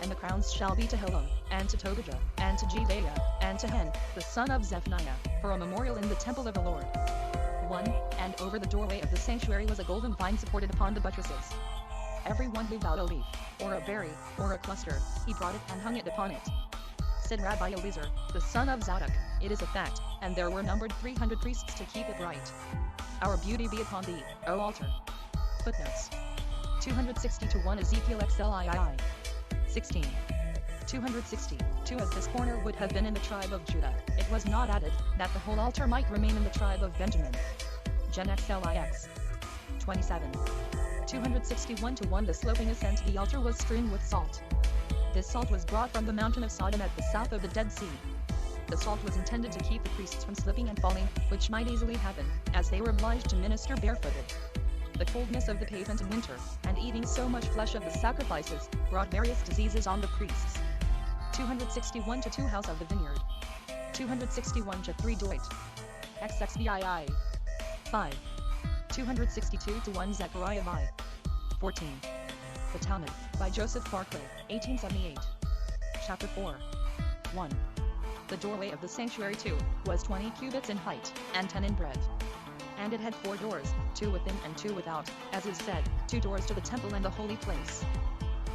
and the crowns shall be to Hillel, and to Tobijah, and to Jedaiah, and to Hen, the son of Zephaniah, for a memorial in the temple of the Lord. 1. And over the doorway of the sanctuary was a golden vine supported upon the buttresses. Every one who vowed a leaf, or a berry, or a cluster, he brought it and hung it upon it. Said Rabbi Eliezer, the son of Zadok, it is a fact, and there were numbered 300 priests to keep it right. Our beauty be upon thee, O altar. Footnotes. 260-1 Ezekiel XLII. 16. 262 As this corner would have been in the tribe of Judah, it was not added, that the whole altar might remain in the tribe of Benjamin. Gen XLIX. 27. 261-1 The sloping ascent to the altar was strewn with salt. This salt was brought from the mountain of Sodom at the south of the Dead Sea. The salt was intended to keep the priests from slipping and falling, which might easily happen, as they were obliged to minister barefooted. The coldness of the pavement in winter, and eating so much flesh of the sacrifices, brought various diseases on the priests. 261-2 House of the Vineyard. 261-3 Doit. XXVII. 5. 262-1 Zechariah Vi. 14. The Talmud, by Joseph Barclay, 1878. Chapter 4. 1. The doorway of the sanctuary 2 was 20 cubits in height, and 10 in breadth. And it had 4 doors, 2 within and 2 without, as is said, 2 doors to the temple and the holy place.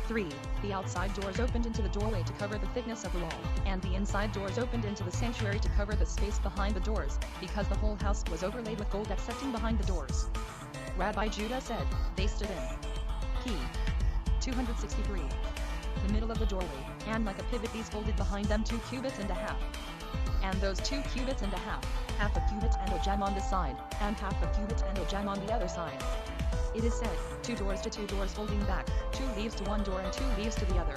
3. The outside doors opened into the doorway to cover the thickness of the wall, and the inside doors opened into the sanctuary to cover the space behind the doors, because the whole house was overlaid with gold excepting behind the doors. Rabbi Judah said, they stood in p. 263. The middle of the doorway, and like a pivot these folded behind them 2 cubits and a half. And those 2 cubits and a half a cubit and a jam on this side, and half a cubit and a jam on the other side. It is said, 2 doors to 2 doors folding back, 2 leaves to 1 door and 2 leaves to the other.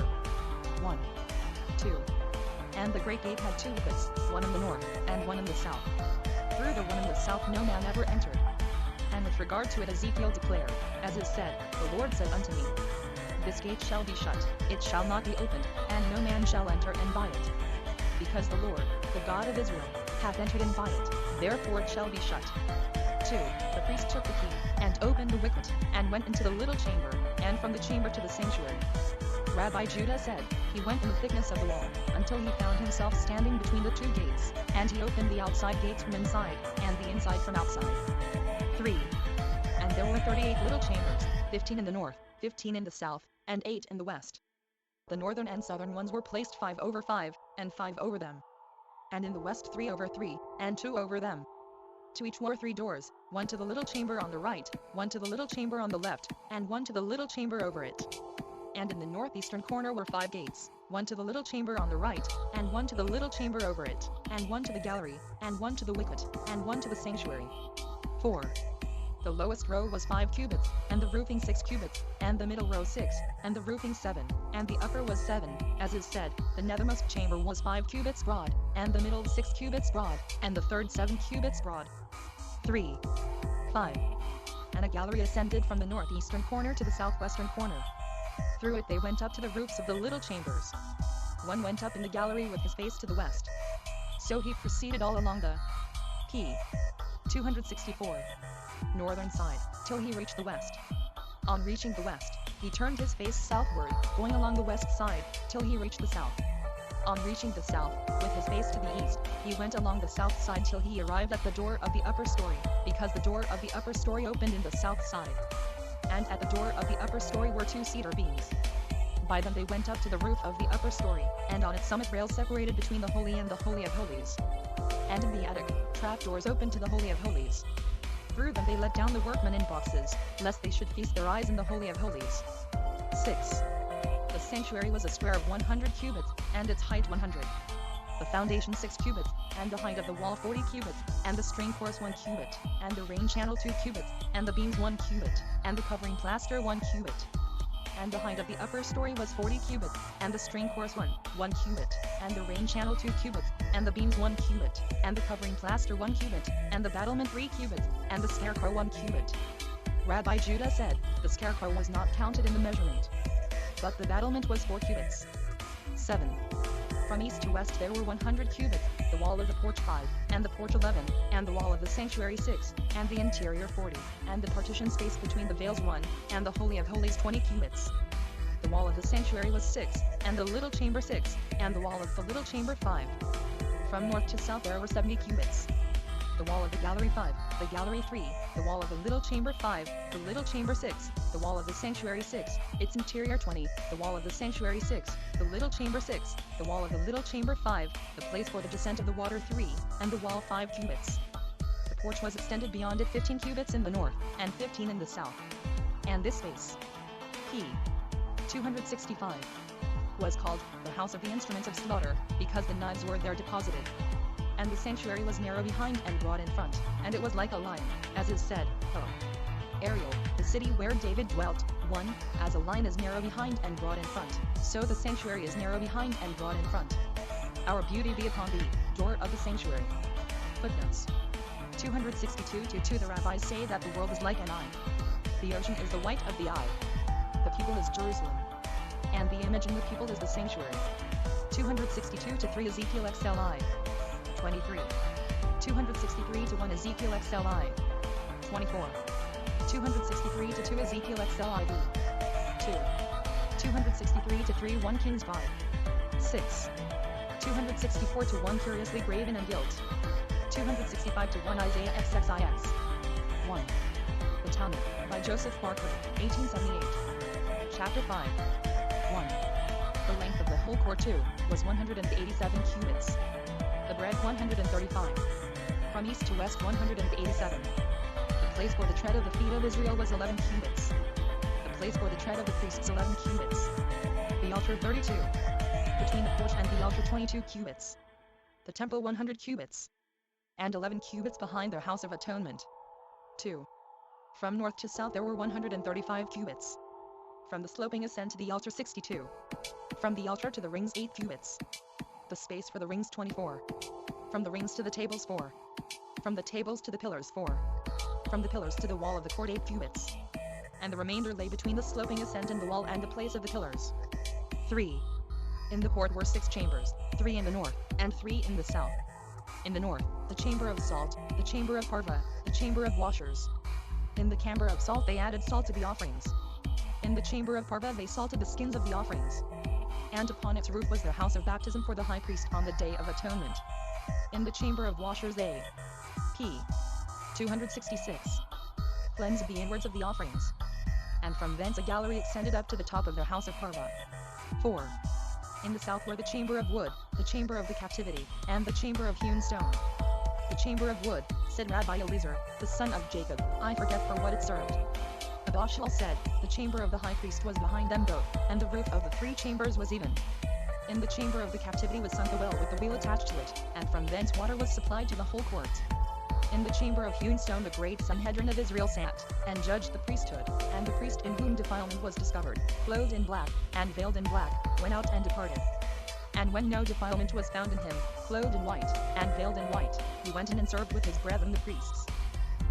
1. 2. And the great gate had 2 wickets, one in the north, and one in the south. Through the one in the south no man ever entered. And with regard to it Ezekiel declared, as is said, the Lord said unto me, this gate shall be shut, it shall not be opened, and no man shall enter and buy it. Because the Lord, the God of Israel, hath entered and buy it, therefore it shall be shut. 2. The priest took the key, and opened the wicket, and went into the little chamber, and from the chamber to the sanctuary. Rabbi Judah said, he went in the thickness of the wall, until he found himself standing between the 2 gates, and he opened the outside gates from inside, and the inside from outside. 3. And there were 38 little chambers, 15 in the north, 15 in the south, and 8 in the west. The northern and southern ones were placed 5 over 5, and 5 over them. And in the west 3 over 3, and 2 over them. To each were 3 doors, one to the little chamber on the right, one to the little chamber on the left, and one to the little chamber over it. And in the northeastern corner were 5 gates, one to the little chamber on the right, and one to the little chamber over it, and one to the gallery, and one to the wicket, and one to the sanctuary. 4. The lowest row was 5 cubits, and the roofing 6 cubits, and the middle row 6, and the roofing 7, and the upper was 7, as is said, the nethermost chamber was 5 cubits broad, and the middle 6 cubits broad, and the third 7 cubits broad. 3. 5. And a gallery ascended from the northeastern corner to the southwestern corner. Through it they went up to the roofs of the little chambers. One went up in the gallery with his face to the west. So he proceeded all along the p. 264. Northern side, till he reached the west. On reaching the west, he turned his face southward, going along the west side, till he reached the south. On reaching the south, with his face to the east, he went along the south side till he arrived at the door of the upper story, because the door of the upper story opened in the south side. And at the door of the upper story were 2 cedar beams. By them they went up to the roof of the upper story, and on its summit rails separated between the Holy and the Holy of Holies. And in the attic, trapdoors opened to the Holy of Holies. Through them they let down the workmen in boxes, lest they should feast their eyes in the Holy of Holies. 6. The sanctuary was a square of 100 cubits, and its height 100. The foundation 6 cubits, and the height of the wall 40 cubits, and the string course 1 cubit, and the rain channel 2 cubits, and the beams 1 cubit, and the covering plaster 1 cubit. And the height of the upper story was 40 cubits, and the string course 1 cubit, and the rain channel 2 cubits, and the beams 1 cubit, and the covering plaster 1 cubit, and the battlement 3 cubits, and the scarecrow 1 cubit. Rabbi Judah said, the scarecrow was not counted in the measurement, but the battlement was 4 cubits. 7. From east to west there were 100 cubits, the wall of the porch 5, and the porch 11, and the wall of the sanctuary 6, and the interior 40, and the partition space between the veils 1, and the Holy of Holies 20 cubits. The wall of the sanctuary was 6, and the little chamber 6, and the wall of the little chamber 5. From north to south there were 70 cubits. The wall of the gallery 5, the gallery 3, the wall of the little chamber 5, the little chamber 6, the wall of the sanctuary 6, its interior 20, the wall of the sanctuary 6, the little chamber 6, the wall of the little chamber 5, the place for the descent of the water 3, and the wall 5 cubits. The porch was extended beyond it 15 cubits in the north, and 15 in the south. And this space, p. 265, was called the house of the instruments of slaughter, because the knives were there deposited. And the sanctuary was narrow behind and broad in front, and it was like a lion, as is said, Ariel, the city where David dwelt. 1. As a lion is narrow behind and broad in front, so the sanctuary is narrow behind and broad in front. Our beauty be upon thee, door of the sanctuary. Footnotes 262-2 The rabbis say that the world is like an eye. The ocean is the white of the eye. The people is Jerusalem. And the image in the people is the sanctuary. 262-3 Ezekiel XLI. 23. 263-1 Ezekiel XLI. 24. 263-2 Ezekiel XLIV. 2. 263-3 1 Kings 5. 6. 264-1 Curiously Graven and Gilt. 265-1 Isaiah XXIX. 1. The Talmud, by Joseph Barclay, 1878. Chapter 5. 1. The length of the whole court 2, was 187 cubits. The breadth 135. From east to west 187. The place for the tread of the feet of Israel was 11 cubits. The place for the tread of the priests 11 cubits. The altar 32. Between the porch and the altar 22 cubits. The temple 100 cubits. And 11 cubits behind their house of atonement. 2. From north to south there were 135 cubits. From the sloping ascent to the altar 62. From the altar to the rings 8 cubits. The space for the rings 24. From the rings to the tables 4. From the tables to the pillars 4. From the pillars to the wall of the court 8 cubits. And the remainder lay between the sloping ascent and the wall and the place of the pillars. 3. In the court were 6 chambers, 3 in the north, and 3 in the south. In the north, the chamber of salt, the chamber of parva, the chamber of washers. In the chamber of salt they added salt to the offerings. In the chamber of parva they salted the skins of the offerings. And upon its roof was their house of baptism for the high priest on the day of atonement. In the chamber of washers they, p. 266, cleansed the inwards of the offerings. And from thence a gallery extended up to the top of their house of parva. 4. In the south were the chamber of wood, the chamber of the captivity, and the chamber of hewn stone. The chamber of wood, said Rabbi Eliezer, the son of Jacob, I forget for what it served. Abashal said, the chamber of the high priest was behind them both, and the roof of the 3 chambers was even. In the chamber of the captivity was sunk a well with the wheel attached to it, and from thence water was supplied to the whole court. In the chamber of hewn stone the great Sanhedrin of Israel sat, and judged the priesthood, and the priest in whom defilement was discovered, clothed in black, and veiled in black, went out and departed. And when no defilement was found in him, clothed in white, and veiled in white, he went in and served with his brethren the priests.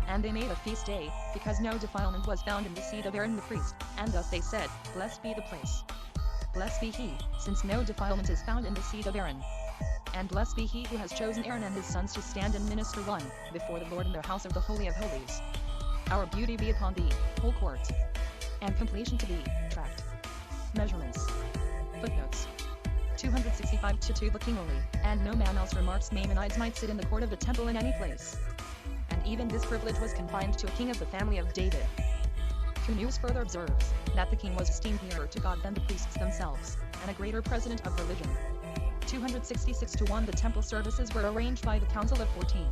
And they made a feast day, because no defilement was found in the seed of Aaron the priest, and thus they said, Blessed be the place. Blessed be he, since no defilement is found in the seed of Aaron. And blessed be he who has chosen Aaron and his sons to stand and minister one, before the Lord in their house of the Holy of Holies. Our beauty be upon thee, whole court. And completion to thee, tract. Measurements. Footnotes 265-2 The king only, and no man else remarks Maimonides might sit in the court of the temple in any place. And even this privilege was confined to a king of the family of David. Cunewes further observes, that the king was esteemed nearer to God than the priests themselves, and a greater president of religion. 266-1 The temple services were arranged by the Council of 14.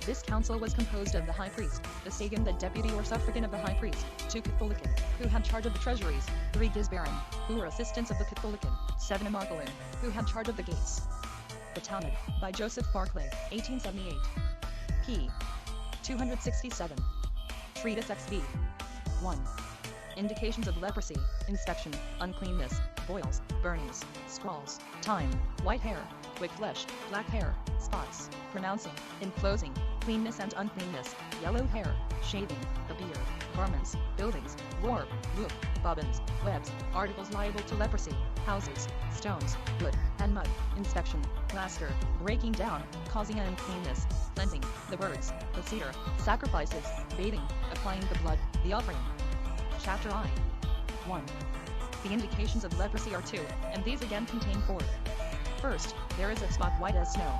This council was composed of the high priest, the Sagan the deputy or suffragan of the high priest, 2 Catholican, who had charge of the treasuries, 3 Gizbarim, who were assistants of the Catholican, 7 Amarkalim, who had charge of the gates. The Talmud, by Joseph Barclay, 1878. p. 267. Treatise XV. 1. Indications of leprosy, inspection, uncleanness, boils, burnings, scrawls, time, white hair, quick flesh, black hair, spots, pronouncing, enclosing, cleanness and uncleanness, yellow hair, shaving, the beard, garments, buildings, warp, loop, bobbins, webs, articles liable to leprosy, houses, stones, wood, and mud, inspection, plaster, breaking down, causing an uncleanness, cleansing, the birds, the cedar, sacrifices, bathing, applying the blood, the offering. Chapter I. 1. The indications of leprosy are 2, and these again contain 4. First, there is a spot white as snow.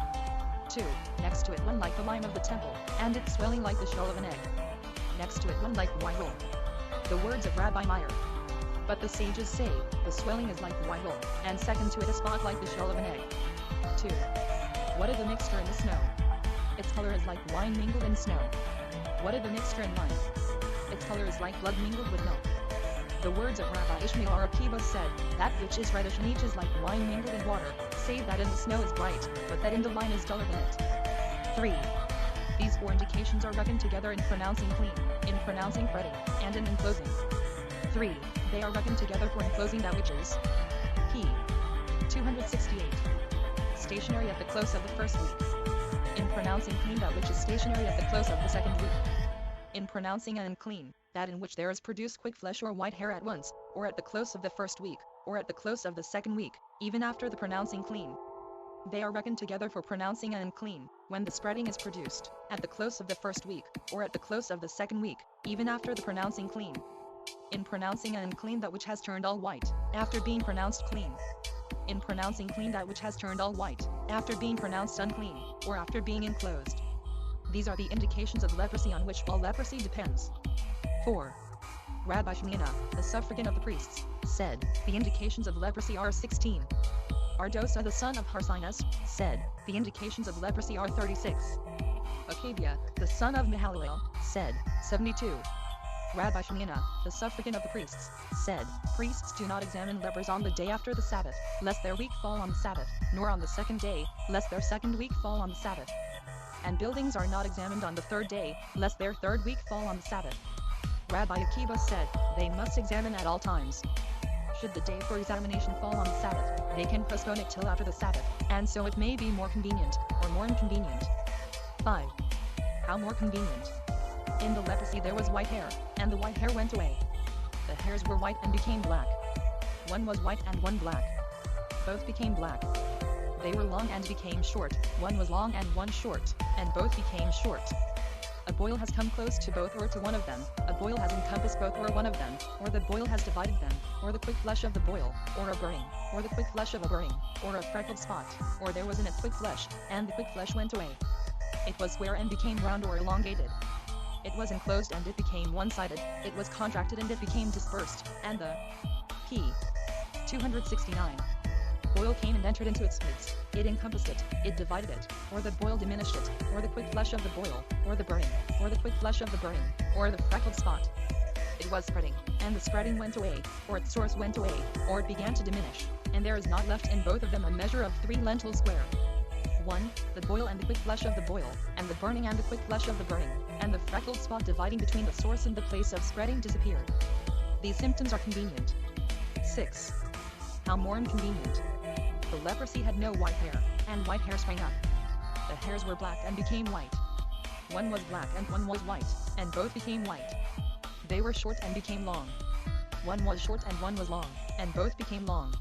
2. Next to it one like the lime of the temple, and its swelling like the shell of an egg. Next to it one like white wool. The words of Rabbi Meir. But the sages say, the swelling is like white wool, and second to it a spot like the shell of an egg. 2. What is the mixture in the snow? Its color is like wine mingled in snow. What is the mixture in wine? Its color is like blood mingled with milk. The words of Rabbi Ishmael Akiva said, that which is reddish in each is like wine mingled in water, save that in the snow is bright, but that in the wine is duller than it. 3. These 4 indications are reckoned together in pronouncing clean, in pronouncing fretting, and in enclosing. 3. They are reckoned together for enclosing that which is p. 268. Stationary at the close of the first week. In pronouncing clean that which is stationary at the close of the second week. In pronouncing unclean, that in which there is produced quick flesh or white hair at once, or at the close of the first week, or at the close of the second week, even after the pronouncing clean. They are reckoned together for pronouncing unclean, when the spreading is produced, at the close of the first week, or at the close of the second week, even after the pronouncing clean. In pronouncing unclean that which has turned all white, after being pronounced clean. In pronouncing clean that which has turned all white, after being pronounced unclean, or after being enclosed. These are the indications of leprosy on which all leprosy depends. 4. Rabbi Shemina, the suffragan of the priests, said, the indications of leprosy are 16. Ardosa the son of Harsinus, said, the indications of leprosy are 36. Akabia, the son of Mahalalel, said, 72. Rabbi Shemina, the suffragan of the priests, said, priests do not examine lepers on the day after the Sabbath, lest their week fall on the Sabbath, nor on the second day, lest their second week fall on the Sabbath. And buildings are not examined on the third day, lest their third week fall on the Sabbath. Rabbi Akiva said, they must examine at all times. Should the day for examination fall on the Sabbath, they can postpone it till after the Sabbath, and so it may be more convenient, or more inconvenient. 5. How more convenient? In the leprosy there was white hair, and the white hair went away. The hairs were white and became black. One was white and one black. Both became black. They were long and became short, one was long and one short, and both became short. A boil has come close to both or to one of them, a boil has encompassed both or one of them, or the boil has divided them, or the quick flesh of the boil, or a burning, or the quick flesh of a burning, or a freckled spot, or there was in it quick flesh, and the quick flesh went away. It was square and became round or elongated. It was enclosed and it became one-sided, it was contracted and it became dispersed, and the p. 269. Boil came and entered into its midst, it encompassed it, it divided it, or the boil diminished it, or the quick flesh of the boil, or the burning, or the quick flesh of the burning, or the freckled spot. It was spreading, and the spreading went away, or its source went away, or it began to diminish, and there is not left in both of them a measure of 3 lentils square. 1. The boil and the quick flesh of the boil, and the burning and the quick flesh of the burning, and the freckled spot dividing between the source and the place of spreading disappeared. These symptoms are convenient. 6. How more inconvenient? The leprosy had no white hair, and white hair sprang up. The hairs were black and became white. One was black and one was white, and both became white. They were short and became long. One was short and one was long, and both became long.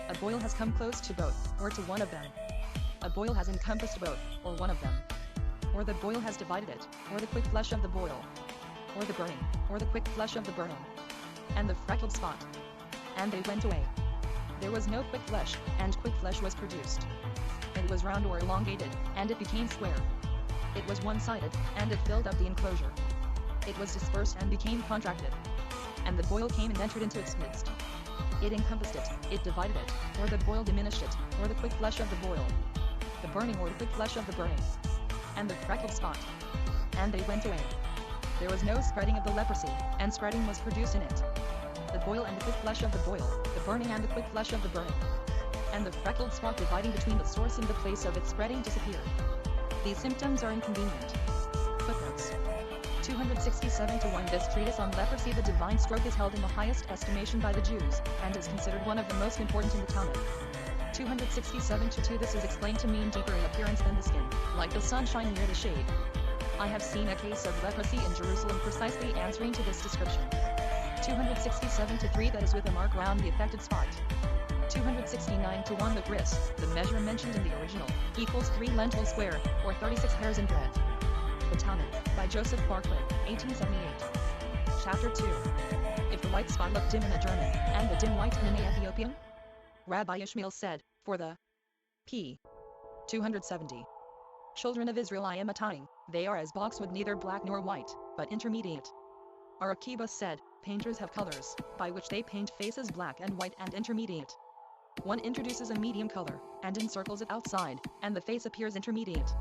A boil has come close to both, or to one of them. A boil has encompassed both, or one of them. Or the boil has divided it, or the quick flesh of the boil. Or the burning, or the quick flesh of the burning. And the freckled spot. And they went away. There was no quick flesh, and quick flesh was produced. It was round or elongated, and it became square. It was one-sided, and it filled up the enclosure. It was dispersed and became contracted. And the boil came and entered into its midst. It encompassed it, it divided it, or the boil diminished it, or the quick flesh of the boil. The burning or the quick flesh of the burning. And the freckled spot. And they went away. There was no spreading of the leprosy, and spreading was produced in it. The boil and the quick flesh of the boil, the burning and the quick flesh of the burning. And the freckled spot dividing between the source and the place of its spreading disappeared. These symptoms are inconvenient. Footnotes 267-1 This treatise on leprosy, the divine stroke, is held in the highest estimation by the Jews, and is considered one of the most important in the Talmud. 267-2 This is explained to mean deeper in appearance than the skin, like the sunshine near the shade. I have seen a case of leprosy in Jerusalem precisely answering to this description. 267-3 That is with a mark round the affected spot. 269-1 The gris, the measure mentioned in the original, equals 3 lentils square, or 36 hairs in breadth. The Talmud, by Joseph Barclay, 1878. Chapter 2. If the white spot look dim in a German, and the dim white in an Ethiopian? Rabbi Ishmael said, for the p. 270 children of Israel I am attying, they are as boxwood neither black nor white, but intermediate. Arakiba said, painters have colors, by which they paint faces black and white and intermediate. One introduces a medium color, and encircles it outside, and the face appears intermediate.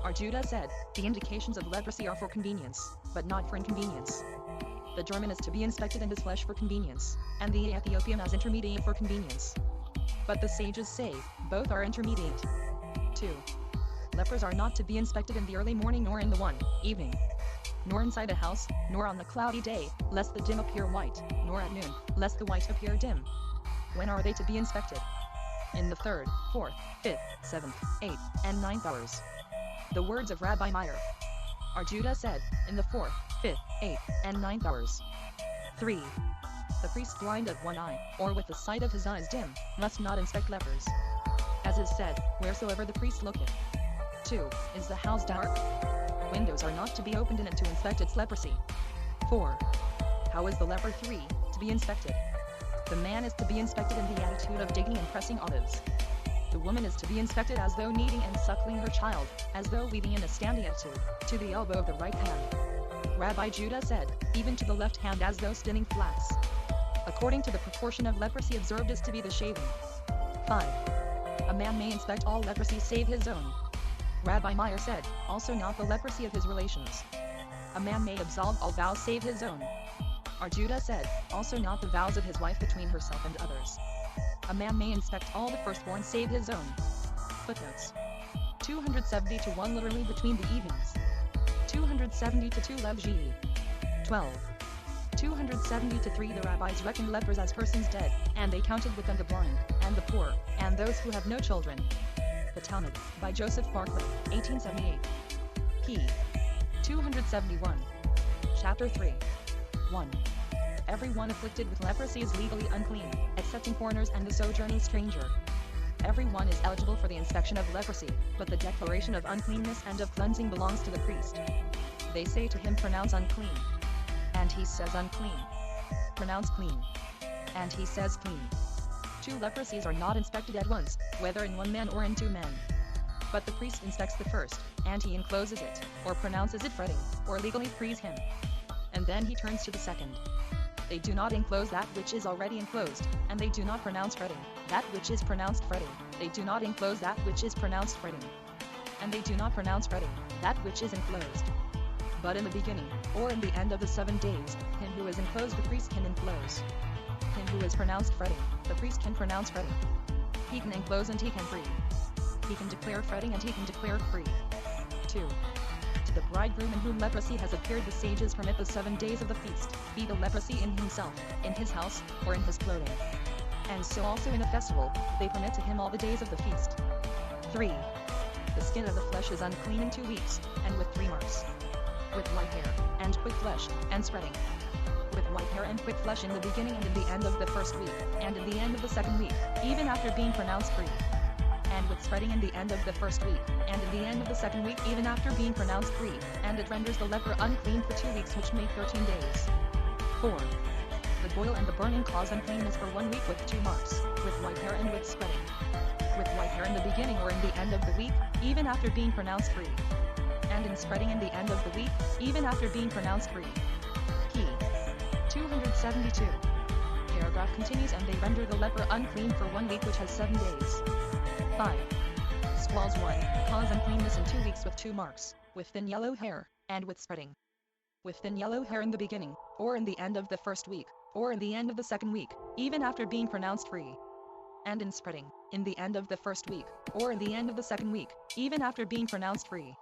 Arjuda said, the indications of leprosy are for convenience, but not for inconvenience. The German is to be inspected in his flesh for convenience, and the Ethiopian as intermediate for convenience. But the sages say, both are intermediate. 2. Lepers are not to be inspected in the early morning nor in the evening, nor inside a house, nor on the cloudy day, lest the dim appear white, nor at noon, lest the white appear dim. When are they to be inspected? In the 3rd, 4th, 5th, 7th, 8th, and 9th hours. The words of Rabbi Meir. Arjuda said, in the 4th, 5th, 8th, and 9th hours. 3. The priest blind of one eye, or with the sight of his eyes dim, must not inspect lepers. As is said, wheresoever the priest looketh. 2. Is the house dark? Windows are not to be opened in it to inspect its leprosy. 4. How is the leper? 3. To be inspected. The man is to be inspected in the attitude of digging and pressing olives. The woman is to be inspected as though kneading and suckling her child, as though weaving in a standing attitude, to the elbow of the right hand. Rabbi Judah said, even to the left hand as though spinning flax. According to the proportion of leprosy observed is to be the shaving. 5. A man may inspect all leprosy save his own. Rabbi Meir said, also not the leprosy of his relations. A man may absolve all vows save his own. Arjuda said, also not the vows of his wife between herself and others. A man may inspect all the firstborn save his own. Footnotes. 270 to 1 literally between the evenings. 270 to 2 Lev G. 12. 270 to 3 The rabbis reckoned lepers as persons dead, and they counted with them the blind, and the poor, and those who have no children. The Talmud, by Joseph Barclay, 1878. p. 271. Chapter 3. 1. Everyone afflicted with leprosy is legally unclean, excepting foreigners and the sojourning stranger. Everyone is eligible for the inspection of leprosy, but the declaration of uncleanness and of cleansing belongs to the priest. They say to him, pronounce unclean. And he says unclean. Pronounce clean. And he says clean. 2 leprosies are not inspected at once, whether in one man or in 2 men. But the priest inspects the first, and he encloses it, or pronounces it fretting, or legally frees him. And then he turns to the second. They do not enclose that which is already enclosed, and they do not pronounce fretting, that which is pronounced fretting. They do not enclose that which is pronounced fretting. And they do not pronounce fretting, that which is enclosed. But in the beginning, or in the end of the 7 days, him who is enclosed the priest can enclose. Him who is pronounced fretting, the priest can pronounce fretting. He can enclose and he can free. He can declare fretting and he can declare free. 2. To the bridegroom in whom leprosy has appeared the sages permit the 7 days of the feast, be the leprosy in himself, in his house, or in his clothing. And so also in a festival, they permit to him all the days of the feast. 3. The skin of the flesh is unclean in 2 weeks, and with 3 marks. With white hair, and quick flesh, and spreading. With white hair and quick flesh in the beginning and in the end of the 1st week, and in the end of the 2nd week, even after being pronounced free. And with spreading in the end of the 1st week, and in the end of the 2nd week even after being pronounced free, and it renders the leper unclean for 2 weeks which make 13 days. 4. The boil and the burning cause uncleanness for 1 week with 2 marks, with white hair and with spreading. With white hair in the beginning or in the end of the week, even after being pronounced free. And in spreading in the end of the week, even after being pronounced free. p. 272. Paragraph continues and they render the leper unclean for 1 week which has 7 days. 5. Squalls 1, cause uncleanness in 2 weeks with 2 marks, with thin yellow hair, and with spreading. With thin yellow hair in the beginning, or in the end of the 1st week, or in the end of the 2nd week, even after being pronounced free. And in spreading, in the end of the 1st week, or in the end of the 2nd week, even after being pronounced free.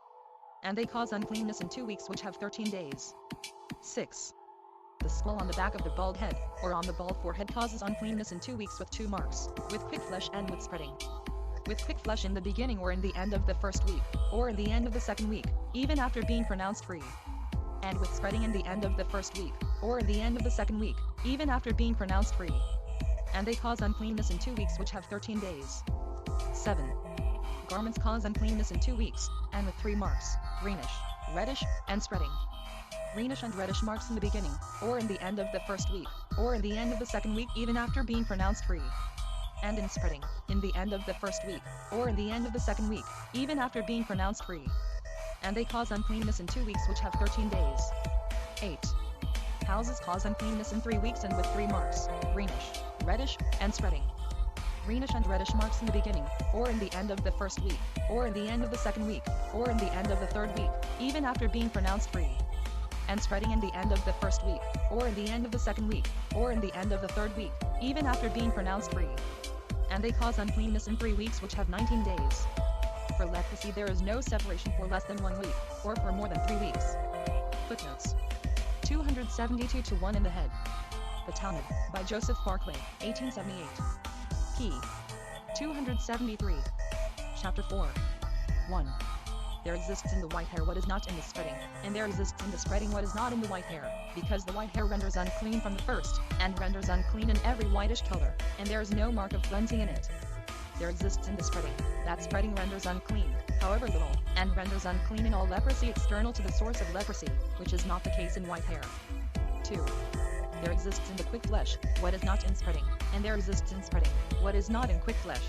And they cause uncleanness in 2 weeks which have 13 days. 6. The skull on the back of the bald head, or on the bald forehead causes uncleanness in 2 weeks with 2 marks, with quick flesh and with spreading. With quick flesh in the beginning or in the end of the 1st week, or in the end of the 2nd week, even after being pronounced free. And with spreading in the end of the 1st week, or in the end of the 2nd week, even after being pronounced free. And they cause uncleanness in 2 weeks which have 13 days. 7. Garments cause uncleanness in 2 weeks, and with 3 marks, greenish, reddish, and spreading. Greenish and reddish marks in the beginning, or in the end of the 1st week, or in the end of the second week even after being pronounced free. And in spreading, in the end of the first week, or in the end of the second week, even after being pronounced free. And they cause uncleanness in 2 weeks which have 13 days. 8. Houses cause uncleanness in 3 weeks and with 3 marks, greenish, reddish, and spreading. Greenish and reddish marks in the beginning, or in the end of the first week, or in the end of the second week, or in the end of the third week, even after being pronounced free. And spreading in the end of the first week, or in the end of the second week, or in the end of the third week, even after being pronounced free. And they cause uncleanness in 3 weeks which have 19 days. For leprosy there is no separation for less than 1 week, or for more than 3 weeks. Footnotes 272 to 1 in the head. The Talmud, by Joseph Barclay, 1878. P. 273. Chapter 4. 1. There exists in the white hair what is not in the spreading, and there exists in the spreading what is not in the white hair, because the white hair renders unclean from the first, and renders unclean in every whitish color, and there is no mark of cleansing in it. There exists in the spreading, that spreading renders unclean, however little, and renders unclean in all leprosy external to the source of leprosy, which is not the case in white hair. 2. There exists in the quick flesh, what is not in spreading, and there exists in spreading, what is not in quick flesh.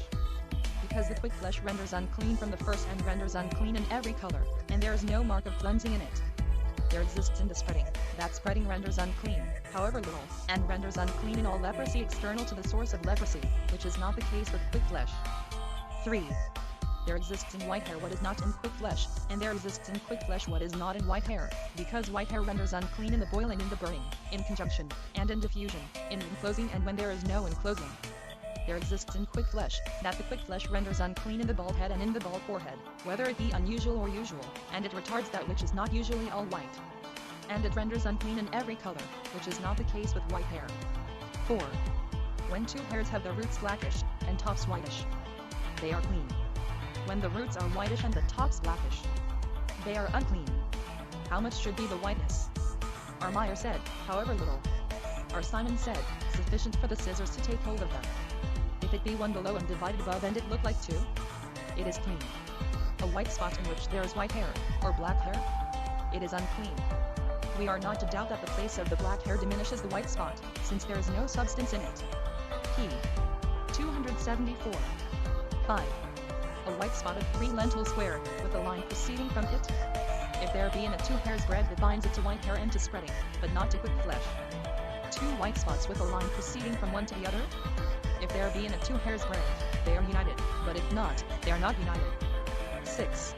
Because the quick flesh renders unclean from the first and renders unclean in every color, and there is no mark of cleansing in it. There exists in the spreading, that spreading renders unclean, however little, and renders unclean in all leprosy external to the source of leprosy, which is not the case with quick flesh. 3. There exists in white hair what is not in quick flesh, and there exists in quick flesh what is not in white hair, because white hair renders unclean in the boiling, in the burning, in conjunction, and in diffusion, in enclosing and when there is no enclosing. There exists in quick flesh, that the quick flesh renders unclean in the bald head and in the bald forehead, whether it be unusual or usual, and it retards that which is not usually all white. And it renders unclean in every color, which is not the case with white hair. 4. When 2 hairs have the roots blackish, and tops whitish, they are clean. When the roots are whitish and the tops blackish, they are unclean. How much should be the whiteness? Our Meyer said, however little. Our Simon said, sufficient for the scissors to take hold of them. If it be 1 below and divided above and it look like 2, it is clean. A white spot in which there is white hair, or black hair, it is unclean. We are not to doubt that the place of the black hair diminishes the white spot, since there is no substance in it. P. 274. 5. A white spot of 3 lentil square, with a line proceeding from it. If there be in it 2 hairs bread that binds it to white hair and to spreading, but not to quick flesh. 2 white spots with a line proceeding from one to the other. If there be in it 2 hairs bread, they are united, but if not, they are not united. 6.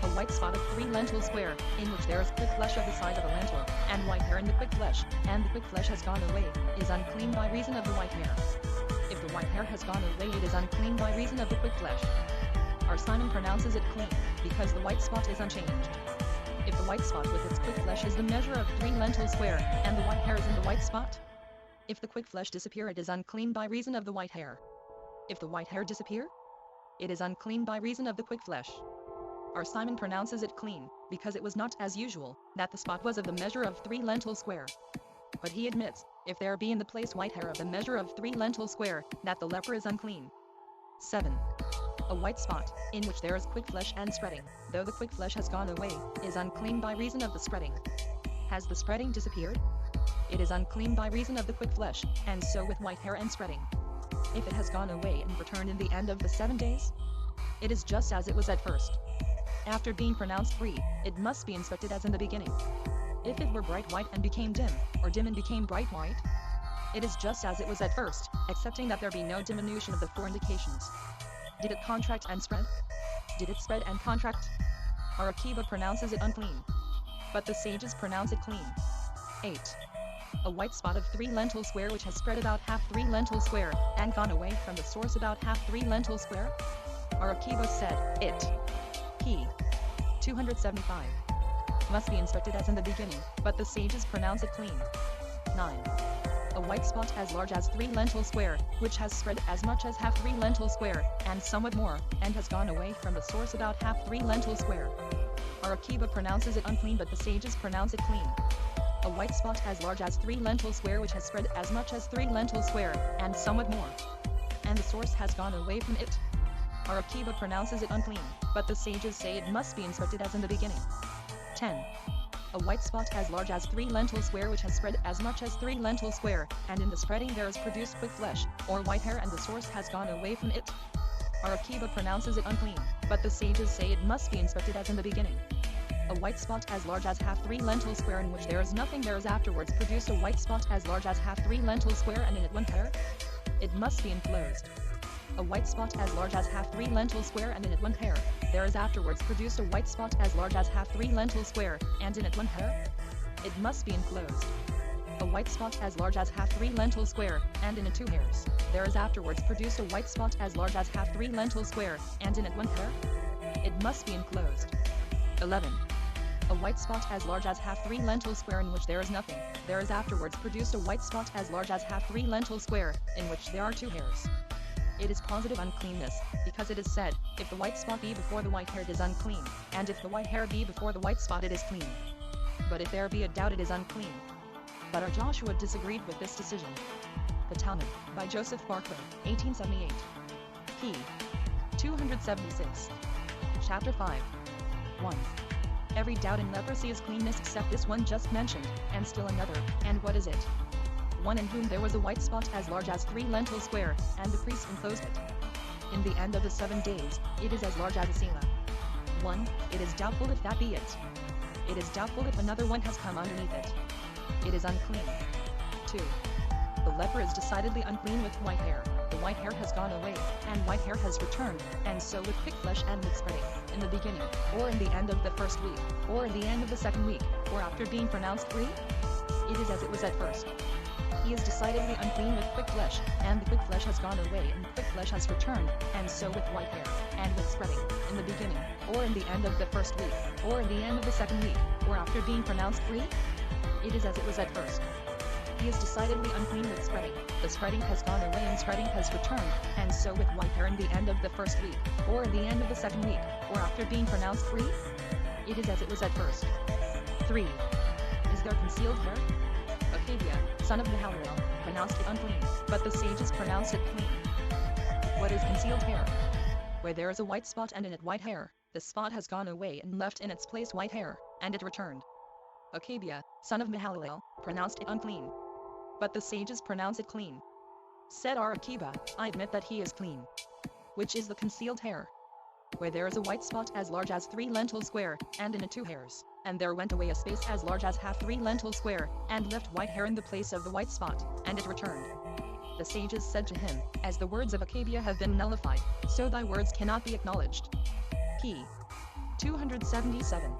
A white spot of 3 lentil square, in which there is quick flesh of the size of a lentil, and white hair in the quick flesh, and the quick flesh has gone away, is unclean by reason of the white hair. If the white hair has gone away it is unclean by reason of the quick flesh. Our Simon pronounces it clean, because the white spot is unchanged. If the white spot with its quick flesh is the measure of 3 lentil square, and the white hair is in the white spot, if the quick flesh disappear it is unclean by reason of the white hair. If the white hair disappear, it is unclean by reason of the quick flesh. Our Simon pronounces it clean, because it was not as usual, that the spot was of the measure of 3 lentil square. But he admits, if there be in the place white hair of the measure of 3 lentil square, that the leper is unclean. 7. A white spot, in which there is quick flesh and spreading, though the quick flesh has gone away, is unclean by reason of the spreading. Has the spreading disappeared? It is unclean by reason of the quick flesh, and so with white hair and spreading. If it has gone away and returned in the end of the 7 days, it is just as it was at first. After being pronounced free, it must be inspected as in the beginning. If it were bright white and became dim, or dim and became bright white, it is just as it was at first, excepting that there be no diminution of the 4 indications. Did it contract and spread? Did it spread and contract? Our Akiva pronounces it unclean, but the sages pronounce it clean. 8. A white spot of 3 lentil square which has spread about half 3 lentil square, and gone away from the source about half 3 lentil square? Our Akiva said, it. P. 275. Must be inspected as in the beginning, but the sages pronounce it clean. 9. A white spot as large as 3 lentil square, which has spread as much as half 3 lentil square, and somewhat more, and has gone away from the source about half 3 lentil square. Our Akiva pronounces it unclean but the sages pronounce it clean. A white spot as large as 3 lentil square which has spread as much as 3 lentil square, and somewhat more, and the source has gone away from it. Our Akiva pronounces it unclean, but the sages say it must be inspected as in the beginning. 10. A white spot as large as 3 lentil square which has spread as much as 3 lentil square, and in the spreading there is produced quick flesh, or white hair, and the source has gone away from it. Our Akiba pronounces it unclean, but the sages say it must be inspected as in the beginning. A white spot as large as half 3 lentil square in which there is nothing there is afterwards produced a white spot as large as half 3 lentil square and in it 1 hair. It must be enclosed. A white spot as large as half 3 lentil square and in it 1 hair. There is afterwards produced a white spot as large as half 3 lentil square, and in it 1 hair. It must be enclosed. A white spot as large as half 3 lentil square, and in it 2 hairs. There is afterwards produced a white spot as large as half 3 lentil square, and in it 1 hair. It must be enclosed. 11. A white spot as large as half 3 lentil square in which there is nothing. There is afterwards produced a white spot as large as half 3 lentil square, in which there are 2 hairs. It is positive uncleanness, because it is said, if the white spot be before the white hair it is unclean, and if the white hair be before the white spot it is clean. But if there be a doubt it is unclean. But our Joshua disagreed with this decision. The Talmud, by Joseph Barclay, 1878. p. 276. Chapter 5. 1. Every doubt in leprosy is cleanness except this one just mentioned, and still another, and what is it? One in whom there was a white spot as large as 3 lentil square, and the priest enclosed it. In the end of the 7 days, it is as large as a selah. 1. It is doubtful if that be it. It is doubtful if another one has come underneath it. It is unclean. 2. The leper is decidedly unclean with white hair. The white hair has gone away, and white hair has returned, and so with quick flesh and with spreading, in the beginning, or in the end of the 1st week, or in the end of the 2nd week, or after being pronounced free. It is as it was at first. He is decidedly unclean with quick flesh, and the quick flesh has gone away and quick flesh has returned, and so with white hair, and with spreading, in the beginning, or in the end of the 1st week, or in the end of the 2nd week, or after being pronounced free. It is as it was at first. He is decidedly unclean with spreading. The spreading has gone away and spreading has returned, and so with white hair in the end of the 1st week, or in the end of the 2nd week, or after being pronounced free. It is as it was at first. 3. Is there concealed hair? Akiba, son of Mahalalel, pronounced it unclean, but the sages pronounce it clean. What is concealed hair? Where there is a white spot and in it white hair, the spot has gone away and left in its place white hair, and it returned. Akiba, son of Mahalalel, pronounced it unclean, but the sages pronounce it clean. Said our Akiba, I admit that he is clean. Which is the concealed hair? Where there is a white spot as large as 3 lentil square, and in it 2 hairs, and there went away a space as large as half 3 lentil square, and left white hair in the place of the white spot, and it returned. The sages said to him, as the words of Akiba have been nullified, so thy words cannot be acknowledged. p. 277.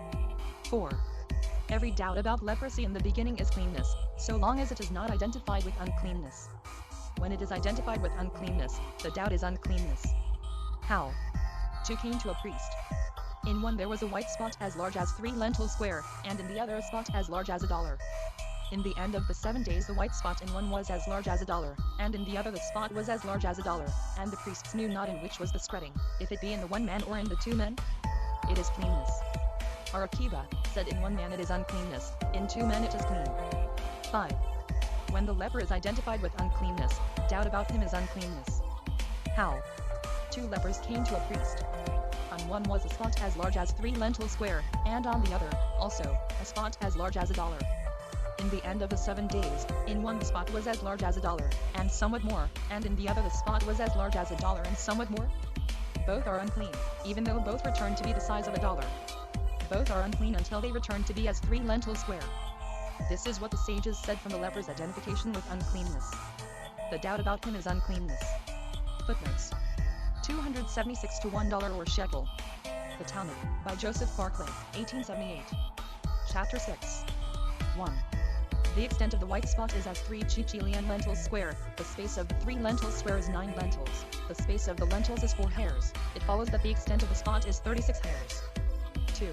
4. Every doubt about leprosy in the beginning is cleanness, so long as it is not identified with uncleanness. When it is identified with uncleanness, the doubt is uncleanness. How? 2 came to a priest. In one there was a white spot as large as 3 lentil square, and in the other a spot as large as $1. In the end of the 7 days the white spot in one was as large as $1, and in the other the spot was as large as $1, and the priests knew not in which was the spreading, if it be in the 1 man or in the 2 men. It is cleanness. Our Akiba said in 1 man it is uncleanness, in 2 men it is clean. 5. When the leper is identified with uncleanness, doubt about him is uncleanness. How? 2 lepers came to a priest. On one was a spot as large as 3 lentil square, and on the other, also, a spot as large as $1. In the end of the 7 days, in one the spot was as large as $1, and somewhat more, and in the other the spot was as large as $1 and somewhat more. Both are unclean, even though both return to be the size of $1. Both are unclean until they return to be as 3 lentil square. This is what the sages said from the leper's identification with uncleanness. The doubt about him is uncleanness. Footnotes 276 to $1 or shekel. The Talmud, by Joseph Barclay, 1878. Chapter 6. 1. The extent of the white spot is as 3 chichilian lentils square, the space of the 3 lentils square is 9 lentils, the space of the lentils is 4 hairs, it follows that the extent of the spot is 36 hairs. 2.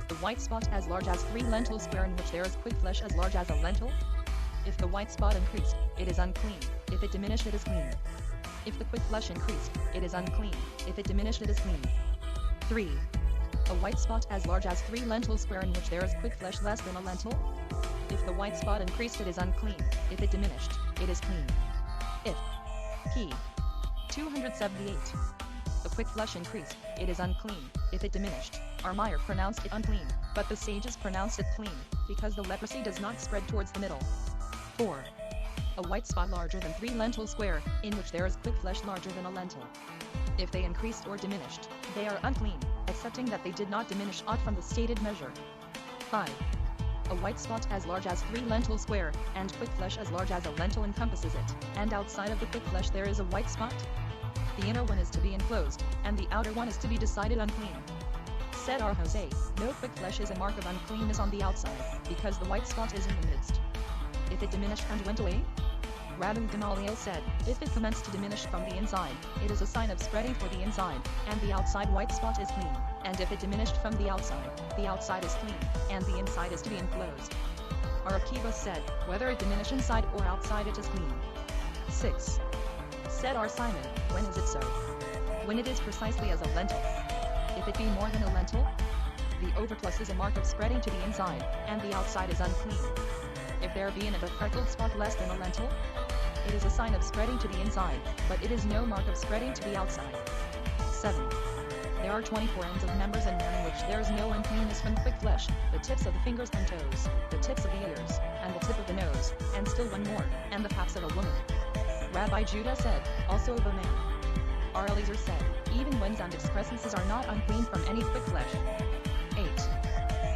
The white spot as large as 3 lentil square in which there is quick flesh as large as a lentil. If the white spot increased, it is unclean, if it diminished it is clean. If the quick flesh increased, it is unclean, if it diminished it is clean. 3. A white spot as large as 3 lentil square in which there is quick flesh less than a lentil. If the white spot increased it is unclean, if it diminished, it is clean. If p. 278. The quick flesh increased, it is unclean, if it diminished, Armiyah pronounced it unclean, but the sages pronounced it clean, because the leprosy does not spread towards the middle. 4. A white spot larger than 3 lentil square, in which there is quick flesh larger than a lentil. If they increased or diminished, they are unclean, excepting that they did not diminish aught from the stated measure. 5. A white spot as large as 3 lentil square, and quick flesh as large as a lentil encompasses it, and outside of the quick flesh there is a white spot. The inner one is to be enclosed, and the outer one is to be decided unclean. Said R. Jose, no quick flesh is a mark of uncleanness on the outside, because the white spot is in the midst. If it diminished and went away? Rabban Gamaliel said, if it commenced to diminish from the inside, it is a sign of spreading for the inside, and the outside white spot is clean, and if it diminished from the outside is clean, and the inside is to be enclosed. R. Akiva said, whether it diminish inside or outside it is clean. 6. Said R. Simon, when is it so? When it is precisely as a lentil. If it be more than a lentil, the overplus is a mark of spreading to the inside, and the outside is unclean. If there be in it a freckled spot less than a lentil, it is a sign of spreading to the inside, but it is no mark of spreading to the outside. 7. There are 24 ends of members in man in which there is no uncleanness from quick flesh, the tips of the fingers and toes, the tips of the ears, and the tip of the nose, and still one more, and the paps of a woman. Rabbi Judah said, also of a man. R. Eliezer said, even wens and excrescences are not unclean from any quick flesh. 8.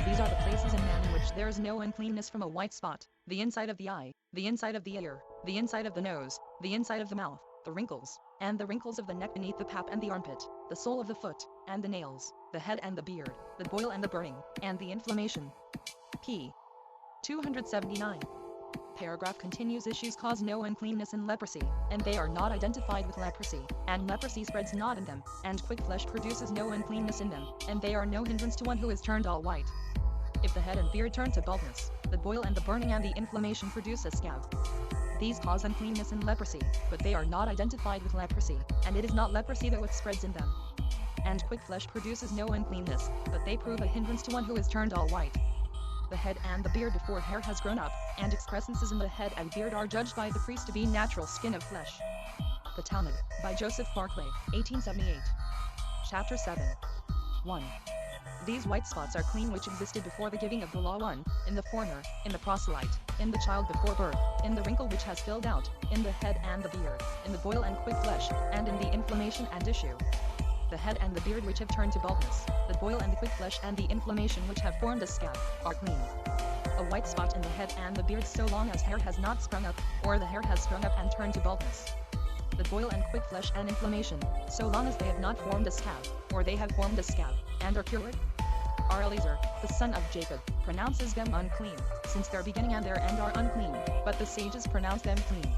These are the places in man in which there is no uncleanness from a white spot, the inside of the eye, the inside of the ear, the inside of the nose, the inside of the mouth, the wrinkles, and the wrinkles of the neck beneath the pap and the armpit, the sole of the foot, and the nails, the head and the beard, the boil and the burning, and the inflammation. P. 279. Paragraph continues. Issues cause no uncleanness in leprosy, and they are not identified with leprosy, and leprosy spreads not in them, and quick flesh produces no uncleanness in them, and they are no hindrance to one who is turned all white. If the head and beard turn to baldness, the boil and the burning and the inflammation produce a scab. These cause uncleanness in leprosy, but they are not identified with leprosy, and it is not leprosy that what spreads in them. And quick flesh produces no uncleanness, but they prove a hindrance to one who is turned all white. The head and the beard before hair has grown up, and excrescences in the head and beard are judged by the priest to be natural skin of flesh. The Talmud, by Joseph Barclay, 1878. Chapter 7. 1. These white spots are clean which existed before the giving of the law. 1. In the foreigner, in the proselyte, in the child before birth, in the wrinkle which has filled out, in the head and the beard, in the boil and quick flesh, and in the inflammation and issue. The head and the beard which have turned to baldness, the boil and the quick flesh and the inflammation which have formed a scab, are clean. A white spot in the head and the beard so long as hair has not sprung up, or the hair has sprung up and turned to baldness. The boil and quick flesh and inflammation, so long as they have not formed a scab, or they have formed a scab, and are cured. R. Eliezer, the son of Jacob, pronounces them unclean, since their beginning and their end are unclean, but the sages pronounce them clean.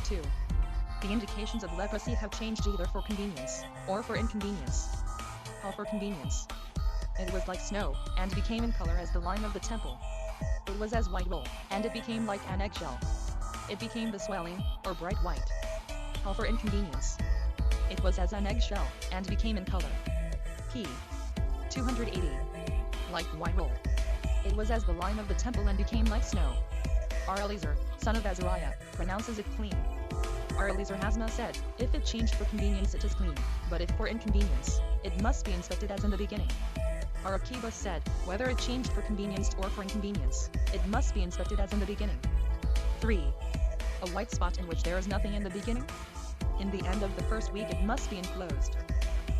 2. The indications of leprosy have changed either for convenience, or for inconvenience. How for convenience? It was like snow, and became in color as the lime of the temple. It was as white wool, and it became like an eggshell. It became the swelling, or bright white. How for inconvenience? It was as an eggshell, and became in color. P. 280. Like white wool. It was as the lime of the temple and became like snow. R. Eliezer, son of Azariah, pronounces it clean. R. Eliezer Hasma said, if it changed for convenience it is clean, but if for inconvenience, it must be inspected as in the beginning. R. Akiva said, whether it changed for convenience or for inconvenience, it must be inspected as in the beginning. 3. A white spot in which there is nothing in the beginning? In the end of the first week it must be enclosed.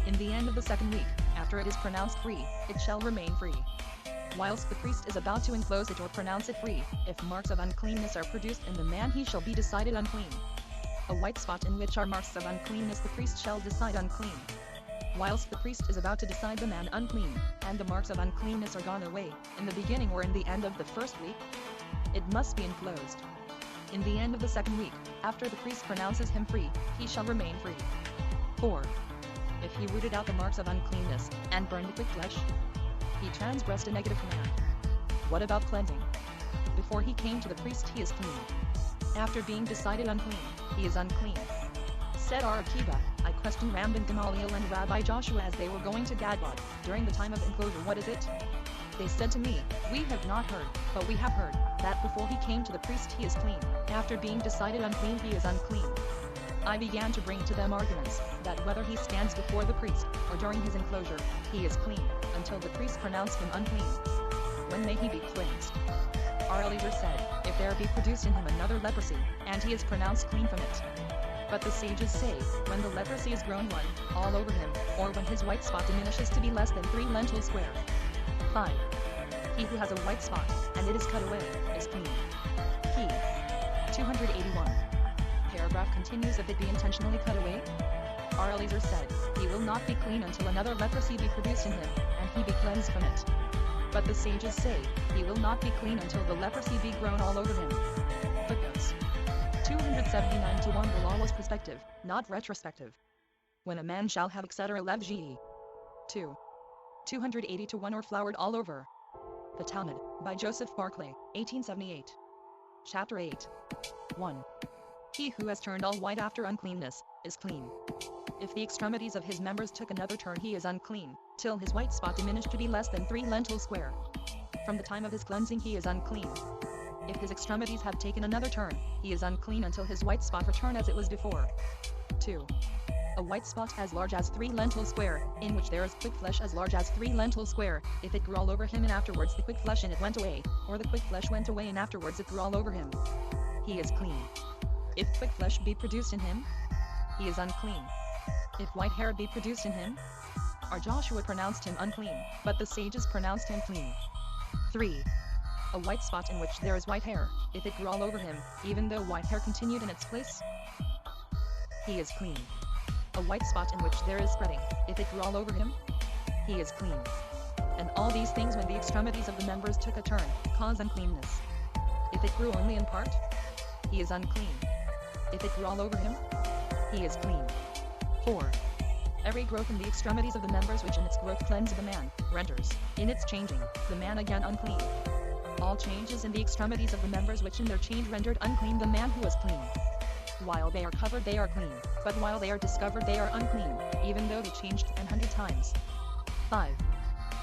In the end of the second week, after it is pronounced free, it shall remain free. Whilst the priest is about to enclose it or pronounce it free, if marks of uncleanness are produced in the man he shall be decided unclean. A white spot in which are marks of uncleanness the priest shall decide unclean. Whilst the priest is about to decide the man unclean, and the marks of uncleanness are gone away, in the beginning or in the end of the first week, it must be enclosed. In the end of the second week, after the priest pronounces him free, he shall remain free. 4. If he rooted out the marks of uncleanness, and burned the quick flesh, he transgressed a negative command. What about cleansing? Before he came to the priest he is clean. After being decided unclean, he is unclean. Said R. Akiva, I questioned Rabban Gamaliel and Rabbi Joshua as they were going to Gadbod, during the time of enclosure. What is it? They said to me, we have not heard, but we have heard, that before he came to the priest he is clean, after being decided unclean he is unclean. I began to bring to them arguments, that whether he stands before the priest, or during his enclosure, he is clean, until the priest pronounce him unclean. When may he be cleansed? Our elder said, if there be produced in him another leprosy, and he is pronounced clean from it. But the sages say, when the leprosy is grown one, all over him, or when his white spot diminishes to be less than 3 lentil square. 5. He who has a white spot, and it is cut away, is clean. Key. 281. Paragraph continues if it be intentionally cut away. Our Eliezer said, he will not be clean until another leprosy be produced in him, and he be cleansed from it. But the sages say, he will not be clean until the leprosy be grown all over him. Footnotes. 279-1 The law was prospective, not retrospective. When a man shall have etc. lev ge. 2. 280-1 or flowered all over. The Talmud, by Joseph Barclay, 1878. Chapter 8. 1. He who has turned all white after uncleanness, is clean. If the extremities of his members took another turn he is unclean, till his white spot diminished to be less than 3 lentil square. From the time of his cleansing he is unclean. If his extremities have taken another turn, he is unclean until his white spot return as it was before. 2. A white spot as large as 3 lentil square, in which there is quick flesh as large as 3 lentil square, if it grew all over him and afterwards the quick flesh in it went away, or the quick flesh went away and afterwards it grew all over him, he is clean. If quick flesh be produced in him, he is unclean. If white hair be produced in him, our Joshua pronounced him unclean, but the sages pronounced him clean. 3. A white spot in which there is white hair, if it grew all over him, even though white hair continued in its place, he is clean. A white spot in which there is spreading, if it grew all over him, he is clean. And all these things when the extremities of the members took a turn, cause uncleanness. If it grew only in part, he is unclean. If it grew all over him, he is clean. 4. Every growth in the extremities of the members which in its growth cleanses the man, renders, in its changing, the man again unclean. All changes in the extremities of the members which in their change rendered unclean the man who was clean. While they are covered they are clean, but while they are discovered they are unclean, even though they changed 100 times. 5.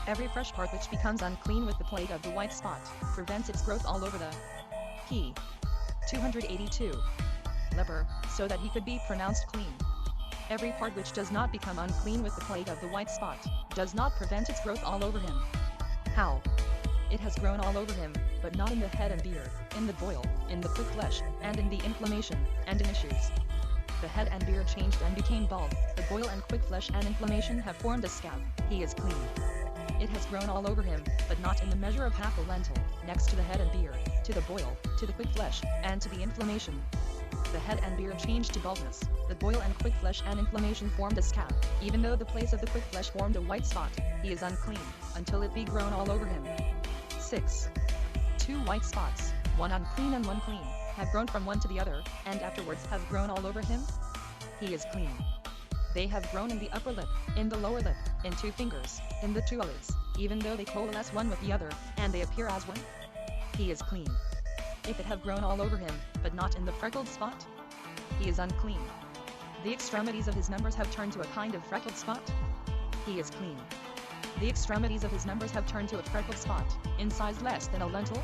Every fresh part which becomes unclean with the plague of the white spot, prevents its growth all over the key. 282. Leper, so that he could be pronounced clean. Every part which does not become unclean with the plague of the white spot, does not prevent its growth all over him. How? It has grown all over him, but not in the head and beard, in the boil, in the quick flesh, and in the inflammation, and in issues. The head and beard changed and became bald, the boil and quick flesh and inflammation have formed a scab, he is clean. It has grown all over him, but not in the measure of half a lentil, next to the head and beard, to the boil, to the quick flesh, and to the inflammation. The head and beard changed to baldness, the boil and quick flesh and inflammation formed a scab, even though the place of the quick flesh formed a white spot, he is unclean, until it be grown all over him. 6. 2 white spots, one unclean and one clean, have grown from one to the other, and afterwards have grown all over him, he is clean. They have grown in the upper lip, in the lower lip, in 2 fingers, in the 2 eyelids, even though they coalesce one with the other, and they appear as one, he is clean. If it have grown all over him, but not in the freckled spot, he is unclean. The extremities of his members have turned to a kind of freckled spot, he is clean. The extremities of his members have turned to a freckled spot, in size less than a lentil,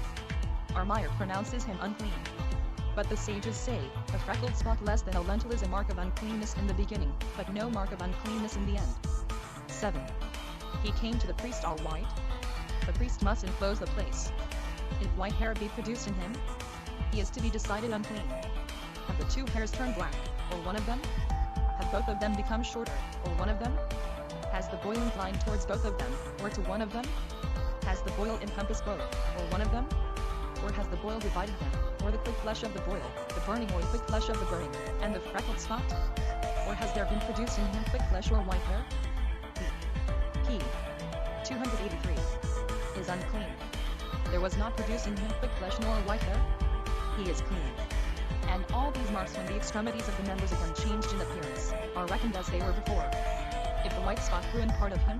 our Meyer pronounces him unclean. But the sages say, a freckled spot less than a lentil is a mark of uncleanness in the beginning, but no mark of uncleanness in the end. 7. He came to the priest all white. The priest must enclose the place. If white hair be produced in him, he is to be decided unclean. Have the 2 hairs turned black, or one of them? Have both of them become shorter, or one of them? Has the boil inclined towards both of them, or to one of them? Has the boil encompassed both, or one of them? Or has the boil divided them, or the quick flesh of the boil, the burning or quick flesh of the burning, and the freckled spot? Or has there been produced in him quick flesh or white hair? He 283 is unclean. There was not produced in him quick flesh nor white hair, he is clean. And all these marks when the extremities of the members again changed in appearance, are reckoned as they were before. If the white spot grew in part of him,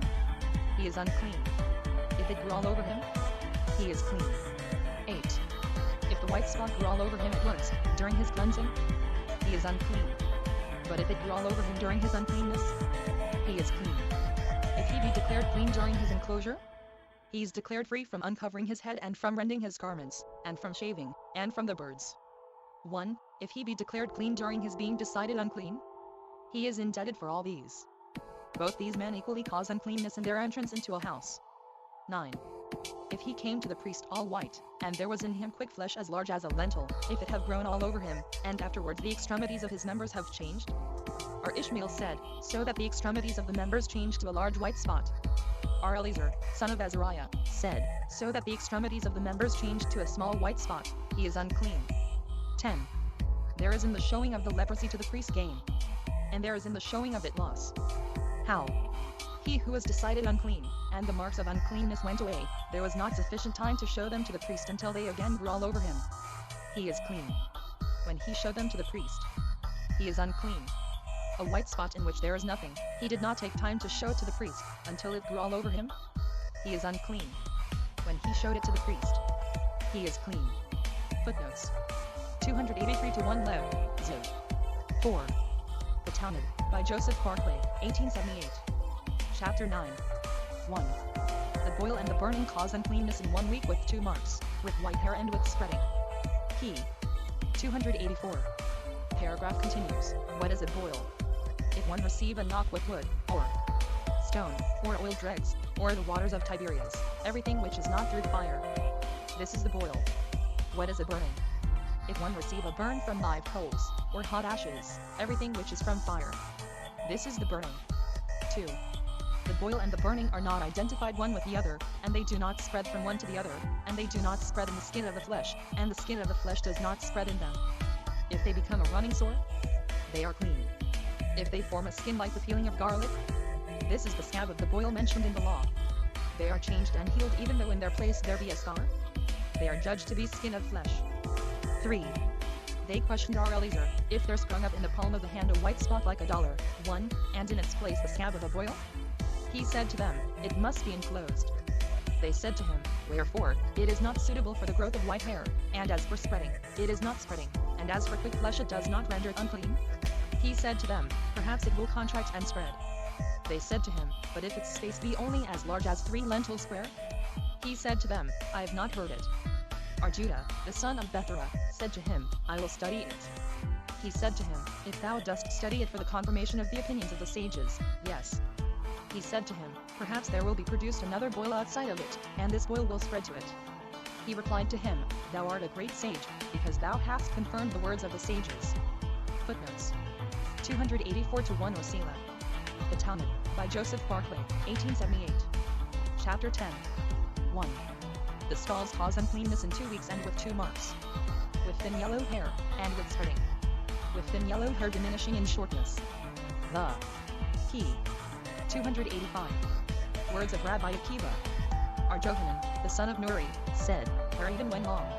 he is unclean. If it grew all over him, he is clean. 8. If the white spot grew all over him at once, during his cleansing, he is unclean. But if it grew all over him during his uncleanness, he is clean. If he be declared clean during his enclosure, he is declared free from uncovering his head and from rending his garments, and from shaving, and from the birds. 1. If he be declared clean during his being decided unclean, he is indebted for all these. Both these men equally cause uncleanness in their entrance into a house. 9. If he came to the priest all white, and there was in him quick flesh as large as a lentil, if it have grown all over him, and afterwards the extremities of his members have changed? Our Ishmael said, so that the extremities of the members changed to a large white spot. Our Eliezer, son of Azariah, said, so that the extremities of the members changed to a small white spot, he is unclean. 10. There is in the showing of the leprosy to the priest gain, and there is in the showing of it loss. How? He who was decided unclean, and the marks of uncleanness went away, there was not sufficient time to show them to the priest until they again grew all over him. He is clean. When he showed them to the priest, he is unclean. A white spot in which there is nothing, he did not take time to show it to the priest, until it grew all over him. He is unclean. When he showed it to the priest, he is clean. Footnotes 283 to 1 Lev, Ziv. 4. The Talmud, by Joseph Barclay, 1878. Chapter 9. 1. The boil and the burning cause uncleanness in 1 week with 2 marks, with white hair and with spreading. P. 284. Paragraph continues. What is a boil? If one receive a knock with wood, or stone, or oil dregs, or the waters of Tiberias, everything which is not through fire. This is the boil. What is a burning? If one receive a burn from live coals, or hot ashes, everything which is from fire. This is the burning. 2. The boil and the burning are not identified one with the other, and they do not spread from one to the other, and they do not spread in the skin of the flesh, and the skin of the flesh does not spread in them. If they become a running sore, they are clean. If they form a skin like the peeling of garlic, this is the scab of the boil mentioned in the law. They are changed and healed even though in their place there be a scar. They are judged to be skin of flesh. 3. They questioned our Eliezer, if there sprung up in the palm of the hand a white spot like $1, and in its place the scab of a boil? He said to them, it must be enclosed. They said to him, wherefore, it is not suitable for the growth of white hair, and as for spreading, it is not spreading, and as for quick flesh it does not render it unclean. He said to them, perhaps it will contract and spread. They said to him, but if its space be only as large as 3 lentils square? He said to them, I have not heard it. Our Judah, the son of Bethera, said to him, I will study it. He said to him, if thou dost study it for the confirmation of the opinions of the sages, yes. He said to him, perhaps there will be produced another boil outside of it, and this boil will spread to it. He replied to him, thou art a great sage, because thou hast confirmed the words of the sages. Footnotes 284 to 1 Rosila. The Talmud, by Joseph Barclay, 1878. Chapter 10. 1. The stalls cause uncleanness in 2 weeks and with 2 marks. With thin yellow hair, and with spreading. With thin yellow hair diminishing in shortness. The P. 285. Words of Rabbi Akiva. Our Johanan, the son of Nuri, said, or even when long.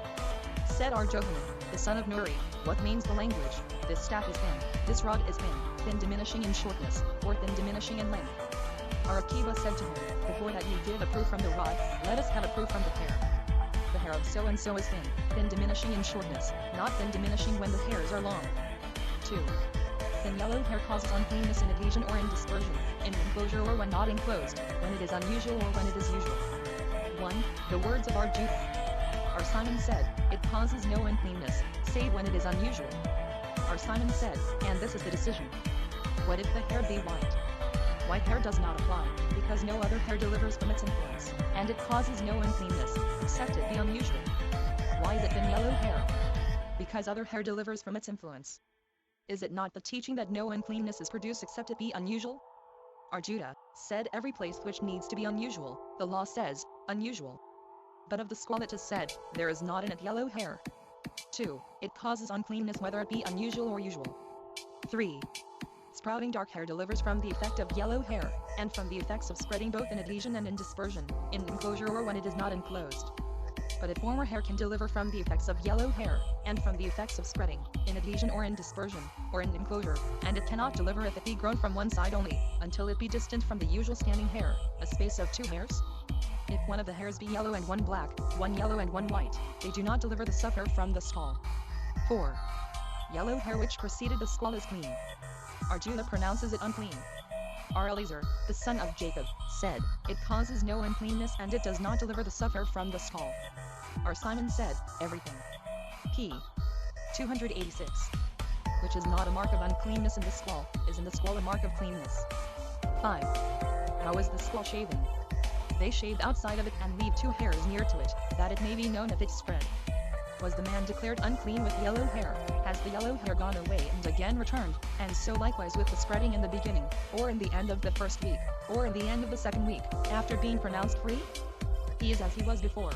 Said our Johanan, the son of Nuri, what means the language? This staff is thin, this rod is thin diminishing in shortness, or thin diminishing in length. Our Akiva said to him, before that ye give a proof from the rod, let us have a proof from the hair. The hair of so and so is thin diminishing in shortness, not thin diminishing when the hairs are long. 2. Thin yellow hair causes uncleanness in adhesion or in dispersion, in enclosure or when not enclosed, when it is unusual or when it is usual. 1. The words of our Judah. Our Simon said, it causes no uncleanness, save when it is unusual. Our Simon said, and this is the decision. What if the hair be white? White hair does not apply, because no other hair delivers from its influence, and it causes no uncleanness, except it be unusual. Why is it thin yellow hair? Because other hair delivers from its influence. Is it not the teaching that no uncleanness is produced except it be unusual? Our Judah said every place which needs to be unusual, the law says, unusual. But of the scroll it is said, there is not in it yellow hair. 2. It causes uncleanness whether it be unusual or usual. 3. Sprouting dark hair delivers from the effect of yellow hair, and from the effects of spreading both in adhesion and in dispersion, in enclosure or when it is not enclosed. But if former hair can deliver from the effects of yellow hair, and from the effects of spreading, in adhesion or in dispersion, or in enclosure, and it cannot deliver if it be grown from one side only, until it be distant from the usual standing hair, a space of 2 hairs? If one of the hairs be yellow and one black, one yellow and one white, they do not deliver the sufferer from the stall. 4. Yellow hair which preceded the squall is clean. Our Judah pronounces it unclean. Our Eliezer, the son of Jacob, said, it causes no uncleanness and it does not deliver the sufferer from the stall. Our Simon said, everything. P. 286. Which is not a mark of uncleanness in the skull, is in the skull a mark of cleanness. 5. How is the skull shaven? They shaved outside of it and leave 2 hairs near to it, that it may be known if it spread. Was the man declared unclean with yellow hair? Has the yellow hair gone away and again returned? And so likewise with the spreading in the beginning, or in the end of the first week, or in the end of the second week, after being pronounced free? He is as he was before.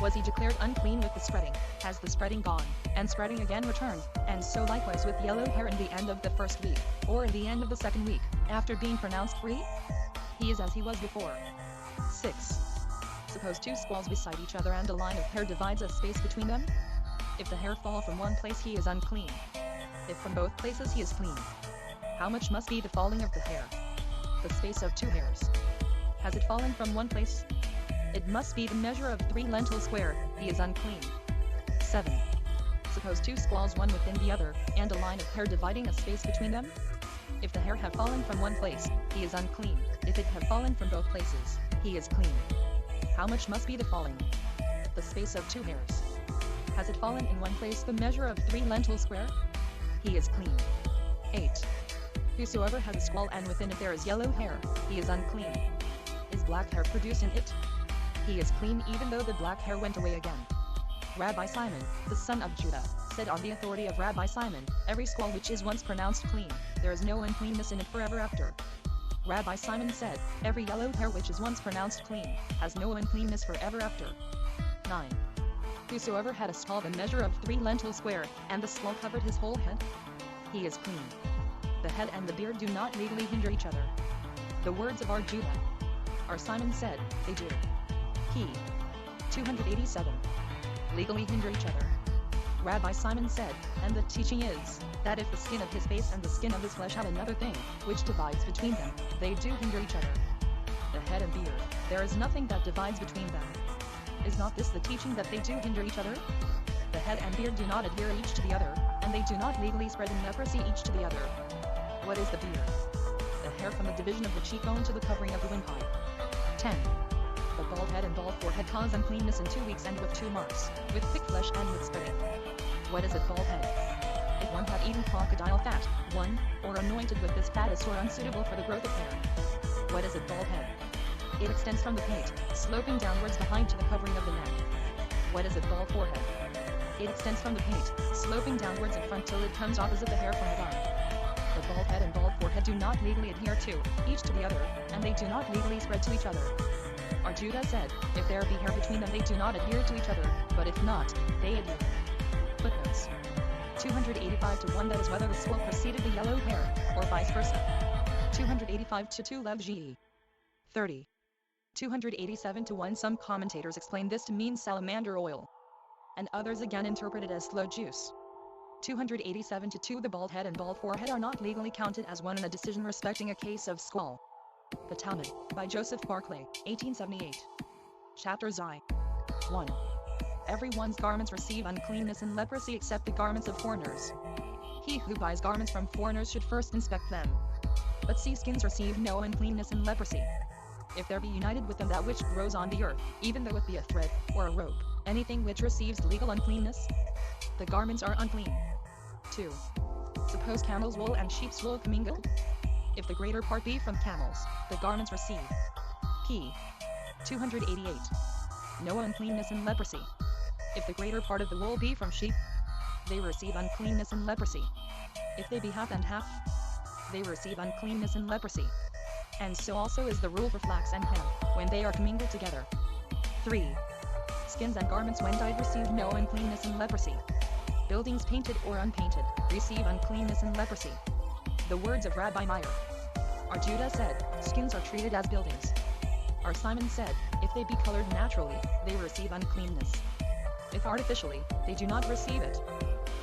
Was he declared unclean with the spreading? Has the spreading gone, and spreading again returned? And so likewise with yellow hair in the end of the first week, or in the end of the second week, after being pronounced free? He is as he was before. 6. Suppose 2 squalls beside each other and a line of hair divides a space between them. If the hair fall from one place he is unclean. If from both places he is clean. How much must be the falling of the hair? The space of 2 hairs. Has it fallen from one place? It must be the measure of 3 lentils square, he is unclean. 7. Suppose 2 squalls one within the other, and a line of hair dividing a space between them. If the hair have fallen from one place, he is unclean. If it have fallen from both places, he is clean. How much must be the falling? The space of 2 hairs. Has it fallen in one place the measure of 3 lentils square? He is clean. 8. Whosoever has a squall and within it there is yellow hair, he is unclean. Is black hair produced in it? He is clean even though the black hair went away again. Rabbi Simon, the son of Judah, said on the authority of Rabbi Simon, every squall which is once pronounced clean, there is no uncleanness in it forever after. Rabbi Simon said, every yellow hair which is once pronounced clean, has no uncleanness forever after. 9. Whosoever had a skull the measure of 3 lentils square, and the skull covered his whole head, he is clean. The head and the beard do not legally hinder each other. The words of our Judah. Our Simon said, they do. He. 287. Legally hinder each other. Rabbi Simon said, and the teaching is, that if the skin of his face and the skin of his flesh have another thing, which divides between them, they do hinder each other. The head and beard, there is nothing that divides between them. Is not this the teaching that they do hinder each other? The head and beard do not adhere each to the other, and they do not legally spread in leprosy each to the other. What is the beard? The hair from the division of the cheekbone to the covering of the windpipe. 10. The bald head and bald forehead cause uncleanness in 2 weeks and with 2 marks, with thick flesh and with spreading. What is a bald head? If one have eaten crocodile fat, 1, or anointed with this fat is sore unsuitable for the growth of hair. What is a bald head? It extends from the pate, sloping downwards behind to the covering of the neck. What is a bald forehead? It extends from the pate, sloping downwards in front till it comes opposite the hair from the bum. The bald head and bald forehead do not legally adhere to, each to the other, and they do not legally spread to each other. Our Judah said, if there be hair between them they do not adhere to each other, but if not, they adhere. Footnotes. 285 to 1 that is whether the skull preceded the yellow hair, or vice versa. 285 to 2 Lev Ge. 30. 287 to 1 some commentators explain this to mean salamander oil, and others again interpret it as sloe juice. 287 to 2 the bald head and bald forehead are not legally counted as one in a decision respecting a case of skull. The Talmud, by Joseph Barclay, 1878. Chapter Zai. 1. Everyone's garments receive uncleanness and leprosy except the garments of foreigners. He who buys garments from foreigners should first inspect them. But sea skins receive no uncleanness and leprosy. If there be united with them that which grows on the earth, even though it be a thread, or a rope, anything which receives legal uncleanness, the garments are unclean. 2. Suppose camel's wool and sheep's wool commingled? If the greater part be from camels, the garments receive p. 288. No uncleanness and leprosy. If the greater part of the wool be from sheep, they receive uncleanness and leprosy. If they be half and half, they receive uncleanness and leprosy. And so also is the rule for flax and hemp, when they are commingled together. 3. Skins and garments when dyed receive no uncleanness and leprosy. Buildings painted or unpainted, receive uncleanness and leprosy. The words of Rabbi Meir. Our Judah said, skins are treated as buildings. Our Simon said, if they be colored naturally, they receive uncleanness. If artificially, they do not receive it.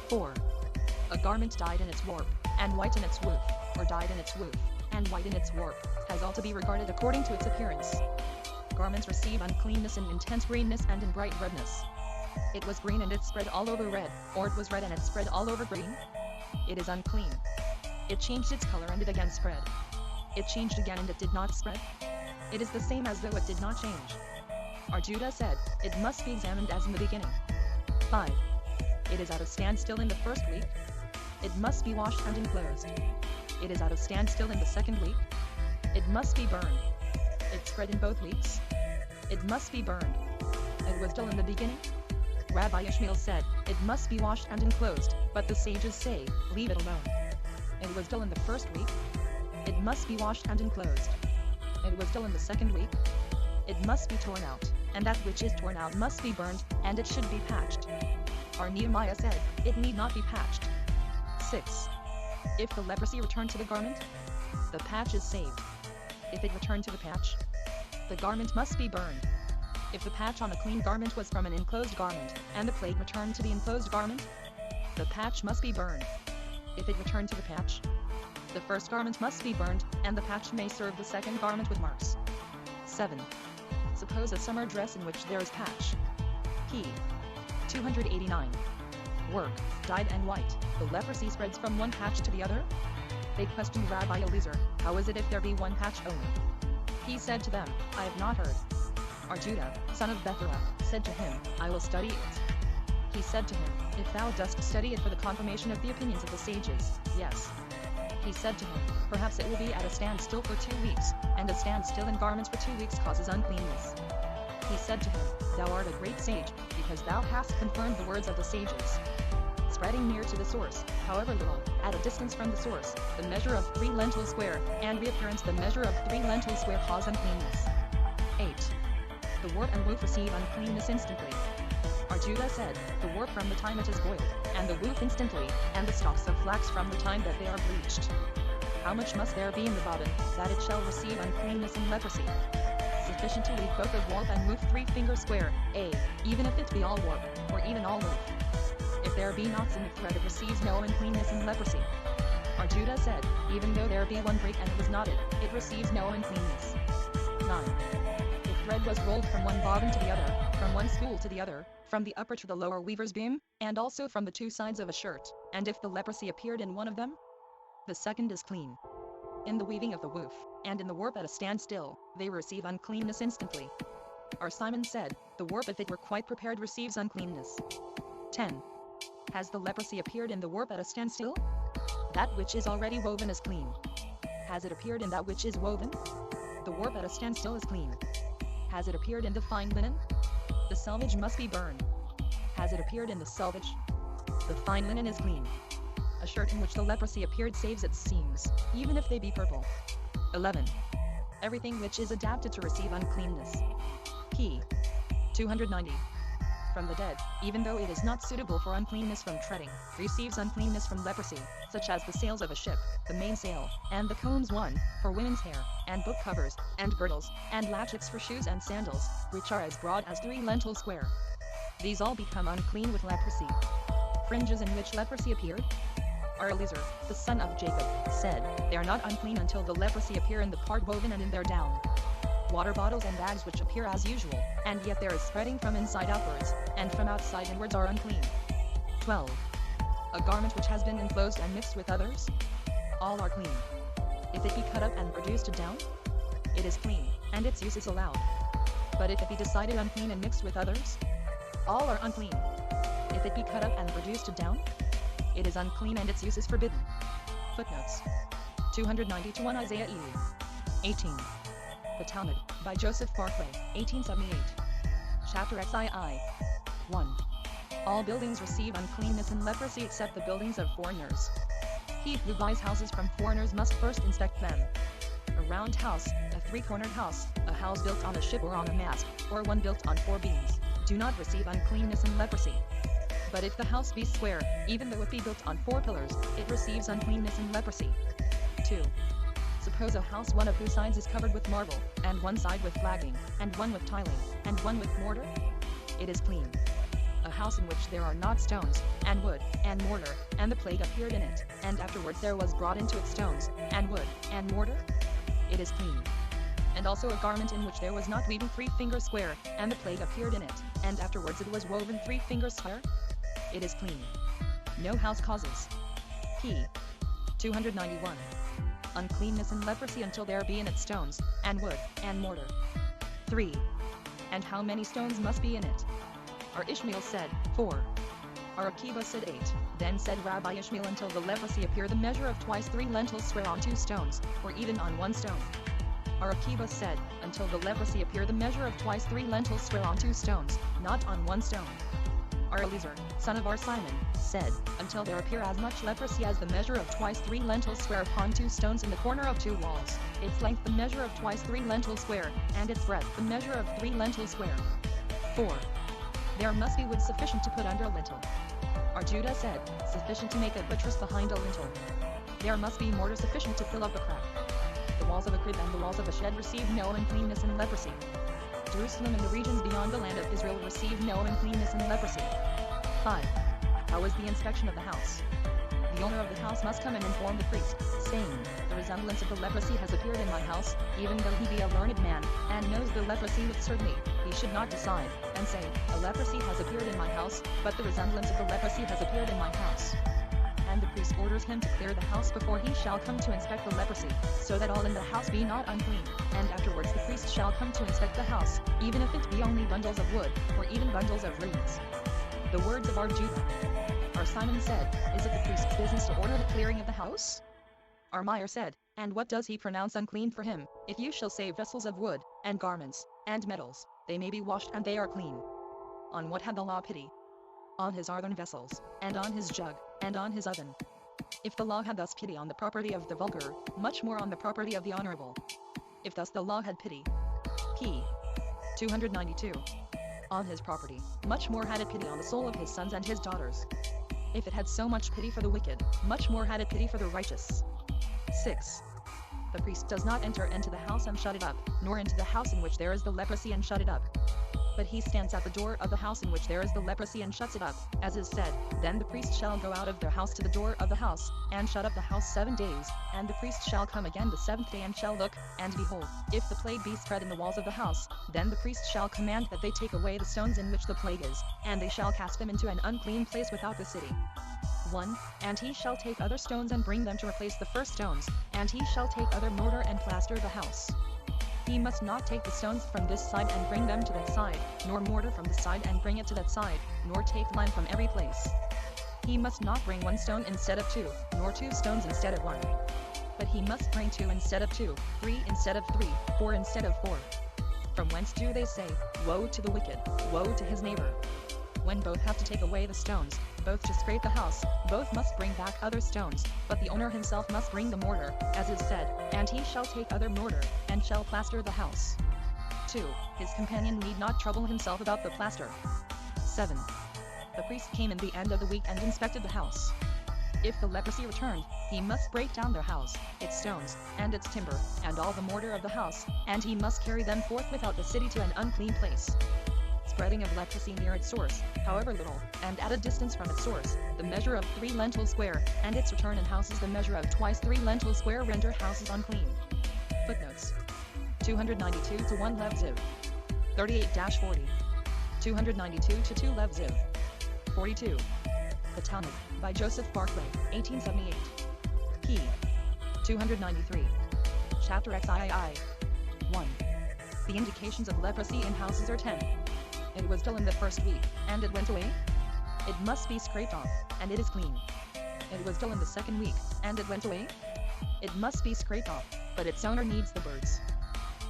4. A garment dyed in its warp, and white in its woof, or dyed in its woof, and white in its warp, has all to be regarded according to its appearance. Garments receive uncleanness in intense greenness and in bright redness. It was green and it spread all over red, or it was red and it spread all over green. It is unclean. It changed its color and it again spread. It changed again and it did not spread. It is the same as though it did not change. Our Judah said, it must be examined as in the beginning. 5. It is at a standstill in the first week. It must be washed and enclosed. It is at a standstill in the second week. It must be burned. It spread in both weeks. It must be burned. It was dull in the beginning. Rabbi Ishmael said, it must be washed and enclosed, but the sages say, leave it alone. It was dull in the first week. It must be washed and enclosed. It was dull in the second week. It must be torn out, and that which is torn out must be burned, and it should be patched. Our Nehemiah said, it need not be patched. 6. If the leprosy returned to the garment, the patch is saved. If it returned to the patch, the garment must be burned. If the patch on a clean garment was from an enclosed garment, and the plague returned to the enclosed garment, the patch must be burned. If it returned to the patch, the first garment must be burned, and the patch may serve the second garment with marks. 7. Suppose a summer dress in which there is patch. P. 289. Work, dyed and white, the leprosy spreads from one patch to the other? They questioned Rabbi Eliezer, how is it if there be one patch only? He said to them, I have not heard. Judah, son of Bethuel, said to him, I will study it. He said to him, if thou dost study it for the confirmation of the opinions of the sages, yes. He said to him, perhaps it will be at a standstill for 2 weeks, and a standstill in garments for 2 weeks causes uncleanness. He said to him, thou art a great sage, because thou hast confirmed the words of the sages. Spreading near to the source, however little, at a distance from the source, the measure of 3 lentils square, and reappearance the measure of 3 lentils square cause uncleanness. 8. The wort and woof receive uncleanness instantly. Judah said, the wort from the time it is boiled, and the woof instantly, and the stalks of flax from the time that they are bleached. How much must there be in the bobbin, that it shall receive uncleanness and leprosy? Sufficient to leave both of warp and woof 3 fingers square, even if it be all warp, or even all woof. If there be knots in the thread it receives no uncleanness and leprosy. Judah said, even though there be one break and it was knotted, it receives no uncleanness. 9. If thread was rolled from one bobbin to the other, from one spool to the other, from the upper to the lower weaver's beam, and also from the 2 sides of a shirt, and if the leprosy appeared in one of them, the second is clean. In the weaving of the woof, and in the warp at a standstill, they receive uncleanness instantly. Our Simon said, the warp if it were quite prepared receives uncleanness. 10. Has the leprosy appeared in the warp at a standstill? That which is already woven is clean. Has it appeared in that which is woven? The warp at a standstill is clean. Has it appeared in the fine linen? The selvage must be burned. Has it appeared in the selvage? The fine linen is clean. A shirt in which the leprosy appeared saves its seams, even if they be purple. 11. Everything which is adapted to receive uncleanness. P. 290. From the dead, even though it is not suitable for uncleanness from treading, receives uncleanness from leprosy, such as the sails of a ship, the mainsail, and the combs one, for women's hair, and book covers, and girdles, and latchets for shoes and sandals, which are as broad as 3 lentils square. These all become unclean with leprosy. Fringes in which leprosy appeared? Eliezer, the son of Jacob, said, they are not unclean until the leprosy appear in the part woven and in their down. Water bottles and bags which appear as usual, and yet there is spreading from inside outwards, and from outside inwards are unclean. 12. A garment which has been enclosed and mixed with others? All are clean. If it be cut up and reduced to down? It is clean, and its use is allowed. But if it be decided unclean and mixed with others? All are unclean. If it be cut up and reduced to down? It is unclean and its use is forbidden. Footnotes. 290-1 Isaiah E. 18. The Talmud, by Joseph Barclay, 1878. Chapter XII. 1. All buildings receive uncleanness and leprosy except the buildings of foreigners. He who buys houses from foreigners must first inspect them. A round house, a 3-cornered house, a house built on a ship or on a mast, or one built on 4 beams, do not receive uncleanness and leprosy. But if the house be square, even though it be built on 4 pillars, it receives uncleanness and leprosy. 2. Suppose a house one of whose sides is covered with marble, and one side with flagging, and one with tiling, and one with mortar? It is clean. A house in which there are not stones, and wood, and mortar, and the plague appeared in it, and afterwards there was brought into it stones, and wood, and mortar? It is clean. And also a garment in which there was not weaving 3 fingers square, and the plague appeared in it, and afterwards it was woven 3 fingers square? It is clean. No house causes. P. 291. Uncleanness and leprosy until there be in it stones, and wood, and mortar. 3. And how many stones must be in it? Ishmael said, 4. Arakiba said 8. Then said Rabbi Ishmael, until the leprosy appear the measure of twice 3 lentils square on 2 stones, or even on 1 stone. Arakiba said, until the leprosy appear the measure of twice 3 lentils square on 2 stones, not on 1 stone. Eliezer, son of Simon, said, until there appear as much leprosy as the measure of twice 3 lentils square upon 2 stones in the corner of 2 walls, its length the measure of twice 3 lentils square, and its breadth the measure of 3 lentils square. 4. There must be wood sufficient to put under a lintel. Judah said, sufficient to make a buttress behind a lintel. There must be mortar sufficient to fill up a crack. The walls of a crib and the walls of a shed received no uncleanness and leprosy. Jerusalem and the regions beyond the land of Israel received no uncleanness and leprosy. 5. How is the inspection of the house? The owner of the house must come and inform the priest, saying, the resemblance of the leprosy has appeared in my house, even though he be a learned man, and knows the leprosy with certainty, he should not decide, and say, a leprosy has appeared in my house, but the resemblance of the leprosy has appeared in my house. And the priest orders him to clear the house before he shall come to inspect the leprosy, so that all in the house be not unclean, and afterwards the priest shall come to inspect the house, even if it be only bundles of wood, or even bundles of reeds. The words of Judah. Simon said, is it the priest's business to order the clearing of the house? Meir said, and what does he pronounce unclean for him? If you shall save vessels of wood, and garments, and metals, they may be washed and they are clean. On what had the law pity? On his earthen vessels, and on his jug, and on his oven. If the law had thus pity on the property of the vulgar, much more on the property of the honorable. If thus the law had pity, p. 292. On his property, much more had it pity on the soul of his sons and his daughters. If it had so much pity for the wicked, much more had it pity for the righteous. 6. The priest does not enter into the house and shut it up, nor into the house in which there is the leprosy and shut it up. But he stands at the door of the house in which there is the leprosy and shuts it up, as is said, then the priest shall go out of their house to the door of the house, and shut up the house 7 days, and the priest shall come again the 7th day and shall look, and behold, if the plague be spread in the walls of the house, then the priest shall command that they take away the stones in which the plague is, and they shall cast them into an unclean place without the city. 1. And he shall take other stones and bring them to replace the first stones, and he shall take other mortar and plaster the house. He must not take the stones from this side and bring them to that side, nor mortar from the side and bring it to that side, nor take lime from every place. He must not bring 1 stone instead of 2, nor 2 stones instead of 1. But he must bring 2 instead of 2, 3 instead of 3, 4 instead of 4. From whence do they say, woe to the wicked, woe to his neighbor? When both have to take away the stones, both to scrape the house, both must bring back other stones, but the owner himself must bring the mortar, as is said, and he shall take other mortar, and shall plaster the house. 2. His companion need not trouble himself about the plaster. 7. The priest came in the end of the week and inspected the house. If the leprosy returned, he must break down their house, its stones, and its timber, and all the mortar of the house, and he must carry them forth without the city to an unclean place. Spreading of leprosy near its source, however little, and at a distance from its source, the measure of 3 lentils square, and its return in houses the measure of twice 3 lentils square render houses unclean. Footnotes. 292 to 1 Lev Ziv. 38-40. 292 to 2 Lev Ziv. 42. The Talmud, by Joseph Barclay, 1878. P. 293. Chapter XIII. 1. The indications of leprosy in houses are 10. It was still in the first week, and it went away. It must be scraped off, and it is clean. It was still in the second week, and it went away. It must be scraped off, but its owner needs the birds.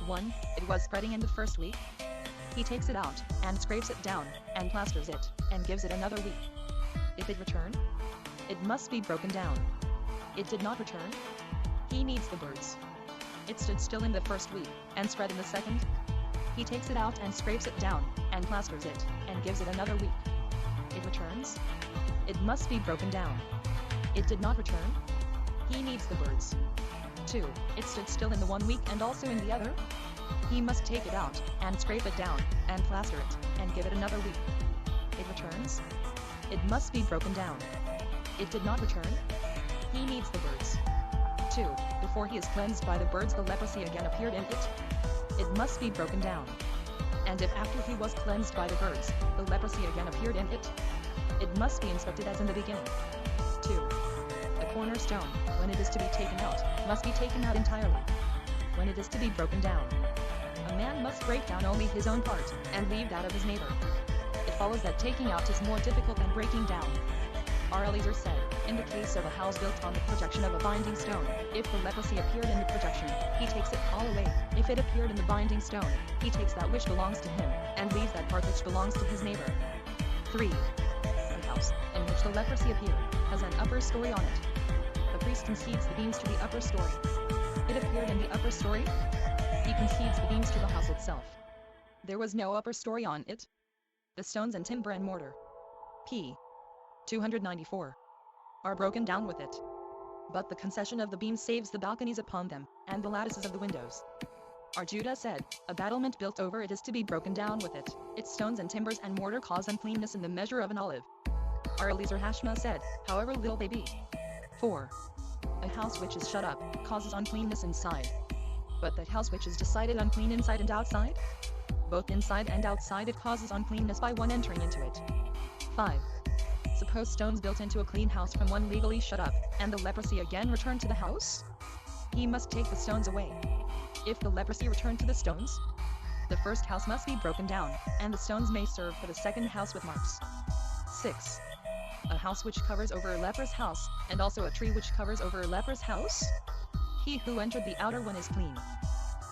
1. It was spreading in the first week. He takes it out, and scrapes it down, and plasters it, and gives it another week. If it return, it must be broken down. It did not return. He needs the birds. It stood still in the first week, and spread in the second. He takes it out and scrapes it down, and plasters it, and gives it another week. It returns. It must be broken down. It did not return. He needs the birds. 2. It stood still in the 1 week and also in the other. He must take it out, and scrape it down, and plaster it, and give it another week. It returns. It must be broken down. It did not return. He needs the birds. 2. Before he is cleansed by the birds the leprosy again appeared in it. It must be broken down. And if after he was cleansed by the birds, the leprosy again appeared in it, it must be inspected as in the beginning. 2. A cornerstone, when it is to be taken out, must be taken out entirely. When it is to be broken down, a man must break down only his own part, and leave that of his neighbor. If follows that taking out is more difficult than breaking down. R. Eliezer said, in the case of a house built on the projection of a binding stone, if the leprosy appeared in the projection, he takes it all away. If it appeared in the binding stone, he takes that which belongs to him, and leaves that part which belongs to his neighbor. 3. A house, in which the leprosy appeared, has an upper story on it. The priest concedes the beams to the upper story. It appeared in the upper story? He concedes the beams to the house itself. There was no upper story on it. The stones and timber and mortar, p. 294, are broken down with it. But the concession of the beams saves the balconies upon them, and the lattices of the windows. R. Judah said, a battlement built over it is to be broken down with it. Its stones and timbers and mortar cause uncleanness in the measure of an olive. R. Eliezer Hashma said, however little they be. 4. A house which is shut up causes uncleanness inside. But that house which is decided unclean inside and outside? Both inside and outside it causes uncleanness by one entering into it. 5. Suppose stones built into a clean house from one legally shut up, and the leprosy again returned to the house? He must take the stones away. If the leprosy returned to the stones, the first house must be broken down, and the stones may serve for the second house with marks. 6. A house which covers over a leprous house, and also a tree which covers over a leprous house? He who entered the outer one is clean.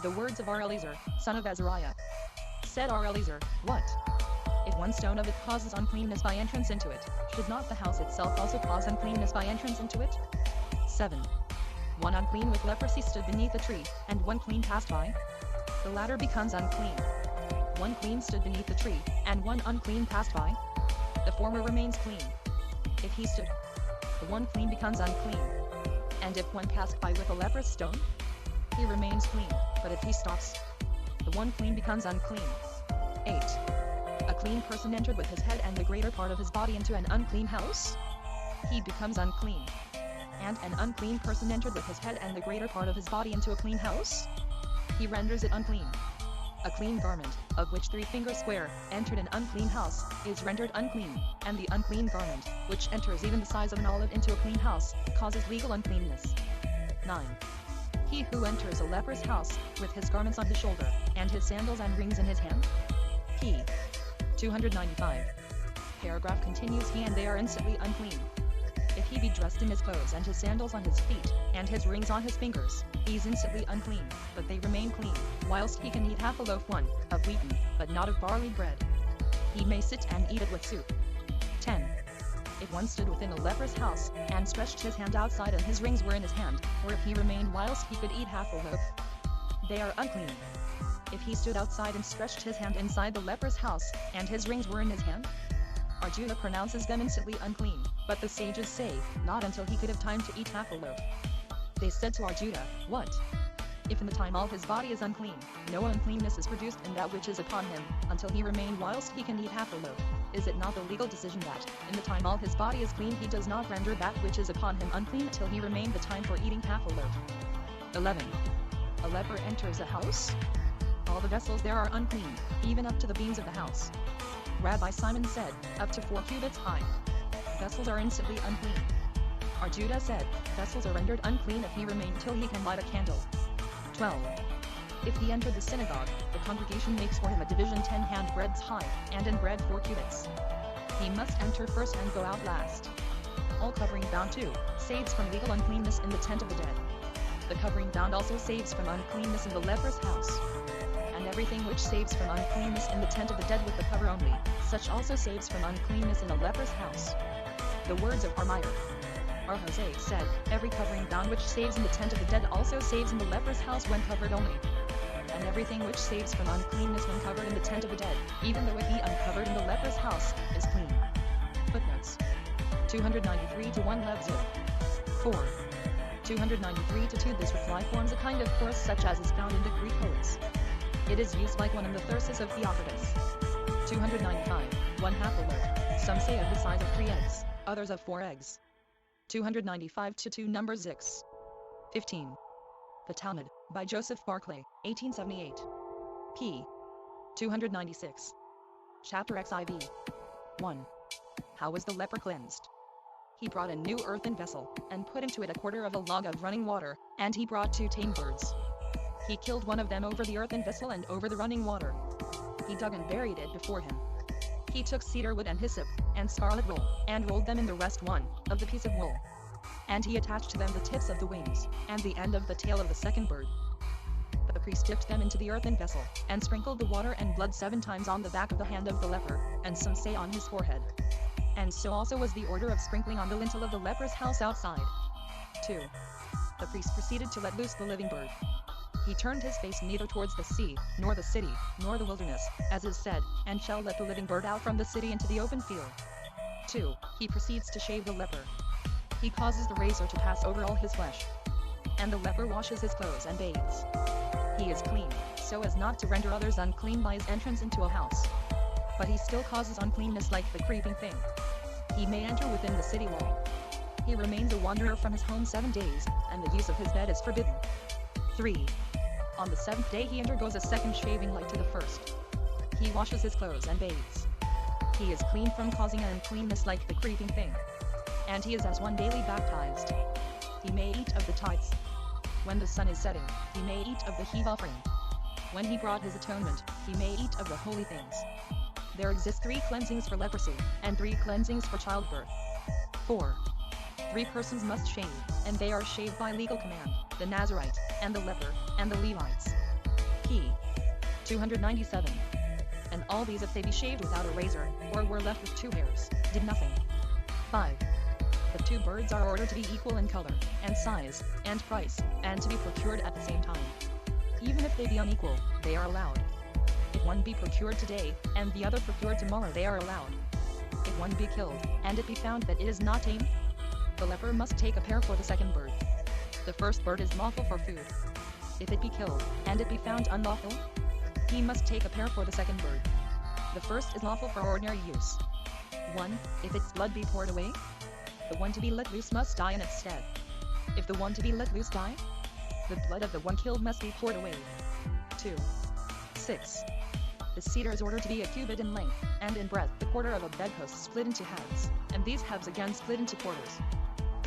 The words of R. Eliezer, son of Azariah. Said R. Eliezer, what? If one stone of it causes uncleanness by entrance into it, should not the house itself also cause uncleanness by entrance into it? 7. One unclean with leprosy stood beneath a tree, and one clean passed by. The latter becomes unclean. One clean stood beneath the tree, and one unclean passed by. The former remains clean. If he stood, the one clean becomes unclean. And if one passed by with a leprous stone, he remains clean, but if he stops, the one clean becomes unclean. 8. A clean person entered with his head and the greater part of his body into an unclean house? He becomes unclean. And an unclean person entered with his head and the greater part of his body into a clean house? He renders it unclean. A clean garment, of which 3 fingers square, entered an unclean house, is rendered unclean, and the unclean garment, which enters even the size of an olive into a clean house, causes legal uncleanness. 9. He who enters a leprous house, with his garments on his shoulder, and his sandals and rings in his hand? P. 295. Paragraph continues, he and they are instantly unclean. If he be dressed in his clothes and his sandals on his feet, and his rings on his fingers, he is instantly unclean, but they remain clean, whilst he can eat half a loaf one, of wheaten, but not of barley bread. He may sit and eat it with soup. 10. If one stood within a leprous house, and stretched his hand outside and his rings were in his hand, or if he remained whilst he could eat half a loaf, they are unclean. If he stood outside and stretched his hand inside the leprous house, and his rings were in his hand, R. Judah pronounces them instantly unclean, but the sages say, not until he could have time to eat half a loaf. They said to R. Judah, what? If in the time all his body is unclean, no uncleanness is produced in that which is upon him, until he remain whilst he can eat half a loaf, is it not the legal decision that, in the time all his body is clean he does not render that which is upon him unclean till he remain the time for eating half a loaf? 11. A leper enters a house? All the vessels there are unclean, even up to the beams of the house. Rabbi Simon said, up to 4 cubits high. Vessels are instantly unclean. R. Judah said, vessels are rendered unclean if he remain till he can light a candle. 12. If he entered the synagogue, the congregation makes for him a division 10 handbreadths high, and in breadth 4 cubits. He must enter first and go out last. All covering bound too, saves from legal uncleanness in the tent of the dead. The covering bound also saves from uncleanness in the leprous house. And everything which saves from uncleanness in the tent of the dead with the cover only, such also saves from uncleanness in a leprous house. The words of Armire. R. Jose said, every covering bound which saves in the tent of the dead also saves in the leprous house when covered only. And everything which saves from uncleanness when covered in the tent of the dead, even though it be uncovered in the leprous house, is clean. Footnotes. 293 to 1 Lev Zip. 4. 293 to 2 This reply forms a kind of chorus such as is found in the Greek poets. It is used like one in the Thyrsis of Theocritus. 295, 1/2 a loaf. Some say of the size of 3 eggs, others of 4 eggs. 295 to 2 Number 6. 15. The Talmud, by Joseph Barclay, 1878. p. 296. Chapter XIV. 1. How was the leper cleansed? He brought a new earthen vessel, and put into it a quarter of a log of running water, and he brought 2 tame birds. He killed one of them over the earthen vessel and over the running water. He dug and buried it before him. He took cedar wood and hyssop, and scarlet wool, and rolled them in the rest one of the piece of wool. And he attached to them the tips of the wings, and the end of the tail of the second bird. The priest dipped them into the earthen vessel, and sprinkled the water and blood 7 times on the back of the hand of the leper, and some say on his forehead. And so also was the order of sprinkling on the lintel of the leper's house outside. 2. The priest proceeded to let loose the living bird. He turned his face neither towards the sea, nor the city, nor the wilderness, as is said, and shall let the living bird out from the city into the open field. 2. He proceeds to shave the leper. He causes the razor to pass over all his flesh. And the leper washes his clothes and bathes. He is clean, so as not to render others unclean by his entrance into a house. But he still causes uncleanness like the creeping thing. He may enter within the city wall. He remains a wanderer from his home 7 days, and the use of his bed is forbidden. 3. On the 7th day he undergoes a second shaving like to the first. He washes his clothes and bathes. He is clean from causing an uncleanness like the creeping thing. And he is as one daily baptized. He may eat of the tithes. When the sun is setting, he may eat of the heave offering. When he brought his atonement, he may eat of the holy things. There exist 3 cleansings for leprosy, and 3 cleansings for childbirth. 4. 3 persons must shave, and they are shaved by legal command, the Nazarite, and the leper, and the Levites. P. 297. And all these if they be shaved without a razor, or were left with 2 hairs, did nothing. 5. The 2 birds are ordered to be equal in color, and size, and price, and to be procured at the same time. Even if they be unequal, they are allowed. If one be procured today, and the other procured tomorrow, they are allowed. If one be killed, and it be found that it is not tame, the leper must take a pair for the second bird. The first bird is lawful for food. If it be killed, and it be found unlawful, he must take a pair for the second bird. The first is lawful for ordinary use. 1. If its blood be poured away, the one to be let loose must die in its stead. If the one to be let loose die, the blood of the one killed must be poured away. 2. 6. The cedar is ordered to be a cubit in length, and in breadth the quarter of a bedpost split into halves, and these halves again split into quarters.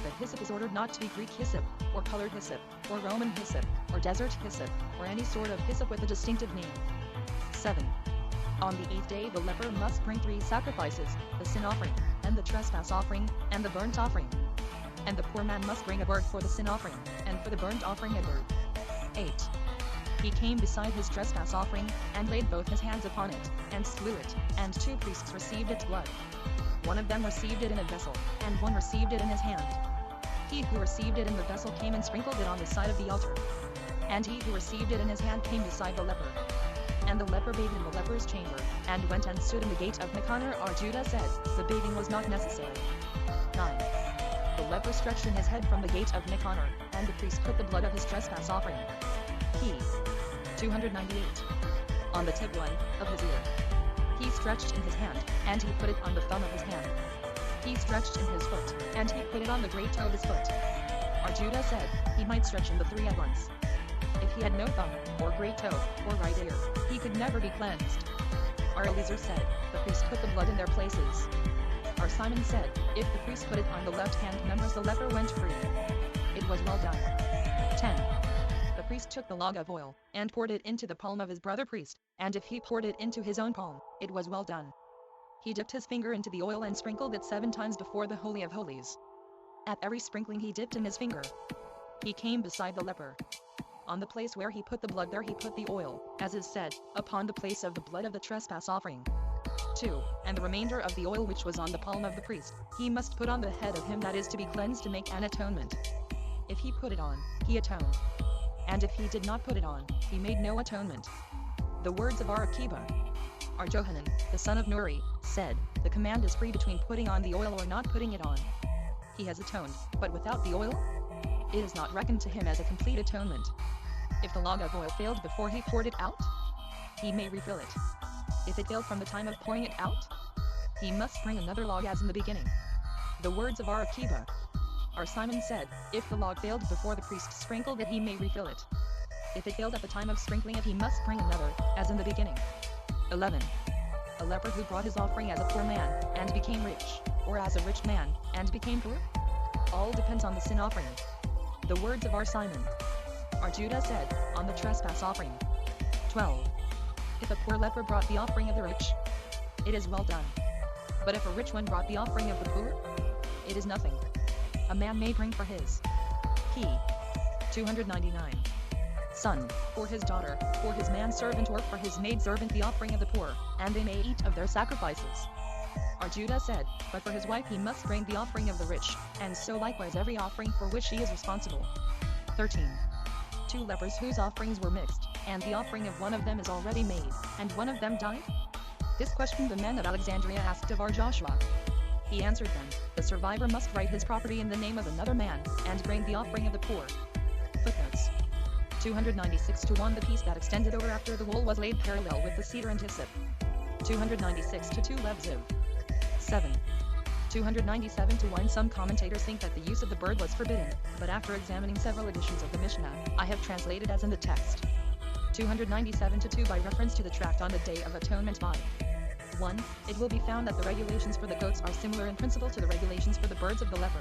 The hyssop is ordered not to be Greek hyssop, or colored hyssop, or Roman hyssop, or desert hyssop, or any sort of hyssop with a distinctive name. 7. On the 8th day the leper must bring 3 sacrifices, the sin offering, and the trespass offering, and the burnt offering. And the poor man must bring a bird for the sin offering, and for the burnt offering a bird. 8. He came beside his trespass offering, and laid both his hands upon it, and slew it, and 2 priests received its blood. One of them received it in a vessel, and one received it in his hand. He who received it in the vessel came and sprinkled it on the side of the altar. And he who received it in his hand came beside the leper. And the leper bathed in the leper's chamber, and went and stood in the gate of Nicanor. Judah said, the bathing was not necessary. 9. The leper stretched in his head from the gate of Nicanor, and the priest put the blood of his trespass offering. P. 298. On the tip one of his ear. He stretched in his hand, and he put it on the thumb of his hand. He stretched in his foot, and he put it on the great toe of his foot. Judah said, he might stretch in the 3 at once. If he had no thumb, or great toe, or right ear, he could never be cleansed. Eliezer said, the priest put the blood in their places. Simon said, if the priest put it on the left hand members the leper went free. It was well done. 10. The priest took the log of oil, and poured it into the palm of his brother priest, and if he poured it into his own palm, it was well done. He dipped his finger into the oil and sprinkled it 7 times before the Holy of Holies. At every sprinkling he dipped in his finger. He came beside the leper. On the place where he put the blood there he put the oil, as is said, upon the place of the blood of the trespass offering. 2. And the remainder of the oil which was on the palm of the priest, he must put on the head of him that is to be cleansed to make an atonement. If he put it on, he atoned. And if he did not put it on, he made no atonement. The words of Arakiba. Johanan, the son of Nuri, said, the command is free between putting on the oil or not putting it on. He has atoned, but without the oil? It is not reckoned to him as a complete atonement. If the log of oil failed before he poured it out, he may refill it. If it failed from the time of pouring it out, he must bring another log as in the beginning. The words of Arakiba. Simon said, if the log failed before the priest sprinkled it he may refill it. If it failed at the time of sprinkling it he must bring another, as in the beginning. 11. A leper who brought his offering as a poor man, and became rich, or as a rich man, and became poor? All depends on the sin offering. The words of Simon. Judah said, on the trespass offering. 12. If a poor leper brought the offering of the rich, it is well done. But if a rich one brought the offering of the poor, it is nothing. A man may bring for his p. 299 son, for his daughter, for his manservant or for his maidservant the offering of the poor, and they may eat of their sacrifices. Our Judah said, but for his wife he must bring the offering of the rich, and so likewise every offering for which she is responsible. 13. 2 lepers whose offerings were mixed, and the offering of one of them is already made, and one of them died? This question the men of Alexandria asked of our Joshua. He answered them, the survivor must write his property in the name of another man, and bring the offering of the poor. Footnotes 296-1 The piece that extended over after the wool was laid parallel with the cedar and hyssop. 296-2 Lev Ziv 7. 297-1 Some commentators think that the use of the bird was forbidden, but after examining several editions of the Mishnah, I have translated as in the text. 297-2 By reference to the tract on the Day of Atonement by 1. It will be found that the regulations for the goats are similar in principle to the regulations for the birds of the leper.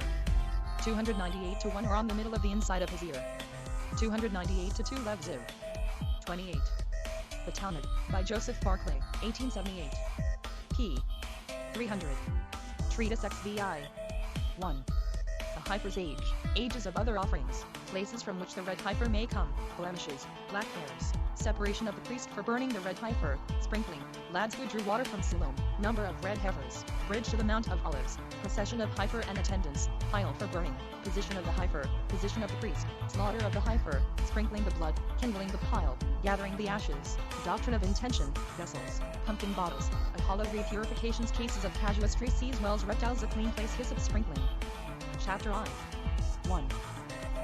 298-1 are on the middle of the inside of his ear. 298-2 Lev Ziv 28. The Talmud, by Joseph Barclay, 1878. p. 300. Treatise XVI 1. The heifer's age, ages of other offerings, places from which the red heifer may come, blemishes, black hairs, separation of the priest for burning the red heifer, sprinkling, lads who drew water from Siloam, number of red heifers, bridge to the Mount of Olives, procession of heifer and attendants, pile for burning, position of the heifer, position of the priest, slaughter of the heifer, sprinkling the blood, kindling the pile, gathering the ashes, doctrine of intention, vessels, pumpkin bottles, a hollow repurifications cases of casuistry seas wells reptiles a clean place hyssop sprinkling. Chapter I 1.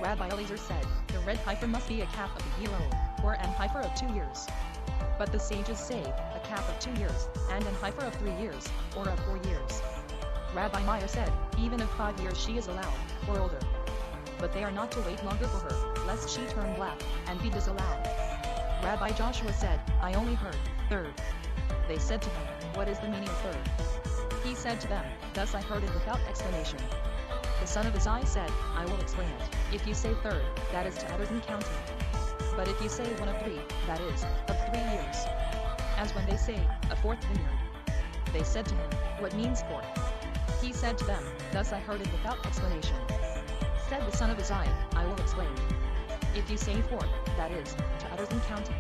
Rabbi Eliezer said, the red heifer must be a calf of a year old, or an heifer of 2 years. But the sages say, a calf of 2 years, and an heifer of 3 years, or of 4 years. Rabbi Meir said, even of 5 years she is allowed, or older. But they are not to wait longer for her, lest she turn black, and be disallowed. Rabbi Joshua said, I only heard, third. They said to him, what is the meaning of third? He said to them, thus I heard it without explanation. The son of Uzziah said, I will explain it. If you say third, that is to others in counting. But if you say 1 of 3, that is, of 3 years. As when they say, a fourth vineyard. They said to him, what means fourth? He said to them, thus I heard it without explanation. Said the son of Uzziah, I will explain. If you say fourth, that is, to others in counting.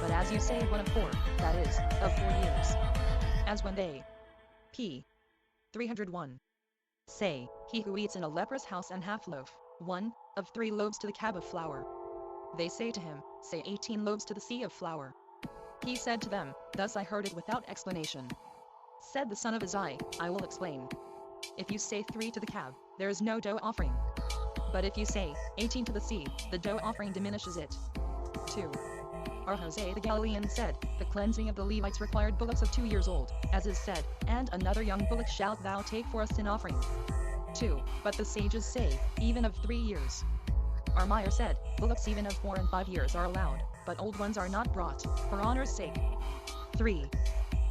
But as you say 1 of 4, that is, of 4 years. As when they, p. 301. Say, he who eats in a leper's house and half loaf, 1 of 3 loaves to the cab of flour. They say to him, say 18 loaves to the sea of flour. He said to them, thus I heard it without explanation. Said the son of Uzziah, I will explain. If you say 3 to the cab, there is no dough offering. But if you say 18 to the sea, the dough offering diminishes it. 2. Our Hosea the Galilean said, the cleansing of the Levites required bullocks of 2 years old, as is said, and another young bullock shalt thou take for a sin offering. 2. But the sages say, even of 3 years. Our Meir said, bullocks even of 4 and 5 years are allowed, but old ones are not brought, for honor's sake. 3.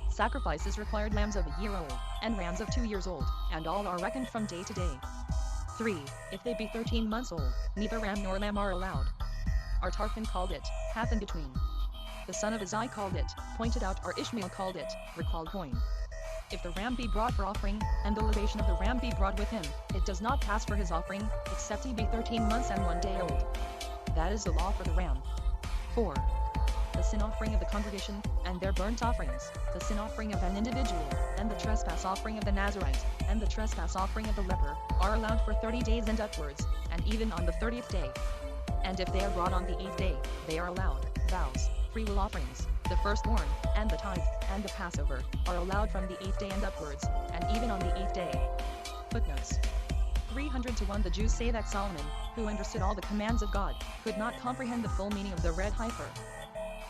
Sacrifices required lambs of a year old, and rams of 2 years old, and all are reckoned from day to day. 3. If they be 13 months old, neither ram nor lamb are allowed. Our Tarfin called it, half in between. The son of Uzziah called it, pointed out, or Ishmael called it, recalled coin. If the ram be brought for offering, and the libation of the ram be brought with him, it does not pass for his offering, except he be 13 months and 1 day old. That is the law for the ram. 4. The sin offering of the congregation, and their burnt offerings, the sin offering of an individual, and the trespass offering of the Nazarite, and the trespass offering of the leper, are allowed for 30 days and upwards, and even on the 30th day. And if they are brought on the 8th day, they are allowed. Vows, freewill offerings, the firstborn, and the tithe, and the Passover, are allowed from the 8th day and upwards, and even on the 8th day. Footnotes 300-1 The Jews say that Solomon, who understood all the commands of God, could not comprehend the full meaning of the red heifer.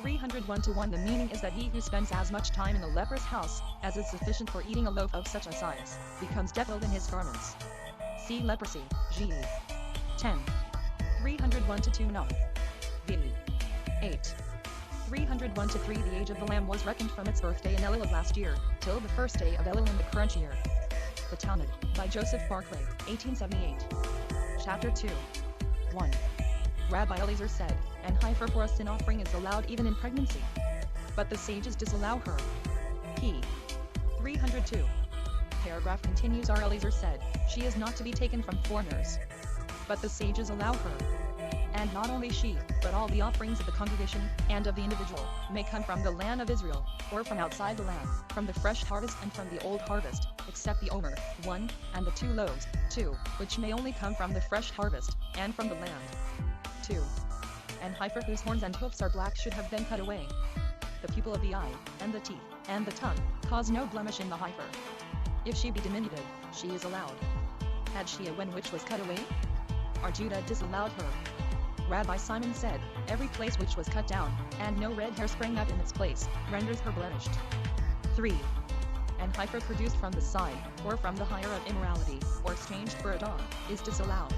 301-1 The meaning is that he who spends as much time in a leper's house, as is sufficient for eating a loaf of such a size, becomes defiled in his garments. See leprosy, G. 10. 301-2 No. V. 8. 301-3 The age of the lamb was reckoned from its birthday in Elul of last year, till the first day of Elul in the current year. The Talmud, by Joseph Barclay, 1878. Chapter 2. 1. Rabbi Eliezer said, an heifer for a sin offering is allowed even in pregnancy. But the sages disallow her. P. 302. paragraph continues. R. Eliezer said, she is not to be taken from foreigners, but the sages allow her. And not only she, but all the offerings of the congregation, and of the individual, may come from the land of Israel, or from outside the land, from the fresh harvest and from the old harvest, except the omer, 1, and the 2 loaves, 2, which may only come from the fresh harvest, and from the land. 2. An heifer whose horns and hoofs are black should have been cut away. The pupil of the eye, and the teeth, and the tongue, cause no blemish in the heifer. If she be diminutive, she is allowed. Had she a wen which was cut away? Our Judah disallowed her. Rabbi Simon said, every place which was cut down, and no red hair sprang up in its place, renders her blemished. 3. An heifer produced from the side, or from the hire of immorality, or exchanged for a dog, is disallowed.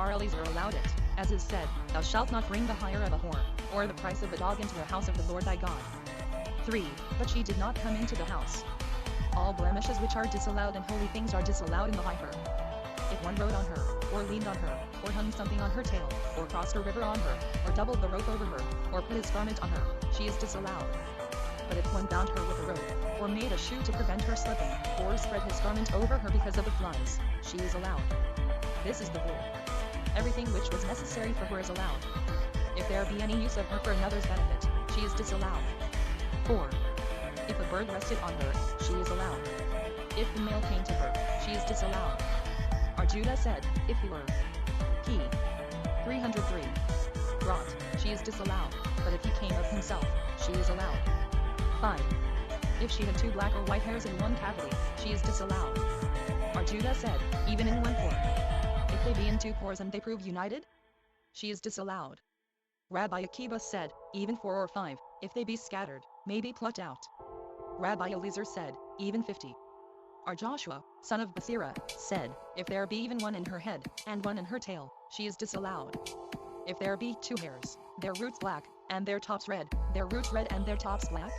R. Eliezer allowed it, as is said, thou shalt not bring the hire of a whore, or the price of a dog into the house of the Lord thy God. 3. But she did not come into the house. All blemishes which are disallowed and holy things are disallowed in the heifer. If one rode on her, or leaned on her, or hung something on her tail, or crossed a river on her, or doubled the rope over her, or put his garment on her, she is disallowed. But if one bound her with a rope, or made a shoe to prevent her slipping, or spread his garment over her because of the flies, she is allowed. This is the rule. Everything which was necessary for her is allowed. If there be any use of her for another's benefit, she is disallowed. 4. If a bird rested on her, she is allowed. If the male came to her, she is disallowed. Our Judah said, if he were he 303 brought, she is disallowed, but if he came of himself, she is allowed. 5. If she had 2 black or white hairs in one cavity, she is disallowed. Our Judah said, even in one pore. If they be in 2 pores and they prove united, she is disallowed. Rabbi Akiba said, even 4 or 5, if they be scattered, may be plucked out. Rabbi Eliezer said, even 50. Our Joshua, son of Basira, said, if there be even 1 in her head, and 1 in her tail, she is disallowed. If there be 2 hairs, their roots black, and their tops red, their roots red and their tops black,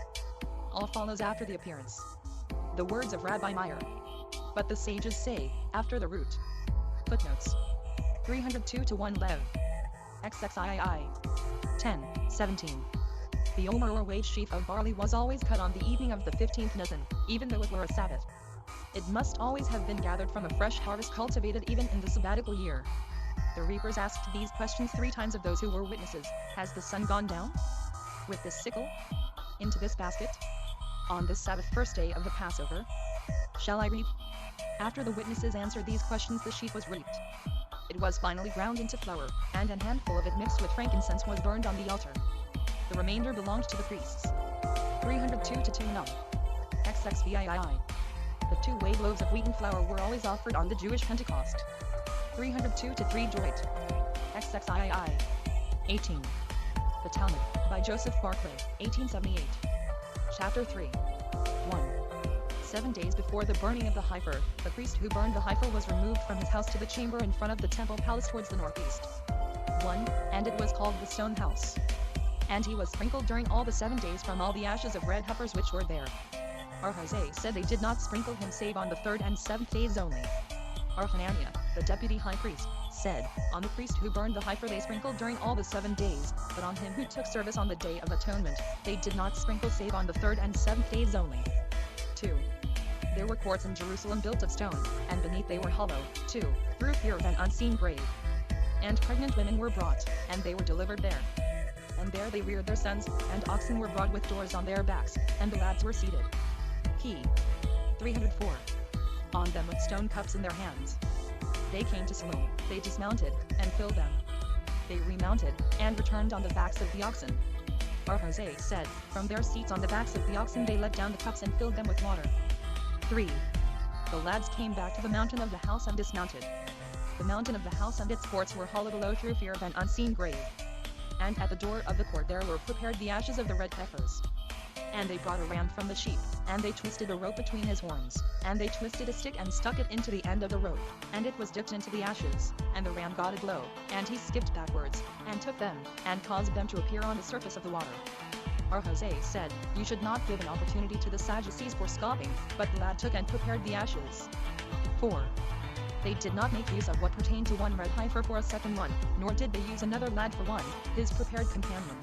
all follows after the appearance. The words of Rabbi Meir. But the sages say, after the root. Footnotes. 302 to 1 Lev. XXIII. 10, 17. The omer or wage sheaf of barley was always cut on the evening of the 15th Nisan, even though it were a Sabbath. It must always have been gathered from a fresh harvest cultivated even in the sabbatical year. The reapers asked these questions 3 times of those who were witnesses. Has the sun gone down? With this sickle? Into this basket? On this Sabbath first day of the Passover? Shall I reap? After the witnesses answered these questions, the sheaf was reaped. It was finally ground into flour, and an handful of it mixed with frankincense was burned on the altar. The remainder belonged to the priests. 302 to 2 Num. XXVIII. The 2 wave loaves of wheaten flour were always offered on the Jewish Pentecost. 302 to 3 Joit. XXIII. 18. The Talmud, by Joseph Barclay, 1878. Chapter 3. 1. 7 days before the burning of the heifer, the priest who burned the heifer was removed from his house to the chamber in front of the temple palace towards the northeast. 1. And it was called the stone house. And he was sprinkled during all the 7 days from all the ashes of red heifers which were there. Arhazai said they did not sprinkle him save on the 3rd and 7th days only. Arhananiah, the deputy high priest, said, on the priest who burned the heifer they sprinkled during all the 7 days, but on him who took service on the Day of Atonement, they did not sprinkle save on the 3rd and 7th days only. 2. There were courts in Jerusalem built of stone, and beneath they were hollow, 2, through fear of an unseen grave. And pregnant women were brought, and they were delivered there. And there they reared their sons, and oxen were brought with doors on their backs, and the lads were seated. P. 304. On them with stone cups in their hands. They came to Siloam, they dismounted, and filled them. They remounted, and returned on the backs of the oxen. Arhazai said, from their seats on the backs of the oxen they let down the cups and filled them with water. 3. The lads came back to the mountain of the house and dismounted. The mountain of the house and its courts were hollow below through fear of an unseen grave. And at the door of the court there were prepared the ashes of the red heifers. And they brought a ram from the sheep, and they twisted a rope between his horns, and they twisted a stick and stuck it into the end of the rope, and it was dipped into the ashes, and the ram got a blow, and he skipped backwards, and took them, and caused them to appear on the surface of the water. Arhazai said, you should not give an opportunity to the Sadducees for scoffing, but the lad took and prepared the ashes. 4. They did not make use of what pertained to 1 red heifer for a second one, nor did they use another lad for 1, his prepared companion.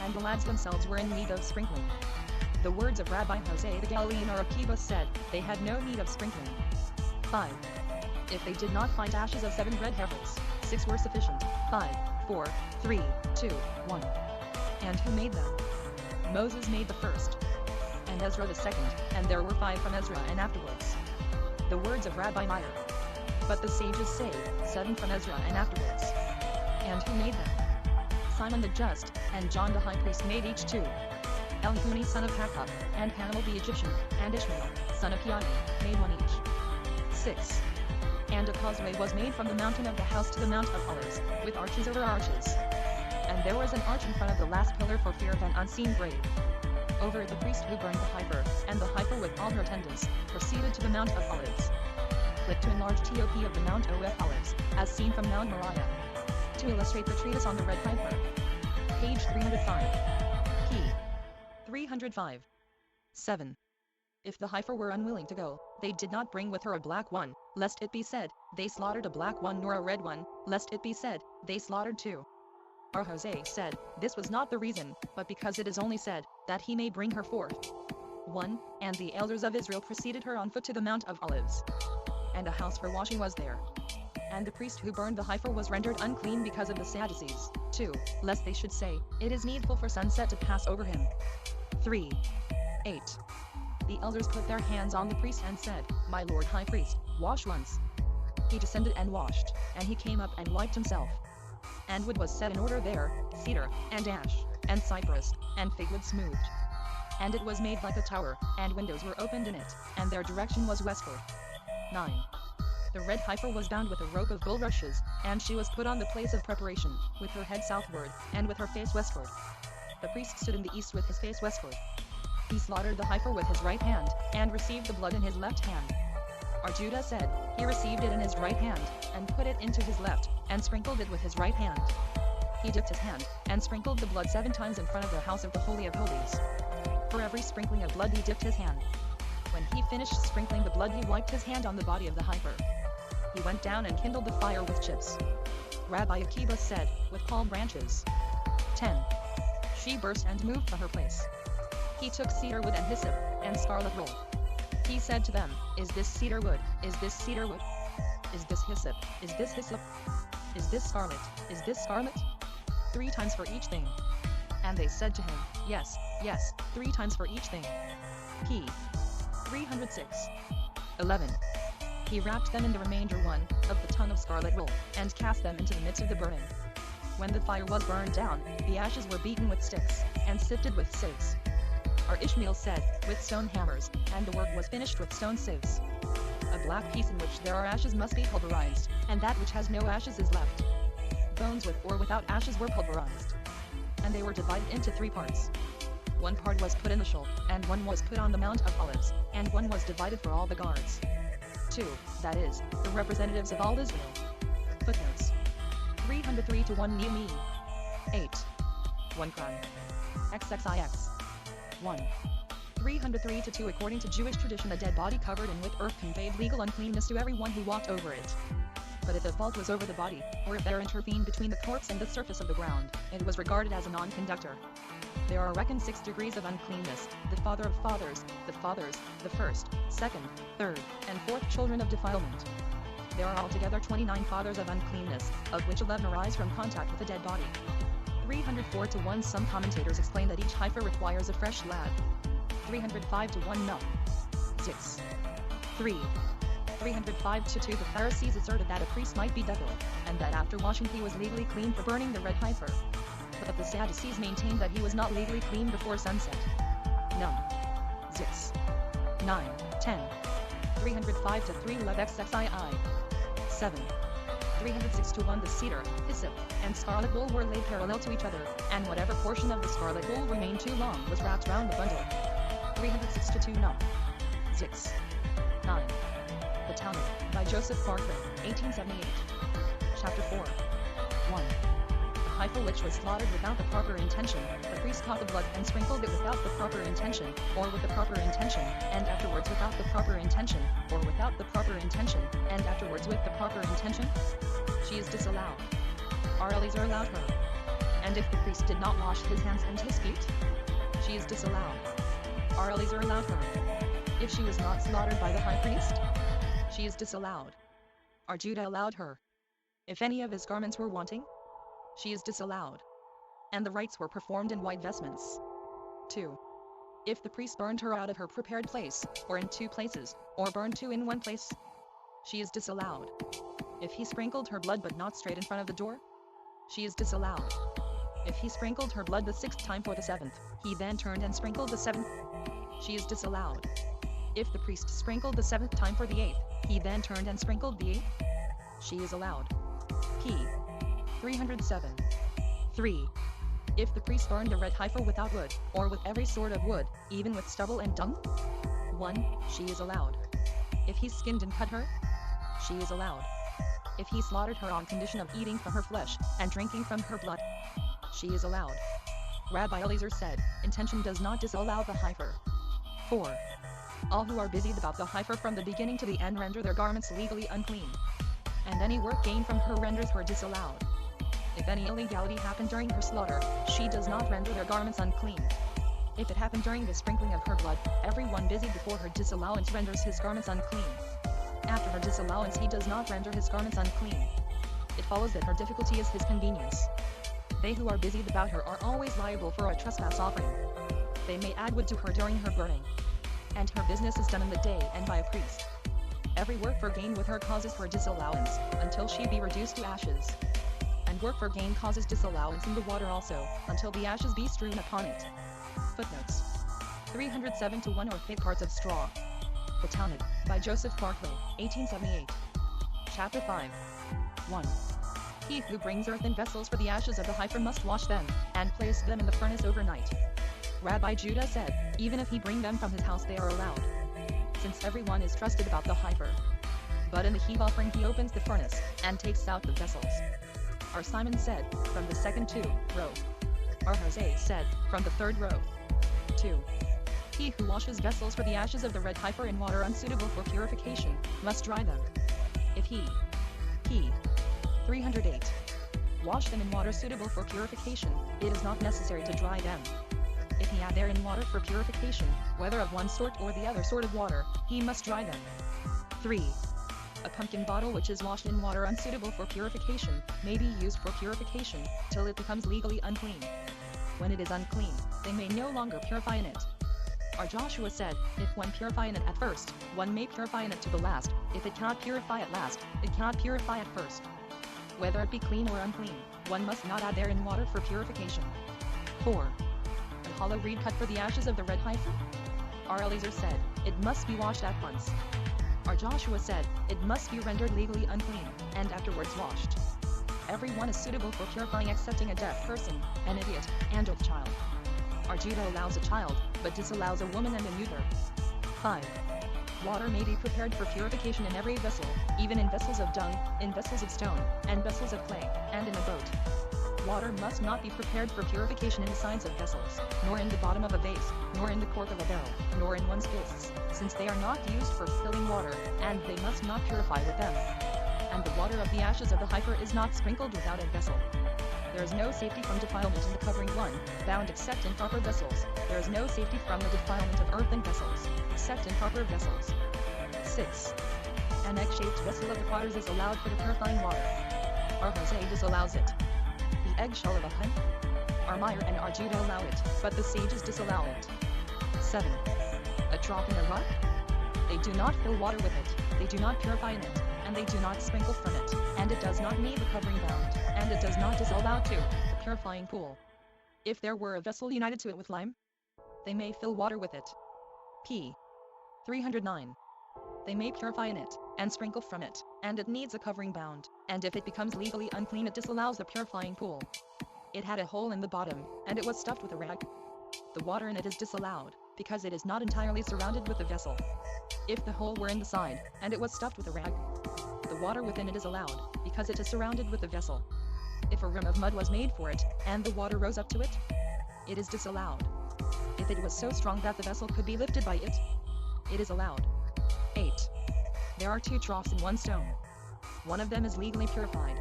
And the lads themselves were in need of sprinkling. The words of Rabbi Jose the Galilean or Akiba said, they had no need of sprinkling. 5. If they did not find ashes of 7 red heifers, 6 were sufficient. 5, 4, 3, 2, 1. And who made them? Moses made the first, and Ezra the second, and there were 5 from Ezra and afterwards. The words of Rabbi Meir. But the sages say, 7 from Ezra and afterwards. And who made them? Simon the just, and John the high priest made each 2. Elihuni son of Hakkup, and Hanamel the Egyptian, and Ishmael, son of Kiani, made 1 each. 6. And a causeway was made from the mountain of the house to the Mount of Olives, with arches over arches. And there was an arch in front of the last pillar for fear of an unseen grave. Over the priest who burned the heifer, and the heifer with all her attendants, proceeded to the Mount of Olives. Click to enlarge TOP of the Mount of Olives, as seen from Mount Moriah. To illustrate the treatise on the red heifer. Page 305. Key. 305. 7. If the heifer were unwilling to go, they did not bring with her a black one, lest it be said, they slaughtered a black one, nor a red one, lest it be said, they slaughtered 2. Our Jose said, this was not the reason, but because it is only said, that he may bring her forth. 1. And the elders of Israel preceded her on foot to the Mount of Olives. And a house for washing was there. And the priest who burned the heifer was rendered unclean because of the Sadducees. 2. Lest they should say, it is needful for sunset to pass over him. 3. 8. The elders put their hands on the priest and said, my lord high priest, wash once. He descended and washed, and he came up and wiped himself. And wood was set in order there, cedar, and ash, and cypress, and fig wood smoothed. And it was made like a tower, and windows were opened in it, and their direction was westward. 9. The red heifer was bound with a rope of bulrushes, and she was put on the place of preparation, with her head southward, and with her face westward. The priest stood in the east with his face westward. He slaughtered the heifer with his right hand, and received the blood in his left hand. Our Judah said, he received it in his right hand, and put it into his left, and sprinkled it with his right hand. He dipped his hand, and sprinkled the blood 7 times in front of the house of the Holy of Holies. For every sprinkling of blood he dipped his hand. When he finished sprinkling the blood he wiped his hand on the body of the heifer. He went down and kindled the fire with chips. Rabbi Akiba said, with palm branches. 10. She burst and moved from her place. He took cedar wood and hyssop, and scarlet wool. He said to them, is this cedar wood, is this cedar wood? Is this hyssop, is this hyssop? Is this scarlet, is this scarlet? 3 times for each thing. And they said to him, yes, yes, 3 times for each thing. P. 306. 11. He wrapped them in the remainder 1 of the tongue of scarlet wool, and cast them into the midst of the burning. When the fire was burned down, the ashes were beaten with sticks, and sifted with sieves. Our Ishmael said, with stone hammers, and the work was finished with stone sieves. A black piece in which there are ashes must be pulverized, and that which has no ashes is left. Bones with or without ashes were pulverized. And they were divided into 3 parts. 1 part was put in the shul, and 1 was put on the Mount of Olives, and 1 was divided for all the guards. 2, that is, the representatives of all Israel. Footnotes. 303 to 1 Nehemiah. 8. 1 crime. XXIX. 1. 303 to 2 According to Jewish tradition, a dead body covered in with earth conveyed legal uncleanness to everyone who walked over it. But if the fault was over the body, or if there intervened between the corpse and the surface of the ground, it was regarded as a non-conductor. There are reckoned 6 degrees of uncleanness: the father of fathers, the first, second, third, and fourth children of defilement. There are altogether 29 fathers of uncleanness, of which 11 arise from contact with a dead body. 304 to 1 Some commentators explain that each heifer requires a fresh lad. 305 to 1 No. 6. 3. 305 to 2 The Pharisees asserted that a priest might be decorated, and that after washing he was legally clean for burning the red heifer. But the Sadducees maintained that he was not legally clean before sunset. Num. 6. 9, 10. 305 to 3 Lev XXII. 7. 306 to 1 The cedar, hyssop, and scarlet wool were laid parallel to each other, and whatever portion of the scarlet wool remained too long was wrapped round the bundle. 306 to 2 Num. 6. 9. The Talmud, by Joseph Barker, 1878. Chapter 4. 1. The heifer which was slaughtered without the proper intention, the priest caught the blood and sprinkled it without the proper intention, or with the proper intention, and afterwards without the proper intention, or without the proper intention, and afterwards with the proper intention. She is disallowed. Our Eliezer allowed her. And if the priest did not wash his hands and his feet, she is disallowed. Our Eliezer allowed her. If she was not slaughtered by the high priest, she is disallowed. Our Judah allowed her. If any of his garments were wanting, she is disallowed. And the rites were performed in white vestments. 2. If the priest burned her out of her prepared place, or in 2 places, or burned 2 in 1 place, she is disallowed. If he sprinkled her blood but not straight in front of the door, she is disallowed. If he sprinkled her blood the 6th time for the 7th, he then turned and sprinkled the 7th, she is disallowed. If the priest sprinkled the 7th time for the 8th, he then turned and sprinkled the 8th, she is allowed. P. 307. 3. If the priest burned a red heifer without wood, or with every sort of wood, even with stubble and dung, 1. She is allowed. If he skinned and cut her, she is allowed. If he slaughtered her on condition of eating from her flesh, and drinking from her blood, she is allowed. Rabbi Eliezer said, intention does not disallow the heifer. 4. All who are busied about the heifer from the beginning to the end render their garments legally unclean. And any work gained from her renders her disallowed. If any illegality happened during her slaughter, she does not render their garments unclean. If it happened during the sprinkling of her blood, everyone busied before her disallowance renders his garments unclean. After her disallowance he does not render his garments unclean. It follows that her difficulty is his convenience. They who are busied about her are always liable for a trespass offering. They may add wood to her during her burning. And her business is done in the day and by a priest. Every work for gain with her causes her disallowance, until she be reduced to ashes. And work for gain causes disallowance in the water also, until the ashes be strewn upon it. Footnotes 307 to 1 or thick parts of straw. The Talmud, by Joseph Barclay, 1878. Chapter 5. 1. He who brings earthen vessels for the ashes of the heifer must wash them, and place them in the furnace overnight. Rabbi Judah said, even if he bring them from his house they are allowed, since everyone is trusted about the heifer. But in the heave offering he opens the furnace, and takes out the vessels. Our Simon said, from the 2nd row. Our Jose said, from the 3rd row. 2. He who washes vessels for the ashes of the red heifer in water unsuitable for purification, must dry them. If he 308. Wash them in water suitable for purification, it is not necessary to dry them. If he add therein water for purification, whether of one sort or the other sort of water, he must dry them. 3. A pumpkin bottle which is washed in water unsuitable for purification, may be used for purification, till it becomes legally unclean. When it is unclean, they may no longer purify in it. Our Joshua said, if one purify in it at first, one may purify in it to the last. If it cannot purify at last, it cannot purify at first. Whether it be clean or unclean, one must not add therein water for purification. 4. A hollow reed cut for the ashes of the red heifer? Our Eliezer said, it must be washed at once. Our Joshua said, it must be rendered legally unclean, and afterwards washed. Everyone is suitable for purifying excepting a deaf person, an idiot, and a child. Our Judah allows a child, but disallows a woman and a neuter. 5. Water may be prepared for purification in every vessel, even in vessels of dung, in vessels of stone, and vessels of clay, and in a boat. Water must not be prepared for purification in the sides of vessels, nor in the bottom of a vase, nor in the cork of a barrel, nor in one's fists, since they are not used for filling water, and they must not purify with them. And the water of the ashes of the heifer is not sprinkled without a vessel. There is no safety from defilement in the covering one, bound except in proper vessels. There is no safety from the defilement of earthen vessels, except in proper vessels. 6. An egg-shaped vessel of the potters is allowed for the purifying water. Our Jose disallows it. The eggshell of a hen? Our Meyer and our Judah allow it, but the sages disallow it. 7. A drop in a rock? They do not fill water with it, they do not purify in it, and they do not sprinkle from it, and it does not need the covering bound, and it does not disallow to the purifying pool. If there were a vessel united to it with lime, they may fill water with it. P. 309. They may purify in it, and sprinkle from it, and it needs a covering bound, and if it becomes legally unclean it disallows the purifying pool. It had a hole in the bottom, and it was stuffed with a rag. The water in it is disallowed, because it is not entirely surrounded with the vessel. If the hole were in the side, and it was stuffed with a rag, the water within it is allowed, because it is surrounded with the vessel. If a rim of mud was made for it, and the water rose up to it, it is disallowed. If it was so strong that the vessel could be lifted by it, it is allowed. 8. There are 2 troughs in one stone. One of them is legally purified.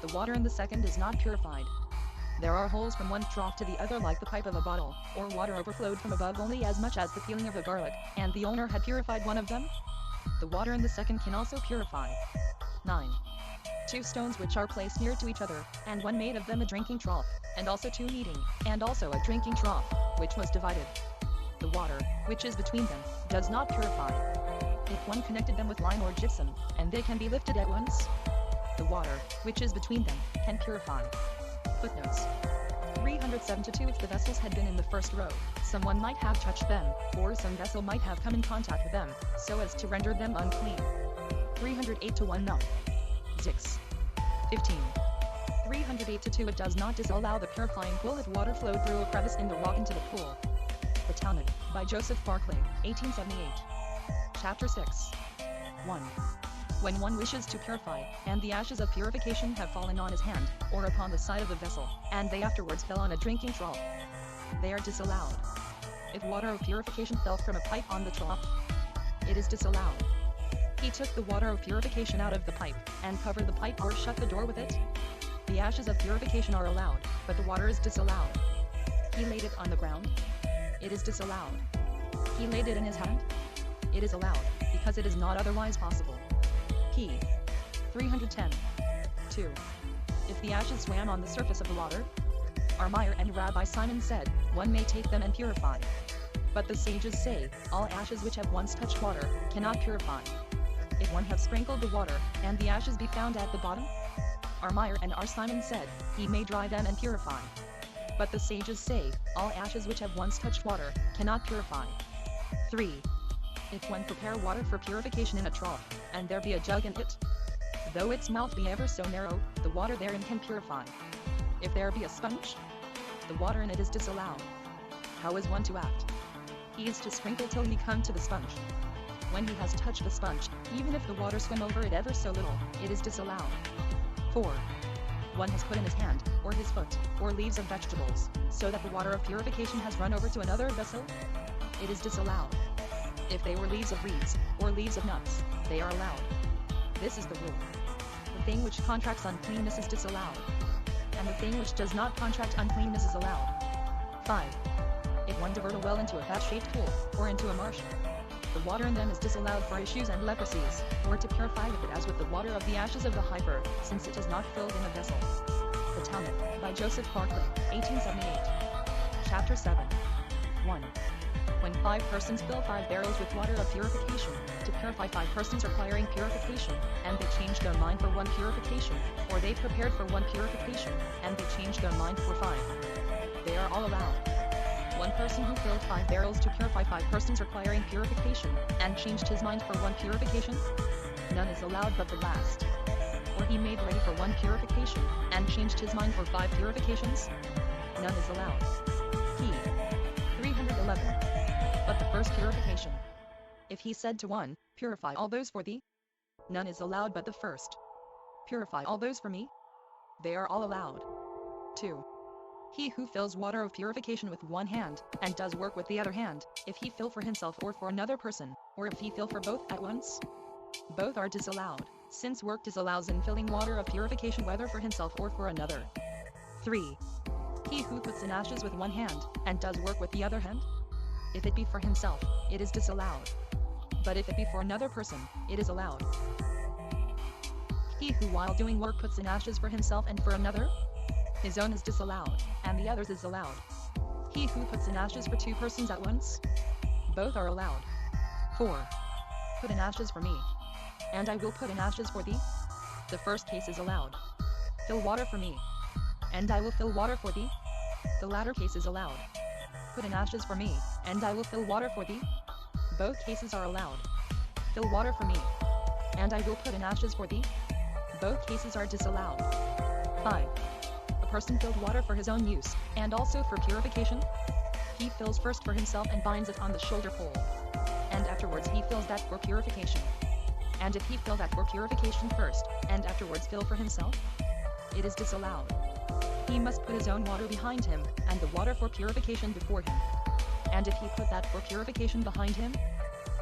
The water in the second is not purified. There are holes from one trough to the other like the pipe of a bottle, or water overflowed from above only as much as the peeling of a garlic, and the owner had purified one of them. The water in the second can also purify. 9. 2 stones which are placed near to each other, and one made of them a drinking trough, and also 2 kneading, and also a drinking trough, which was divided. The water, which is between them, does not purify. If one connected them with lime or gypsum, and they can be lifted at once, the water, which is between them, can purify. Footnotes 372. If the vessels had been in the first row, someone might have touched them, or some vessel might have come in contact with them, so as to render them unclean. 308 to 1 No. 6. 15. 308 to 2. It does not disallow the purifying pool if water flowed through a crevice in the rock into the pool. The Talmud, by Joseph Barclay, 1878. Chapter 6. 1. When one wishes to purify, and the ashes of purification have fallen on his hand, or upon the side of the vessel, and they afterwards fell on a drinking trough, they are disallowed. If water of purification fell from a pipe on the trough, it is disallowed. He took the water of purification out of the pipe, and covered the pipe or shut the door with it. The ashes of purification are allowed, but the water is disallowed. He laid it on the ground. It is disallowed. He laid it in his hand. It is allowed, because it is not otherwise possible. P. 310. 2. If the ashes swam on the surface of the water, our Meir and Rabbi Simon said, one may take them and purify. But the sages say, all ashes which have once touched water, cannot purify. If one have sprinkled the water, and the ashes be found at the bottom, our Meir and our Simon said, he may dry them and purify. But the sages say, all ashes which have once touched water, cannot purify. 3. If one prepare water for purification in a trough, and there be a jug in it, though its mouth be ever so narrow, the water therein can purify. If there be a sponge, the water in it is disallowed. How is one to act? He is to sprinkle till he come to the sponge. When he has touched the sponge, even if the water swim over it ever so little, it is disallowed. 4. One has put in his hand, or his foot, or leaves of vegetables, so that the water of purification has run over to another vessel, it is disallowed. If they were leaves of reeds, or leaves of nuts, they are allowed. This is the rule. The thing which contracts uncleanness is disallowed, and the thing which does not contract uncleanness is allowed. 5. If one divert a well into a fat-shaped pool, or into a marsh, the water in them is disallowed for issues and leprosies, or to purify with it as with the water of the ashes of the heifer, since it is not filled in a vessel. The Talmud, by Joseph Barclay, 1878. Chapter 7. 1. When 5 persons fill 5 barrels with water of purification, to purify 5 persons requiring purification, and they change their mind for one purification, or they prepared for one purification, and they change their mind for 5, they are all allowed. One person who filled 5 barrels to purify 5 persons requiring purification, and changed his mind for one purification, none is allowed but the last. Or he made ready for one purification, and changed his mind for 5 purifications, none is allowed. P. 311. But the first purification. If he said to one, purify all those for thee, none is allowed but the first. Purify all those for me, they are all allowed. 2. He who fills water of purification with one hand, and does work with the other hand, if he fill for himself or for another person, or if he fill for both at once, both are disallowed, since work disallows in filling water of purification whether for himself or for another. 3. He who puts in ashes with one hand, and does work with the other hand, if it be for himself, it is disallowed. But if it be for another person, it is allowed. He who while doing work puts in ashes for himself and for another, his own is disallowed, and the other's is allowed. He who puts in ashes for 2 persons at once, both are allowed. 4. Put in ashes for me, and I will put in ashes for thee. The first case is allowed. Fill water for me, and I will fill water for thee. The latter case is allowed. Put in ashes for me, and I will fill water for thee. Both cases are allowed. Fill water for me, and I will put in ashes for thee. Both cases are disallowed. 5. A person filled water for his own use, and also for purification. He fills first for himself and binds it on the shoulder pole, and afterwards he fills that for purification. And if he fill that for purification first, and afterwards fill for himself, it is disallowed. He must put his own water behind him, and the water for purification before him. And if he put that for purification behind him,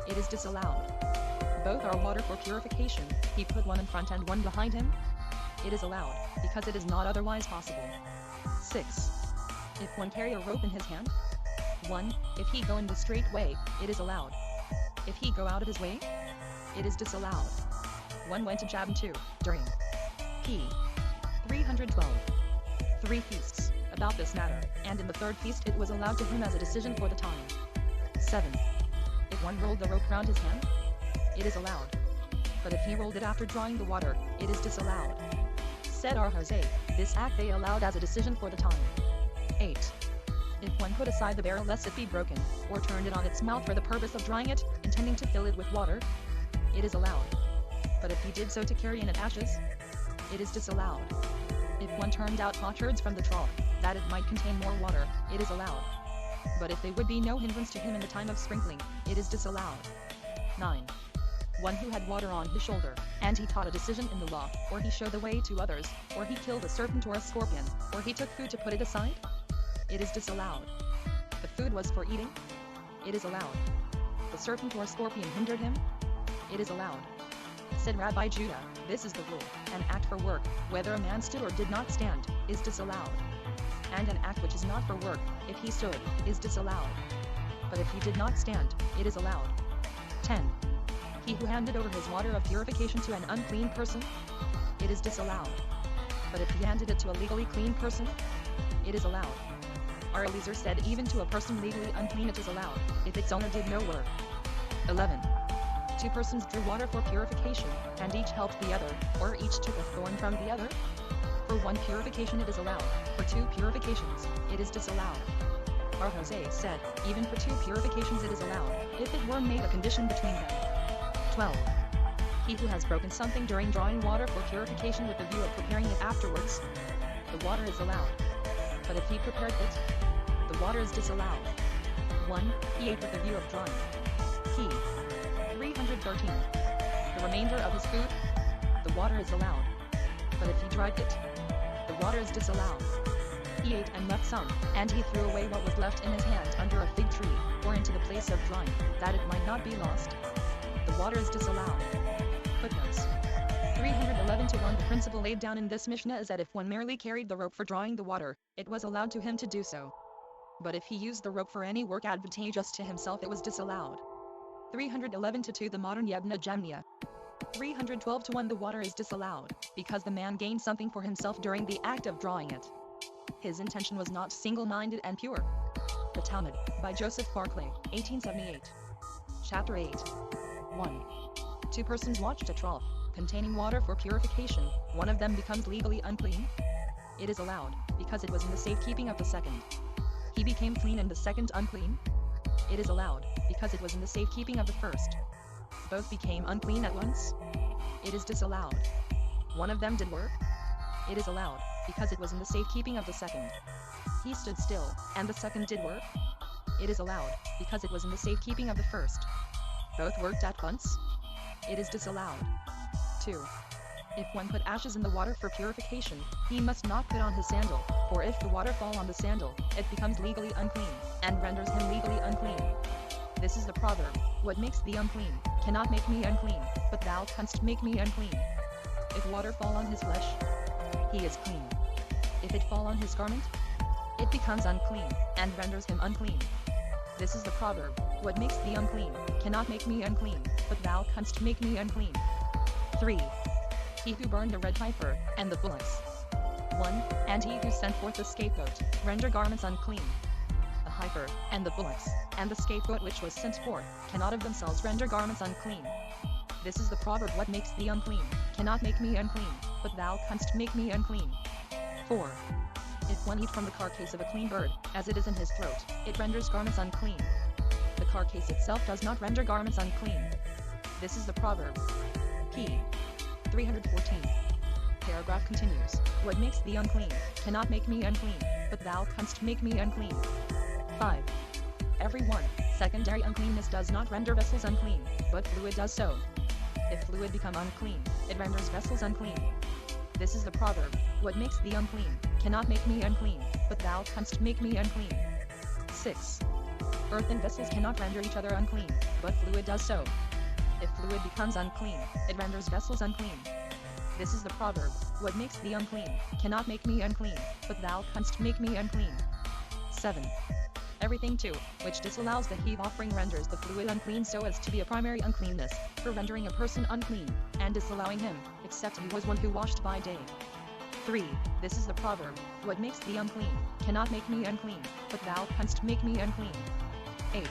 it is disallowed. Both are water for purification, he put one in front and one behind him, it is allowed, because it is not otherwise possible. 6. If one carry a rope in his hand. 1. If he go in the straight way, it is allowed. If he go out of his way, it is disallowed. 1 went to Jabin 2, during p. 312. 3 feasts, about this matter, and in the third feast it was allowed to him as a decision for the time. 7. If one rolled the rope round his hand, it is allowed. But if he rolled it after drawing the water, it is disallowed. Said R. Jose, this act they allowed as a decision for the time. 8. If one put aside the barrel lest it be broken, or turned it on its mouth for the purpose of drying it, intending to fill it with water, it is allowed. But if he did so to carry in it ashes, it is disallowed. If one turned out potsherds from the trough, that it might contain more water, it is allowed. But if they would be no hindrance to him in the time of sprinkling, it is disallowed. 9. One who had water on his shoulder, and he taught a decision in the law, or he showed the way to others, or he killed a serpent or a scorpion, or he took food to put it aside, it is disallowed. The food was for eating, it is allowed. The serpent or scorpion hindered him, it is allowed. Said Rabbi Judah, this is the rule: an act for work, whether a man stood or did not stand, is disallowed. And an act which is not for work, if he stood, is disallowed. But if he did not stand, it is allowed. 10. He who handed over his water of purification to an unclean person, it is disallowed. But if he handed it to a legally clean person, it is allowed. R. Eliezer said even to a person legally unclean it is allowed, if its owner did no work. 11. 2 persons drew water for purification, and each helped the other, or each took a thorn from the other. For 1 purification it is allowed, for 2 purifications, it is disallowed. R. Jose said, even for 2 purifications it is allowed, if it were made a condition between them. 12. He who has broken something during drawing water for purification with the view of preparing it afterwards, the water is allowed. But if he prepared it, the water is disallowed. 1. He ate with the view of drawing. P. 313. The remainder of his food, the water is allowed. But if he dried it, the water is disallowed. He ate and left some, and he threw away what was left in his hand under a fig tree, or into the place of drying, that it might not be lost. The water is disallowed. Footnotes 311-1. The principle laid down in this Mishnah is that if one merely carried the rope for drawing the water, it was allowed to him to do so. But if he used the rope for any work advantageous to himself, it was disallowed. 311-2. The modern Yebna Jamnia. 312-1. The water is disallowed, because the man gained something for himself during the act of drawing it. His intention was not single-minded and pure. The Talmud, by Joseph Barclay, 1878. Chapter 8. 1. 2 persons watched a trough, containing water for purification, one of them becomes legally unclean. It is allowed, because it was in the safekeeping of the second. He became clean and the second unclean. It is allowed, because it was in the safekeeping of the first. Both became unclean at once. It is disallowed. One of them did work. It is allowed, because it was in the safekeeping of the second. He stood still, and the second did work. It is allowed, because it was in the safekeeping of the first. Both worked at once. It is disallowed. 2. If one put ashes in the water for purification, he must not put on his sandal, for if the water fall on the sandal, it becomes legally unclean, and renders him legally unclean. This is the proverb: what makes thee unclean, cannot make me unclean, but thou canst make me unclean. If water fall on his flesh, he is clean. If it fall on his garment, it becomes unclean, and renders him unclean. This is the proverb: what makes thee unclean, cannot make me unclean, but thou canst make me unclean. 3. He who burned the red heifer, and the bullocks. 1. And he who sent forth the scapegoat, render garments unclean. The heifer, and the bullocks, and the scapegoat which was sent forth, cannot of themselves render garments unclean. This is the proverb: what makes thee unclean, cannot make me unclean, but thou canst make me unclean. 4. If one eat from the carcass of a clean bird, as it is in his throat, it renders garments unclean. The carcass itself does not render garments unclean. This is the proverb. P. 314. Paragraph continues. What makes thee unclean, cannot make me unclean, but thou canst make me unclean. 5. Every one, secondary uncleanness does not render vessels unclean, but fluid does so. If fluid become unclean, it renders vessels unclean. This is the proverb: what makes thee unclean, cannot make me unclean, but thou canst make me unclean. 6. Earthen vessels cannot render each other unclean, but fluid does so. If fluid becomes unclean, it renders vessels unclean. This is the proverb: What makes thee unclean, cannot make me unclean, but thou canst make me unclean. 7. Everything too, which disallows the heave offering renders the fluid unclean so as to be a primary uncleanness, for rendering a person unclean, and disallowing him, except he was one who washed by day. 3. This is the proverb, what makes thee unclean, cannot make me unclean, but thou canst make me unclean. 8.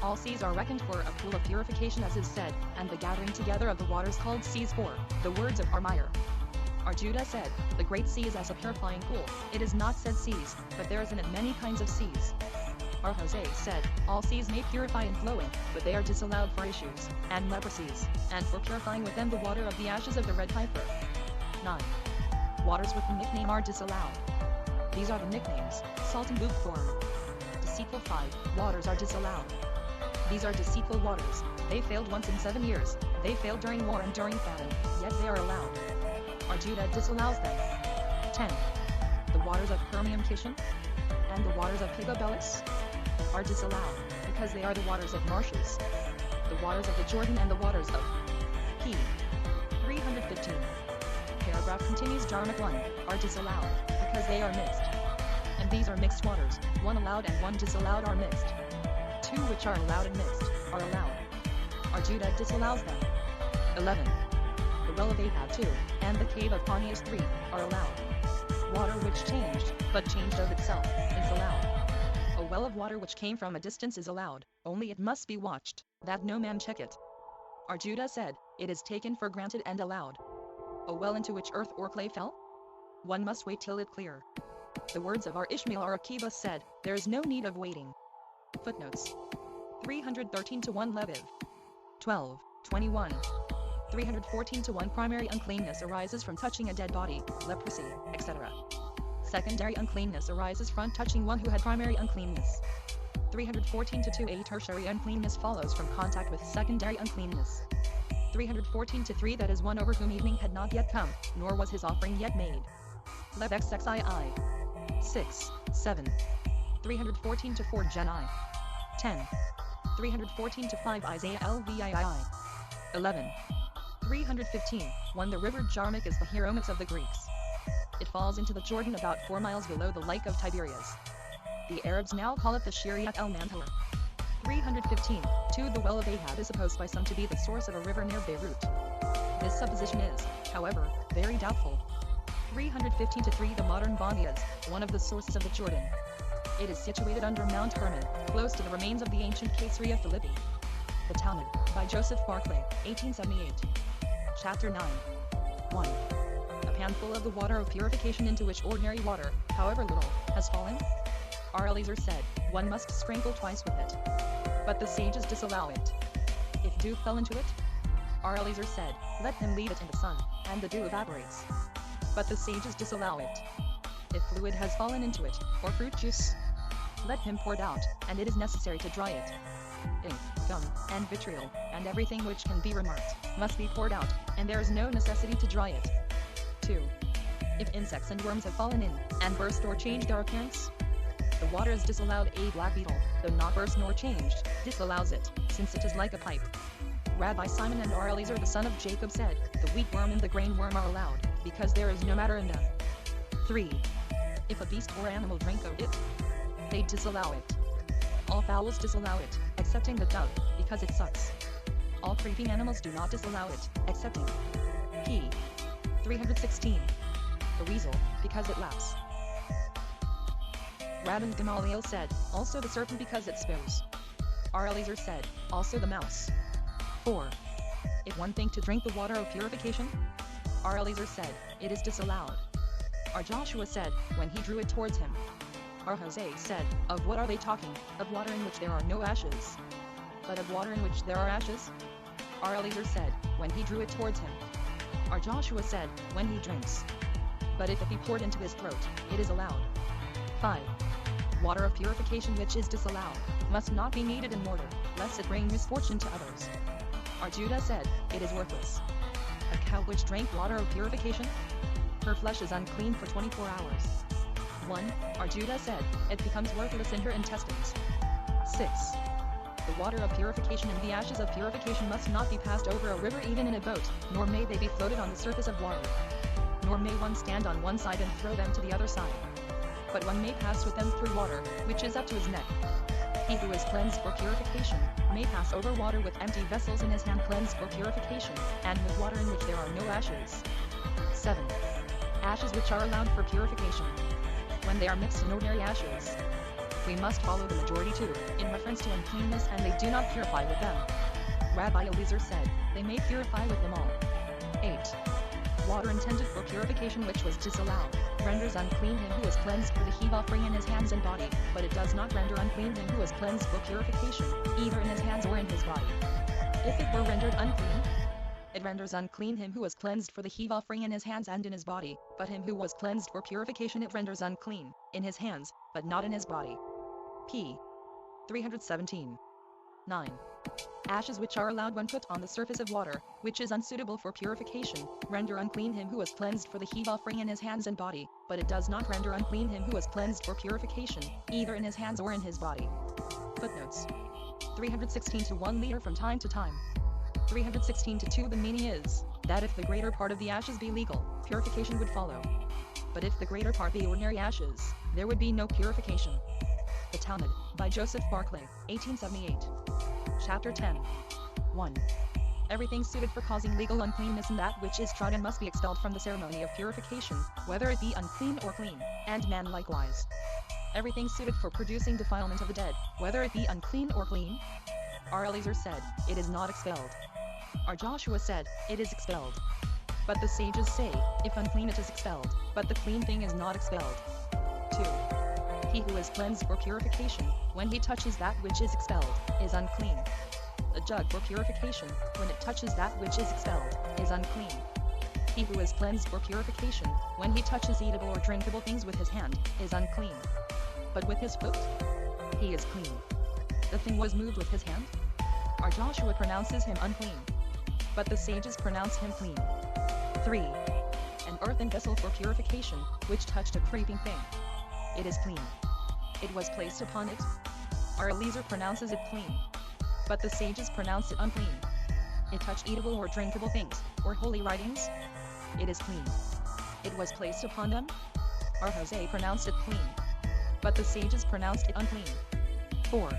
All seas are reckoned for a pool of purification as is said, and the gathering together of the waters called seas for the words of Armire. Judah said, the great sea is as a purifying pool, it is not said seas, but there is in it many kinds of seas. Hosea said, all seas may purify in flowing, but they are disallowed for issues, and leprosies, and for purifying with them the water of the ashes of the red heifer. 9. Waters with the nickname are disallowed. These are the nicknames, salt and lukewarm. Deceitful 5, waters are disallowed. These are deceitful waters, they failed once in 7 years, they failed during war and during famine, yet they are allowed. Judah disallows them. 10. The waters of Permium Kishon and the waters of Pigabellis are disallowed, because they are the waters of marshes. The waters of the Jordan and the waters of P. 315. Paragraph continues. Jarmuth 1 are disallowed, because they are mixed. And these are mixed waters, one allowed and one disallowed are mixed. 2 which are allowed and mixed are allowed. Judah disallows them. 11. The well of Ahab 2, and the cave of Panias 3, are allowed. Water which changed, but changed of itself, is allowed. A well of water which came from a distance is allowed, only it must be watched, that no man check it. Judah said, it is taken for granted and allowed. A well into which earth or clay fell? One must wait till it clear. The words of our Ishmael or Akiva said, there is no need of waiting. Footnotes. 313 to 1 Leviv. 12, 21. 314 to 1 Primary uncleanness arises from touching a dead body, leprosy, etc. Secondary uncleanness arises from touching one who had primary uncleanness. 314 to 2 A tertiary uncleanness follows from contact with secondary uncleanness. 314 to 3 That is one over whom evening had not yet come, nor was his offering yet made. Lev XXII. 6, 7. 314 to 4 Jeni. 10. 314 to 5 Isaiah Lvii. 11. 315, 1 The river Jarmuth is the Hieromus of the Greeks. It falls into the Jordan about 4 miles below the lake of Tiberias. The Arabs now call it the Shiriat el-Manhur. 315, 2 The well of Ahab is supposed by some to be the source of a river near Beirut. This supposition is, however, very doubtful. 315 to 3 The modern Bania is one of the sources of the Jordan. It is situated under Mount Hermon, close to the remains of the ancient Caesarea Philippi. The Talmud, by Joseph Barclay, 1878. Chapter 9. 1. A panful of the water of purification into which ordinary water, however little, has fallen? R. Eliezer said, one must sprinkle twice with it. But the sages disallow it. If dew fell into it? R. Eliezer said, let him leave it in the sun, and the dew evaporates. But the sages disallow it. If fluid has fallen into it, or fruit juice, let him pour it out, and it is necessary to dry it. Ink, gum, and vitriol, and everything which can be remarked, must be poured out, and there is no necessity to dry it. 2. If insects and worms have fallen in, and burst or changed their appearance, the water is disallowed. A black beetle, though not burst nor changed, disallows it, since it is like a pipe. Rabbi Simon and R. Eliezer the son of Jacob said, the wheat worm and the grain worm are allowed, because there is no matter in them. 3. If a beast or animal drink of it, they disallow it. All fowls disallow it, excepting the dove, because it sucks. All creeping animals do not disallow it, excepting P. 316. The weasel, because it laughs. Rabban Gamaliel said, also the serpent because it spews. R. Eliezer said, also the mouse. 4. If one think to drink the water of purification? R. Eliezer said, it is disallowed. R. Joshua said, when he drew it towards him. R. Hosea said, of what are they talking, of water in which there are no ashes? But of water in which there are ashes? R. Eliezer said, when he drew it towards him. R. Joshua said, when he drinks. But if it be poured into his throat, it is allowed. 5. Water of purification which is disallowed, must not be kneaded in mortar, lest it bring misfortune to others. R. Judah said, it is worthless. A cow which drank water of purification? Her flesh is unclean for 24 hours. 1. R. Judah said, it becomes worthless in her intestines. 6. The water of purification and the ashes of purification must not be passed over a river even in a boat, nor may they be floated on the surface of water. nor may one stand on one side and throw them to the other side. But one may pass with them through water, which is up to his neck. He who is cleansed for purification, may pass over water with empty vessels in his hand cleansed for purification, and with water in which there are no ashes. 7. Ashes which are allowed for purification. When they are mixed in ordinary ashes, we must follow the majority too, in reference to uncleanness, and they do not purify with them. Rabbi Eliezer said, they may purify with them all. 8. Water intended for purification which was disallowed, renders unclean him who is cleansed for the heave offering in his hands and body, but it does not render unclean him who is cleansed for purification, either in his hands or in his body. If it were rendered unclean, it renders unclean him who was cleansed for the heave offering in his hands and in his body, but him who was cleansed for purification it renders unclean, in his hands, but not in his body. P. 317. 9. Ashes which are allowed when put on the surface of water, which is unsuitable for purification, render unclean him who was cleansed for the heave offering in his hands and body, but it does not render unclean him who was cleansed for purification, either in his hands or in his body. Footnotes. 316 to 1 liter from time to time. 316 to 2 The meaning is, that if the greater part of the ashes be legal, purification would follow. But if the greater part be ordinary ashes, there would be no purification. The Talmud, by Joseph Barclay, 1878. Chapter 10. 1. Everything suited for causing legal uncleanness and that which is trodden must be expelled from the ceremony of purification, whether it be unclean or clean, and man likewise. Everything suited for producing defilement of the dead, whether it be unclean or clean. R. Eliezer said, it is not expelled. R. Joshua said, it is expelled. But the sages say, if unclean it is expelled, but the clean thing is not expelled. 2. He who is cleansed for purification, when he touches that which is expelled, is unclean. A jug for purification, when it touches that which is expelled, is unclean. He who is cleansed for purification, when he touches eatable or drinkable things with his hand, is unclean. But with his foot, he is clean. The thing was moved with his hand? Our Joshua pronounces him unclean. But the sages pronounce him clean. 3. An earthen vessel for purification, which touched a creeping thing. It is clean. It was placed upon it. Our Eliezer pronounces it clean. But the sages pronounce it unclean. It touched eatable or drinkable things, or holy writings. It is clean. It was placed upon them. Our Jose pronounced it clean. But the sages pronounced it unclean. 4.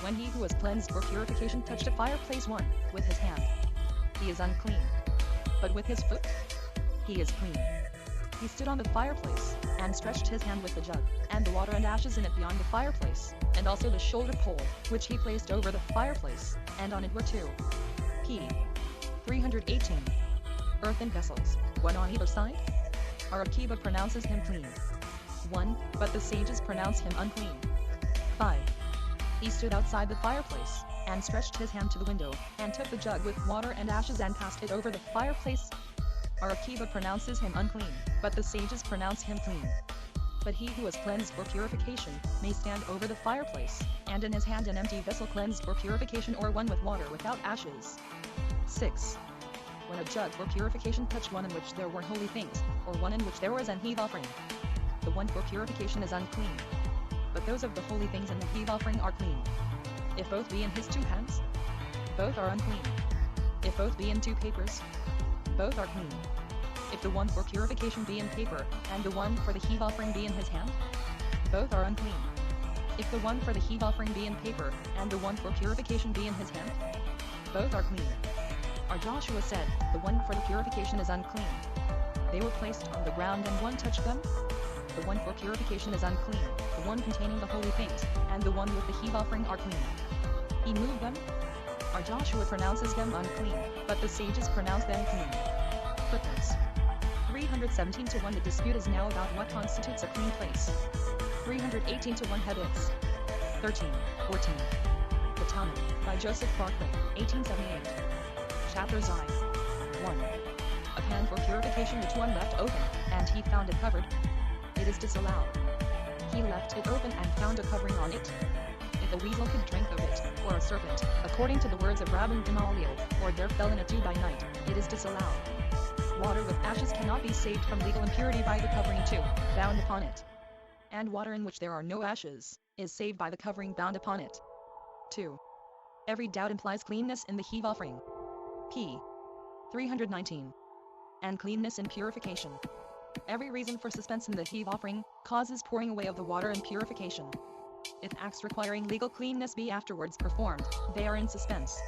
When he who was cleansed for purification touched a fireplace one, with his hand, he is unclean. But with his foot, he is clean. He stood on the fireplace, and stretched his hand with the jug, and the water and ashes in it beyond the fireplace, and also the shoulder pole, which he placed over the fireplace, and on it were 2. P. 318. Earthen vessels, one on either side. Our Akiva pronounces him clean. 1. But the sages pronounce him unclean. 5. He stood outside the fireplace, and stretched his hand to the window, and took the jug with water and ashes and passed it over the fireplace. Our Akiva pronounces him unclean, but the sages pronounce him clean. But he who was cleansed for purification, may stand over the fireplace, and in his hand an empty vessel cleansed for purification or one with water without ashes. 6. When a jug for purification touched one in which there were holy things, or one in which there was an heave offering, the one for purification is unclean. But those of the holy things and the heave offering are clean. If both be in his 2 hands, both are unclean. If both be in 2 papers, both are clean. If the one for purification be in paper, and the one for the heave offering be in his hand, both are unclean. If the one for the heave offering be in paper, and the one for purification be in his hand, both are clean. Our Joshua said, the one for the purification is unclean. They were placed on the ground and one touched them. The one for purification is unclean, the one containing the holy things, and the one with the heave offering are clean. He moved them. Our Joshua pronounces them unclean, but the sages pronounce them clean. Footnotes. 317 to 1 The dispute is now about what constitutes a clean place. 318 to 1 Hebits. 13, 14. The Talmud, by Joseph Barclay, 1878. Chapter I. 1. A pan for purification which one left open, and he found it covered. It is disallowed. He left it open and found a covering on it. If a weasel could drink of it, or a serpent, according to the words of Rabban Gamaliel, or there fell in a dew by night, it is disallowed. Water with ashes cannot be saved from legal impurity by the covering too, bound upon it. And water in which there are no ashes, is saved by the covering bound upon it. 2. Every doubt implies cleanness in the heave offering. P. 319. and cleanness and purification. Every reason for suspense in the heave offering causes pouring away of the water and purification. If acts requiring legal cleanness be afterwards performed, they are in suspense.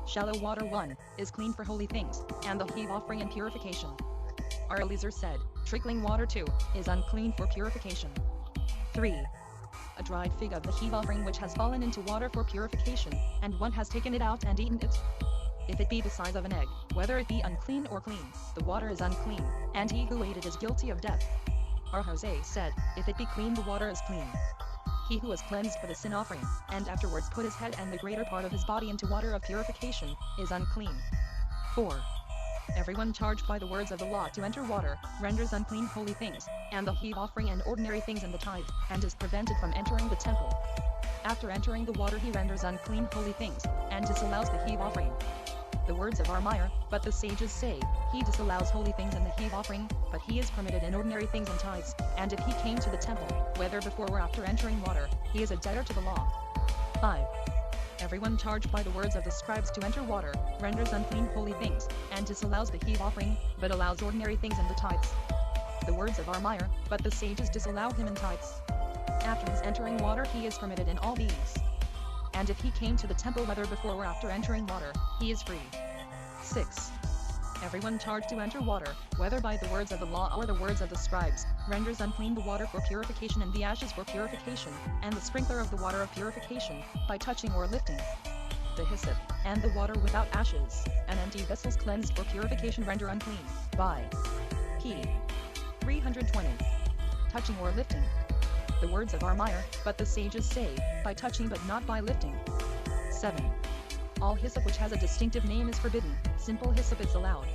Shallow water 1 is clean for holy things, and the heave offering and purification. R. Eliezer said, trickling water 2 is unclean for purification. 3. A dried fig of the heave offering which has fallen into water for purification, and one has taken it out and eaten it. If it be the size of an egg, whether it be unclean or clean, the water is unclean, and he who ate it is guilty of death. R. Jose said, if it be clean the water is clean. He who was cleansed for the sin offering, and afterwards put his head and the greater part of his body into water of purification, is unclean. 4. Everyone charged by the words of the law to enter water, renders unclean holy things, and the heave offering and ordinary things in the tithe, and is prevented from entering the temple. After entering the water he renders unclean holy things, and disallows the heave offering. The words of Armire, but the sages say, he disallows holy things and the heave offering, but he is permitted in ordinary things and tithes, and if he came to the temple, whether before or after entering water, he is a debtor to the law. 5. Everyone charged by the words of the scribes to enter water, renders unclean holy things, and disallows the heave offering, but allows ordinary things and the tithes. The words of Armire, but the sages disallow him in tithes. After his entering water he is permitted in all these. And if he came to the temple whether before or after entering water, he is free. 6. Everyone charged to enter water, whether by the words of the law or the words of the scribes, renders unclean the water for purification and the ashes for purification, and the sprinkler of the water of purification, by touching or lifting. The hyssop, and the water without ashes, and empty vessels cleansed for purification render unclean, by p. 320. Touching or lifting. The words of Armire, but the sages say, by touching but not by lifting. 7. All hyssop which has a distinctive name is forbidden, simple hyssop is allowed.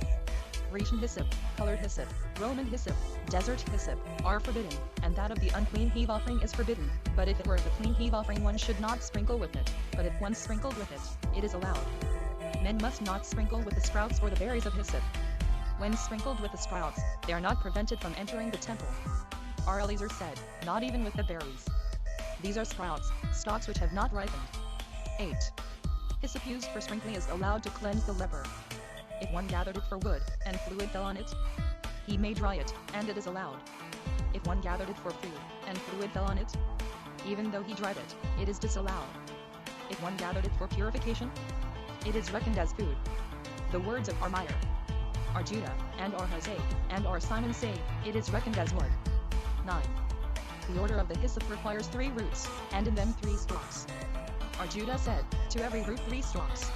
Grecian hyssop, colored hyssop, Roman hyssop, desert hyssop, are forbidden, and that of the unclean heave offering is forbidden, but if it were the clean heave offering one should not sprinkle with it, but if one sprinkled with it, it is allowed. Men must not sprinkle with the sprouts or the berries of hyssop. When sprinkled with the sprouts, they are not prevented from entering the temple. R. Eliezer said, not even with the berries. These are sprouts, stalks which have not ripened. 8. Hyssop used for sprinkling is allowed to cleanse the leper. If one gathered it for wood, and fluid fell on it, he may dry it, and it is allowed. If one gathered it for food, and fluid fell on it, even though he dried it, it is disallowed. If one gathered it for purification, it is reckoned as food. The words of Armire, R. Judah, and R. Jose, and R. Simon say, it is reckoned as wood. 9. The order of the hyssop requires 3 roots, and in them 3 stalks. R. Judah said, to every root 3 stalks.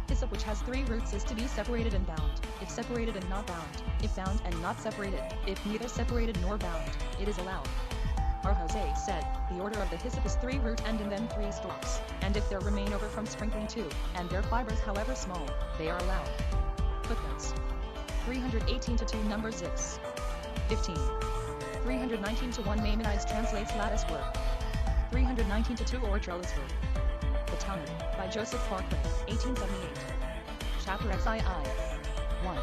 Hyssop which has 3 roots is to be separated and bound, if separated and not bound, if bound and not separated, if neither separated nor bound, it is allowed. R. Jose said, the order of the hyssop is 3 root and in them 3 stalks, and if there remain over from sprinkling 2, and their fibers however small, they are allowed. Footnotes. 318 to 2 Numbers 6. 15. 319 to 1 Maimonides translates lattice work. 319 to 2 or trellis work. The Talmud, by Joseph Parker, 1878. Chapter XII. 1.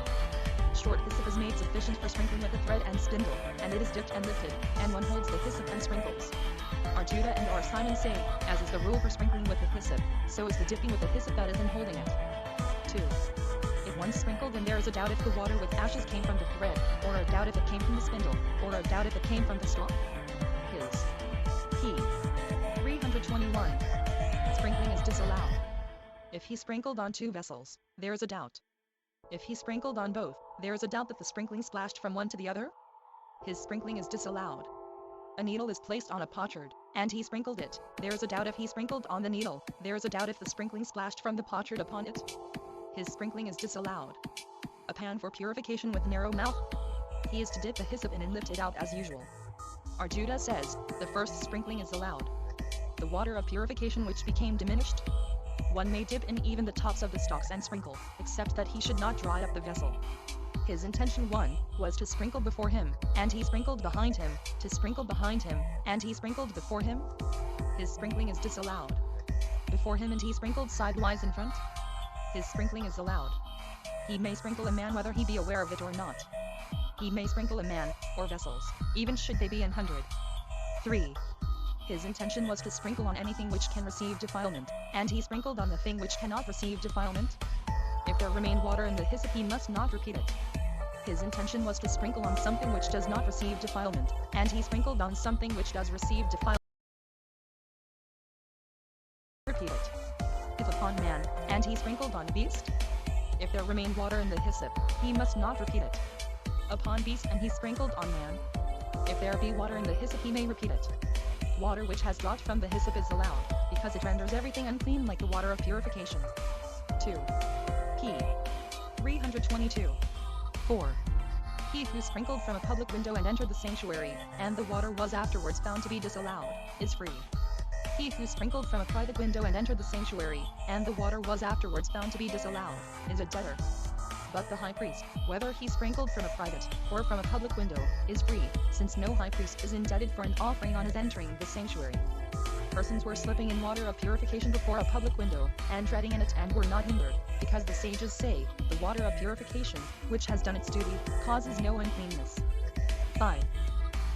Short hyssop is made sufficient for sprinkling with a thread and spindle, and it is dipped and lifted, and one holds the hyssop and sprinkles. R. Judah and R. Simon say, as is the rule for sprinkling with the hyssop, so is the dipping with the hyssop that is in holding it. 2. If one sprinkled and there is a doubt if the water with ashes came from the thread, or a doubt if it came from the spindle, or a doubt if it came from the stalk. His. P. 321. Sprinkling is disallowed. If he sprinkled on 2 vessels, there is a doubt. If he sprinkled on both, there is a doubt that the sprinkling splashed from one to the other. His sprinkling is disallowed. A needle is placed on a potsherd, and he sprinkled it. There is a doubt if he sprinkled on the needle. There is a doubt if the sprinkling splashed from the potsherd upon it. His sprinkling is disallowed. A pan for purification with narrow mouth. He is to dip the hyssop in and lift it out as usual. R. Judah says, the first sprinkling is allowed. The water of purification which became diminished, one may dip in even the tops of the stalks and sprinkle, except that he should not dry up the vessel. His intention 1 was to sprinkle before him, and he sprinkled behind him, to sprinkle behind him, and he sprinkled before him. His sprinkling is disallowed. Before him and he sprinkled sidewise in front. His sprinkling is allowed. He may sprinkle a man whether he be aware of it or not. He may sprinkle a man, or vessels, even should they be 100. 3. His intention was to sprinkle on anything which can receive defilement, and he sprinkled on the thing which cannot receive defilement. If there remained water in the hyssop he must not repeat it. His intention was to sprinkle on something which does not receive defilement, and he sprinkled on something which does receive defilement. Repeat it. If upon man, and he sprinkled on beast? If there remained water in the hyssop, he must not repeat it. Upon beast and he sprinkled on man? If there be water in the hyssop he may repeat it. Water which has dropped from the hyssop is allowed, because it renders everything unclean like the water of purification. 2. P. 322. 4. He who sprinkled from a public window and entered the sanctuary, and the water was afterwards found to be disallowed, is free. He who sprinkled from a private window and entered the sanctuary, and the water was afterwards found to be disallowed, is a debtor. But the high priest, whether he sprinkled from a private, or from a public window, is free, since no high priest is indebted for an offering on his entering the sanctuary. Persons were slipping in water of purification before a public window, and treading in it and were not hindered, because the sages say, the water of purification, which has done its duty, causes no uncleanness. 5.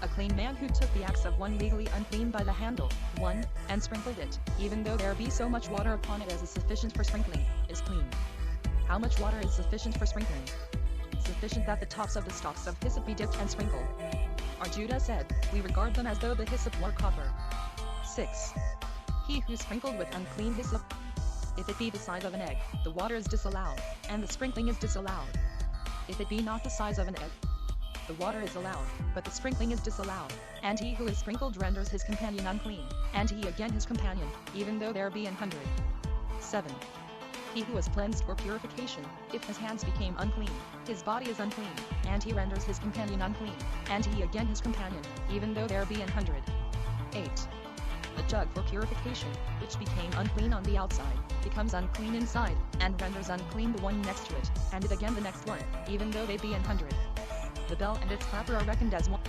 A clean man who took the axe of one legally unclean by the handle, 1, and sprinkled it, even though there be so much water upon it as is sufficient for sprinkling, is clean. How much water is sufficient for sprinkling? Sufficient that the tops of the stalks of hyssop be dipped and sprinkled. Arjuda said, we regard them as though the hyssop were copper. 6. He who sprinkled with unclean hyssop? If it be the size of an egg, the water is disallowed, and the sprinkling is disallowed. If it be not the size of an egg, the water is allowed, but the sprinkling is disallowed, and he who is sprinkled renders his companion unclean, and he again his companion, even though there be 100. 7. He who is cleansed for purification, if his hands became unclean, his body is unclean, and he renders his companion unclean, and he again his companion, even though there be 100. 8. A jug for purification, which became unclean on the outside, becomes unclean inside, and renders unclean the one next to it, and it again the next one, even though they be 100. The bell and its clapper are reckoned as one.